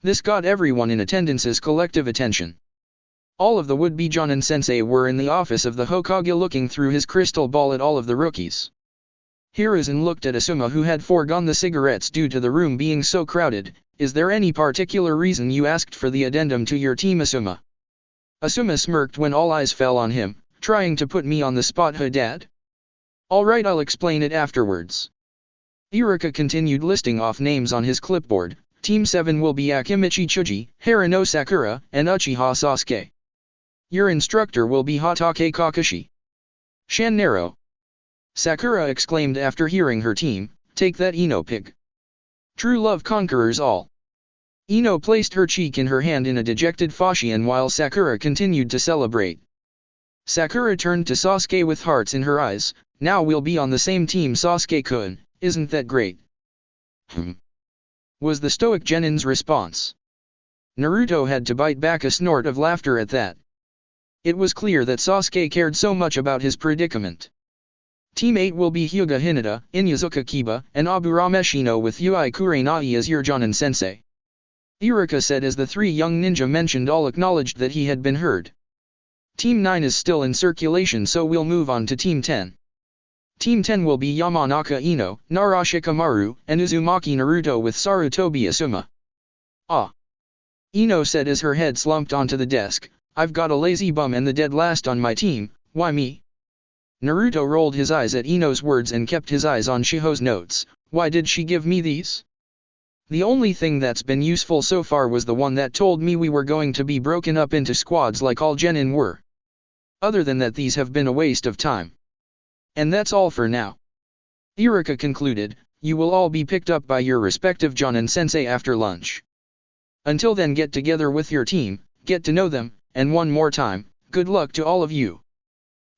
This got everyone in attendance's collective attention. All of the would-be Jonin sensei were in the office of the Hokage looking through his crystal ball at all of the rookies. Hiruzen looked at Asuma, who had foregone the cigarettes due to the room being so crowded. Is there any particular reason you asked for the addendum to your team, Asuma? Asuma smirked when all eyes fell on him. Trying to put me on the spot, huh, Dad? Alright, I'll explain it afterwards. Iruka continued listing off names on his clipboard. Team 7 will be Akimichi Chuji, Harano Sakura, and Uchiha Sasuke. Your instructor will be Hatake Kakashi. Shan Naro. Sakura exclaimed after hearing her team. Take that, Ino pig. True love conquers all. Ino placed her cheek in her hand in a dejected fashion while Sakura continued to celebrate. Sakura turned to Sasuke with hearts in her eyes. Now we'll be on the same team, Sasuke-kun, isn't that great? Was the stoic genin's response. Naruto had to bite back a snort of laughter at that. It was clear that Sasuke cared so much about his predicament. Team 8 will be Hyuga Hinata, Inyazuka Kiba, and Aburameshino with Yui Kurenai as your Jonin sensei. Iruka said as the three young ninja mentioned all acknowledged that he had been heard. Team 9 is still in circulation, so we'll move on to Team 10. Team 10 will be Yamanaka Ino, Nara Shikamaru, and Uzumaki Naruto with Sarutobi Asuma. Ah. Ino said as her head slumped onto the desk, I've got a lazy bum and the dead last on my team, why me? Naruto rolled his eyes at Ino's words and kept his eyes on Shiho's notes, why did she give me these? The only thing that's been useful so far was the one that told me we were going to be broken up into squads like all genin were. Other than that, these have been a waste of time. And that's all for now. Iruka concluded, you will all be picked up by your respective Jonin sensei after lunch. Until then, get together with your team, get to know them, and one more time, good luck to all of you.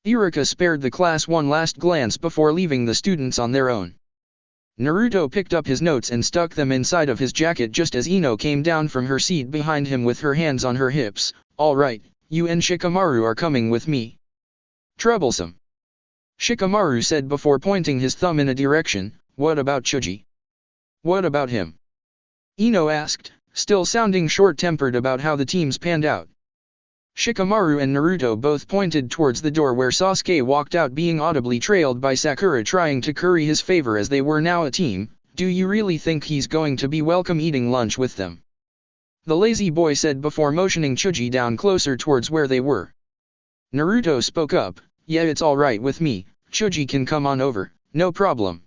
Iruka spared the class one last glance before leaving the students on their own. Naruto picked up his notes and stuck them inside of his jacket just as Ino came down from her seat behind him with her hands on her hips. Alright, you and Shikamaru are coming with me. Troublesome. Shikamaru said before pointing his thumb in a direction, what about Chuji? What about him? Ino asked, still sounding short-tempered about how the teams panned out. Shikamaru and Naruto both pointed towards the door where Sasuke walked out, being audibly trailed by Sakura trying to curry his favor as they were now a team. Do you really think he's going to be welcome eating lunch with them? The lazy boy said before motioning Chuji down closer towards where they were. Naruto spoke up, yeah, it's alright with me, Chuji can come on over, no problem.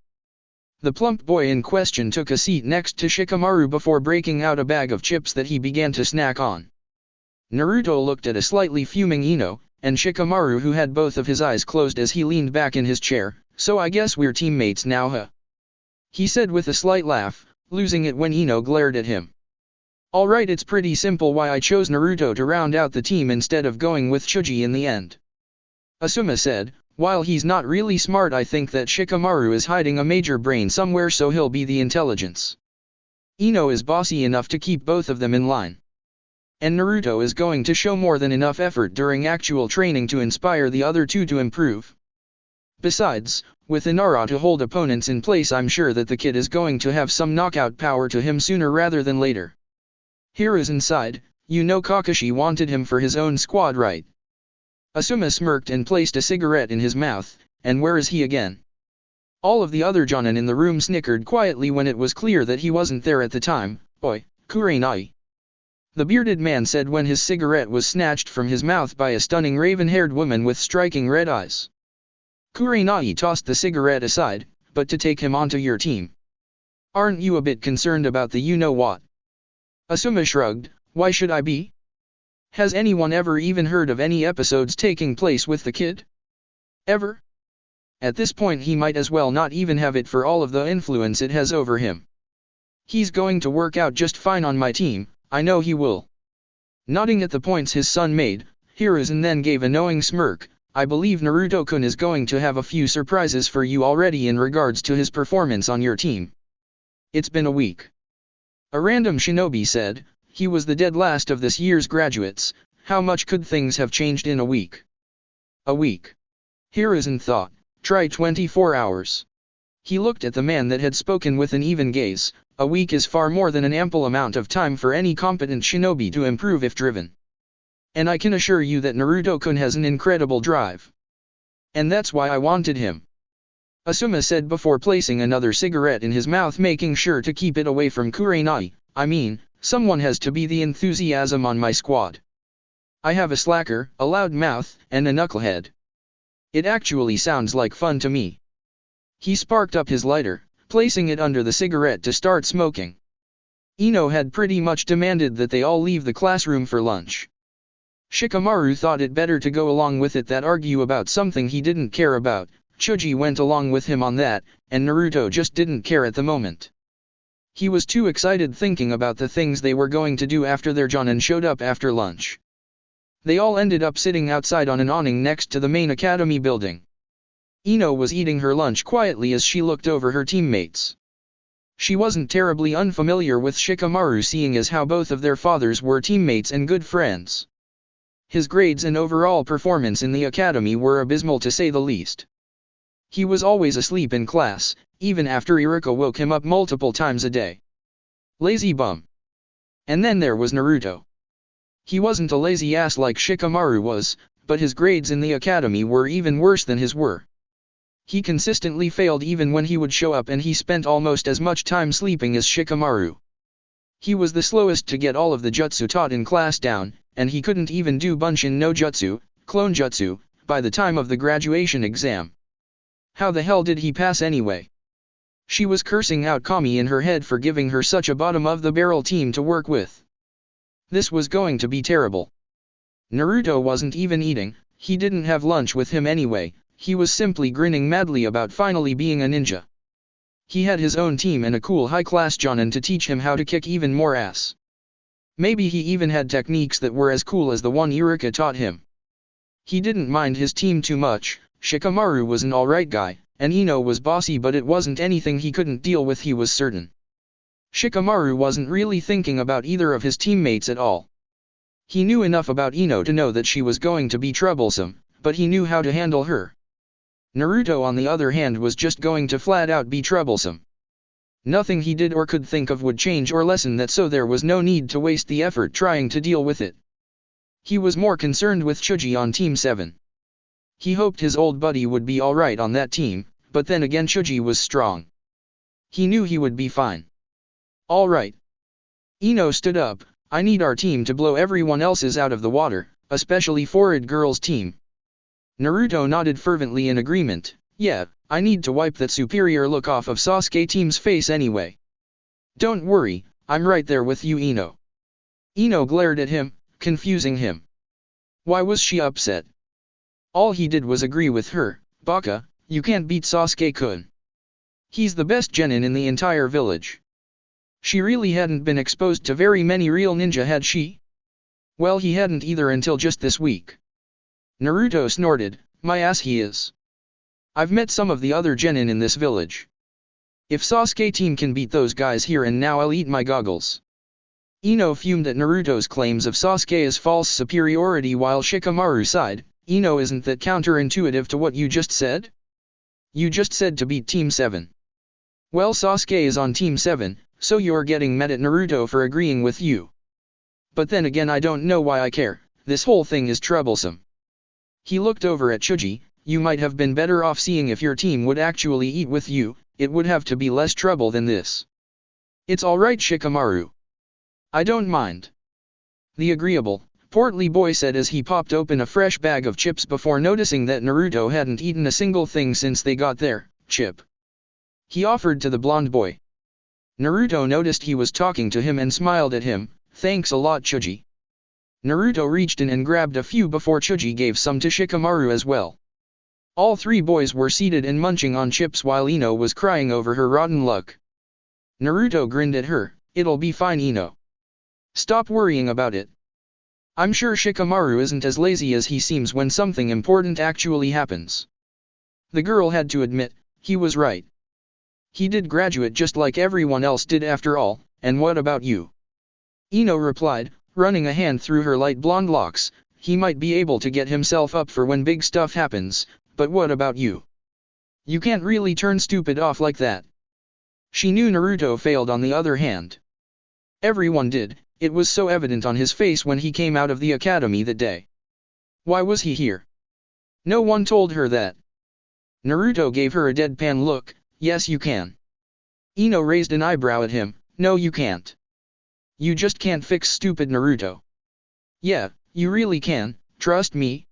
The plump boy in question took a seat next to Shikamaru before breaking out a bag of chips that he began to snack on. Naruto looked at a slightly fuming Ino, and Shikamaru, who had both of his eyes closed as he leaned back in his chair. So I guess we're teammates now, huh? He said with a slight laugh, losing it when Ino glared at him. Alright, it's pretty simple why I chose Naruto to round out the team instead of going with Chuji in the end. Asuma said, while he's not really smart, I think that Shikamaru is hiding a major brain somewhere, so he'll be the intelligence. Ino is bossy enough to keep both of them in line. And Naruto is going to show more than enough effort during actual training to inspire the other two to improve. Besides, with Inara to hold opponents in place, I'm sure that the kid is going to have some knockout power to him sooner rather than later. Heroes inside, you know Kakashi wanted him for his own squad, right? Asuma smirked and placed a cigarette in his mouth, and where is he again? All of the other Jonin in the room snickered quietly when it was clear that he wasn't there at the time. Oi, Kurenai. The bearded man said when his cigarette was snatched from his mouth by a stunning raven-haired woman with striking red eyes. Kurenai tossed the cigarette aside, but to take him onto your team. Aren't you a bit concerned about the you-know-what? Asuma shrugged, why should I be? Has anyone ever even heard of any episodes taking place with the kid? Ever? At this point he might as well not even have it for all of the influence it has over him. He's going to work out just fine on my team, I know he will. Nodding at the points his son made, Hiruzen then gave a knowing smirk, I believe Naruto-kun is going to have a few surprises for you already in regards to his performance on your team. It's been a week. A random shinobi said, he was the dead last of this year's graduates, how much could things have changed in a week? A week. Hiruzen thought, try 24 hours. He looked at the man that had spoken with an even gaze. A week is far more than an ample amount of time for any competent shinobi to improve if driven. And I can assure you that Naruto-kun has an incredible drive. And that's why I wanted him. Asuma said before placing another cigarette in his mouth, making sure to keep it away from Kurenai. I mean, someone has to be the enthusiasm on my squad. I have a slacker, a loud mouth, and a knucklehead. It actually sounds like fun to me. He sparked up his lighter, placing it under the cigarette to start smoking. Ino had pretty much demanded that they all leave the classroom for lunch. Shikamaru thought it better to go along with it than argue about something he didn't care about. Chuji went along with him on that, and Naruto just didn't care at the moment. He was too excited thinking about the things they were going to do after their Jonin showed up after lunch. They all ended up sitting outside on an awning next to the main academy building. Ino was eating her lunch quietly as she looked over her teammates. She wasn't terribly unfamiliar with Shikamaru, seeing as how both of their fathers were teammates and good friends. His grades and overall performance in the academy were abysmal to say the least. He was always asleep in class, even after Iruka woke him up multiple times a day. Lazy bum. And then there was Naruto. He wasn't a lazy ass like Shikamaru was, but his grades in the academy were even worse than his were. He consistently failed even when he would show up, and he spent almost as much time sleeping as Shikamaru. He was the slowest to get all of the jutsu taught in class down, and he couldn't even do Bunshin no Jutsu, clone jutsu, by the time of the graduation exam. How the hell did he pass anyway? She was cursing out Kami in her head for giving her such a bottom-of-the-barrel team to work with. This was going to be terrible. Naruto wasn't even eating, he didn't have lunch with him anyway, he was simply grinning madly about finally being a ninja. He had his own team and a cool high-class Jonin to teach him how to kick even more ass. Maybe he even had techniques that were as cool as the one Eureka taught him. He didn't mind his team too much. Shikamaru was an alright guy, and Ino was bossy, but it wasn't anything he couldn't deal with, he was certain. Shikamaru wasn't really thinking about either of his teammates at all. He knew enough about Ino to know that she was going to be troublesome, but he knew how to handle her. Naruto on the other hand was just going to flat out be troublesome. Nothing he did or could think of would change or lessen that, so there was no need to waste the effort trying to deal with it. He was more concerned with Chuji on Team 7. He hoped his old buddy would be alright on that team, but then again Chuji was strong. He knew he would be fine. Alright. Ino stood up, I need our team to blow everyone else's out of the water, especially Forward Girl's team. Naruto nodded fervently in agreement, yeah, I need to wipe that superior look off of Sasuke team's face anyway. Don't worry, I'm right there with you, Ino. Ino glared at him, confusing him. Why was she upset? All he did was agree with her, Baka, you can't beat Sasuke-kun. He's the best genin in the entire village. She really hadn't been exposed to very many real ninja, had she? Well, he hadn't either until just this week. Naruto snorted, my ass he is. I've met some of the other genin in this village. If Sasuke team can beat those guys here and now, I'll eat my goggles. Ino fumed at Naruto's claims of Sasuke's false superiority while Shikamaru sighed, Ino, isn't that counterintuitive to what you just said? You just said to beat Team 7. Well, Sasuke is on Team 7, so you're getting mad at Naruto for agreeing with you. But then again, I don't know why I care, this whole thing is troublesome. He looked over at Chuji, you might have been better off seeing if your team would actually eat with you, it would have to be less trouble than this. It's alright, Shikamaru. I don't mind. The agreeable, portly boy said as he popped open a fresh bag of chips before noticing that Naruto hadn't eaten a single thing since they got there. Chip. He offered to the blonde boy. Naruto noticed he was talking to him and smiled at him, thanks a lot, Chuji. Naruto reached in and grabbed a few before Chuji gave some to Shikamaru as well. All three boys were seated and munching on chips while Ino was crying over her rotten luck. Naruto grinned at her, it'll be fine, Ino. Stop worrying about it. I'm sure Shikamaru isn't as lazy as he seems when something important actually happens. The girl had to admit, he was right. He did graduate just like everyone else did after all, and what about you? Ino replied, running a hand through her light blonde locks, he might be able to get himself up for when big stuff happens, but what about you? You can't really turn stupid off like that. She knew Naruto failed on the other hand. Everyone did, it was so evident on his face when he came out of the academy that day. Why was he here? No one told her that. Naruto gave her a deadpan look, yes you can. Ino raised an eyebrow at him, no you can't. You just can't fix stupid Naruto. Yeah, you really can, trust me.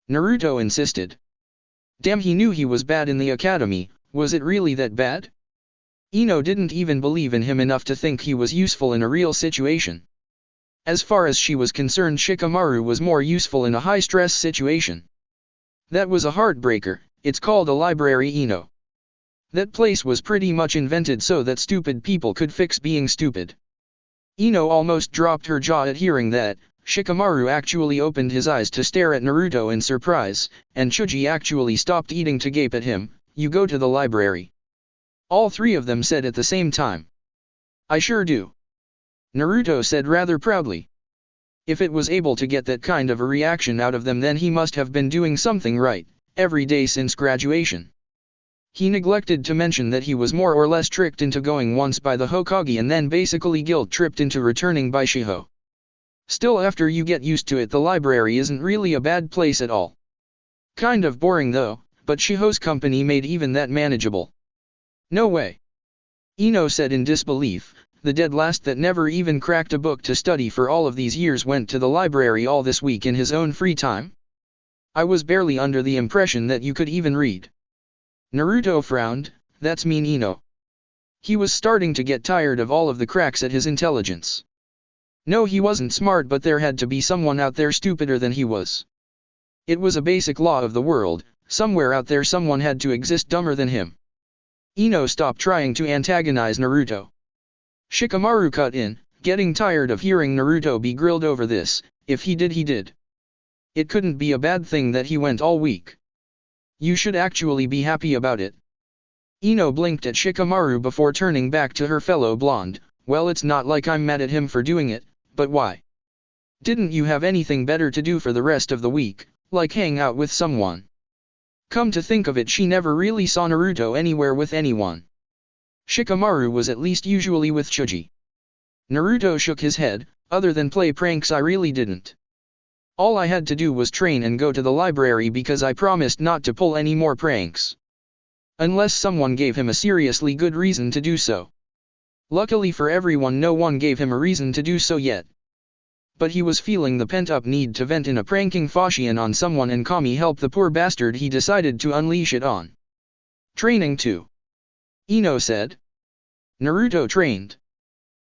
Naruto insisted. Damn, he knew he was bad in the academy, was it really that bad? Ino didn't even believe in him enough to think he was useful in a real situation. As far as she was concerned, Shikamaru was more useful in a high-stress situation. That was a heartbreaker, it's called a library, Ino. That place was pretty much invented so that stupid people could fix being stupid. Ino almost dropped her jaw at hearing that. Shikamaru actually opened his eyes to stare at Naruto in surprise, and Chuji actually stopped eating to gape at him, you go to the library. All three of them said at the same time. I sure do. Naruto said rather proudly. If it was able to get that kind of a reaction out of them, then he must have been doing something right, every day since graduation. He neglected to mention that he was more or less tricked into going once by the Hokage and then basically guilt-tripped into returning by Shiho. Still, after you get used to it, the library isn't really a bad place at all. Kind of boring though, but Shiho's company made even that manageable. No way. Ino said in disbelief. The dead last that never even cracked a book to study for all of these years went to the library all this week in his own free time? I was barely under the impression that you could even read. Naruto frowned. That's mean, Ino. He was starting to get tired of all of the cracks at his intelligence. No, he wasn't smart, but there had to be someone out there stupider than he was. It was a basic law of the world, somewhere out there someone had to exist dumber than him. Ino stopped trying to antagonize Naruto. Shikamaru cut in, getting tired of hearing Naruto be grilled over this. If he did, he did. It couldn't be a bad thing that he went all week. You should actually be happy about it. Ino blinked at Shikamaru before turning back to her fellow blonde. Well, it's not like I'm mad at him for doing it, but why? Didn't you have anything better to do for the rest of the week, like hang out with someone? Come to think of it, she never really saw Naruto anywhere with anyone. Shikamaru was at least usually with Choji. Naruto shook his head. Other than play pranks, I really didn't. All I had to do was train and go to the library because I promised not to pull any more pranks. Unless someone gave him a seriously good reason to do so. Luckily for everyone, no one gave him a reason to do so yet. But he was feeling the pent-up need to vent in a pranking fashion on someone, and Kami helped the poor bastard. He decided to unleash it on. Training too. Ino said. Naruto trained.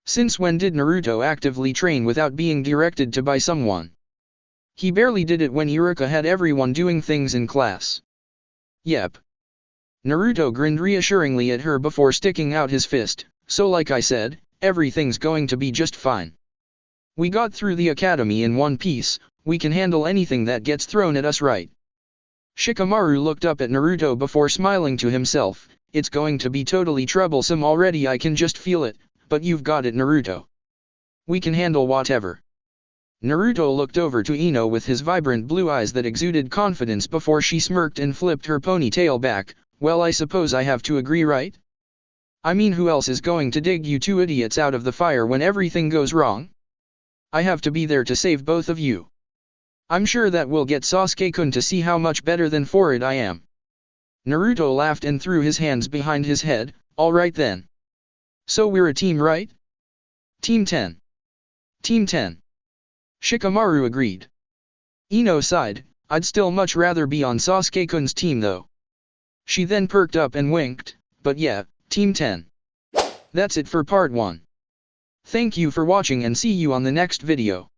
Since when did Naruto actively train without being directed to by someone? He barely did it when Iruka had everyone doing things in class. Yep. Naruto grinned reassuringly at her before sticking out his fist. So like I said, everything's going to be just fine. We got through the academy in one piece, we can handle anything that gets thrown at us, right? Shikamaru looked up at Naruto before smiling to himself. It's going to be totally troublesome already, I can just feel it, but you've got it, Naruto. We can handle whatever. Naruto looked over to Ino with his vibrant blue eyes that exuded confidence before she smirked and flipped her ponytail back. Well, I suppose I have to agree, right? I mean, who else is going to dig you two idiots out of the fire when everything goes wrong? I have to be there to save both of you. I'm sure that will get Sasuke-kun to see how much better than for it I am. Naruto laughed and threw his hands behind his head. Alright then. So we're a team, right? Team 10. Team 10. Shikamaru agreed. Ino sighed. I'd still much rather be on Sasuke-kun's team though. She then perked up and winked. But yeah, Team 10. That's it for part 1. Thank you for watching and see you on the next video.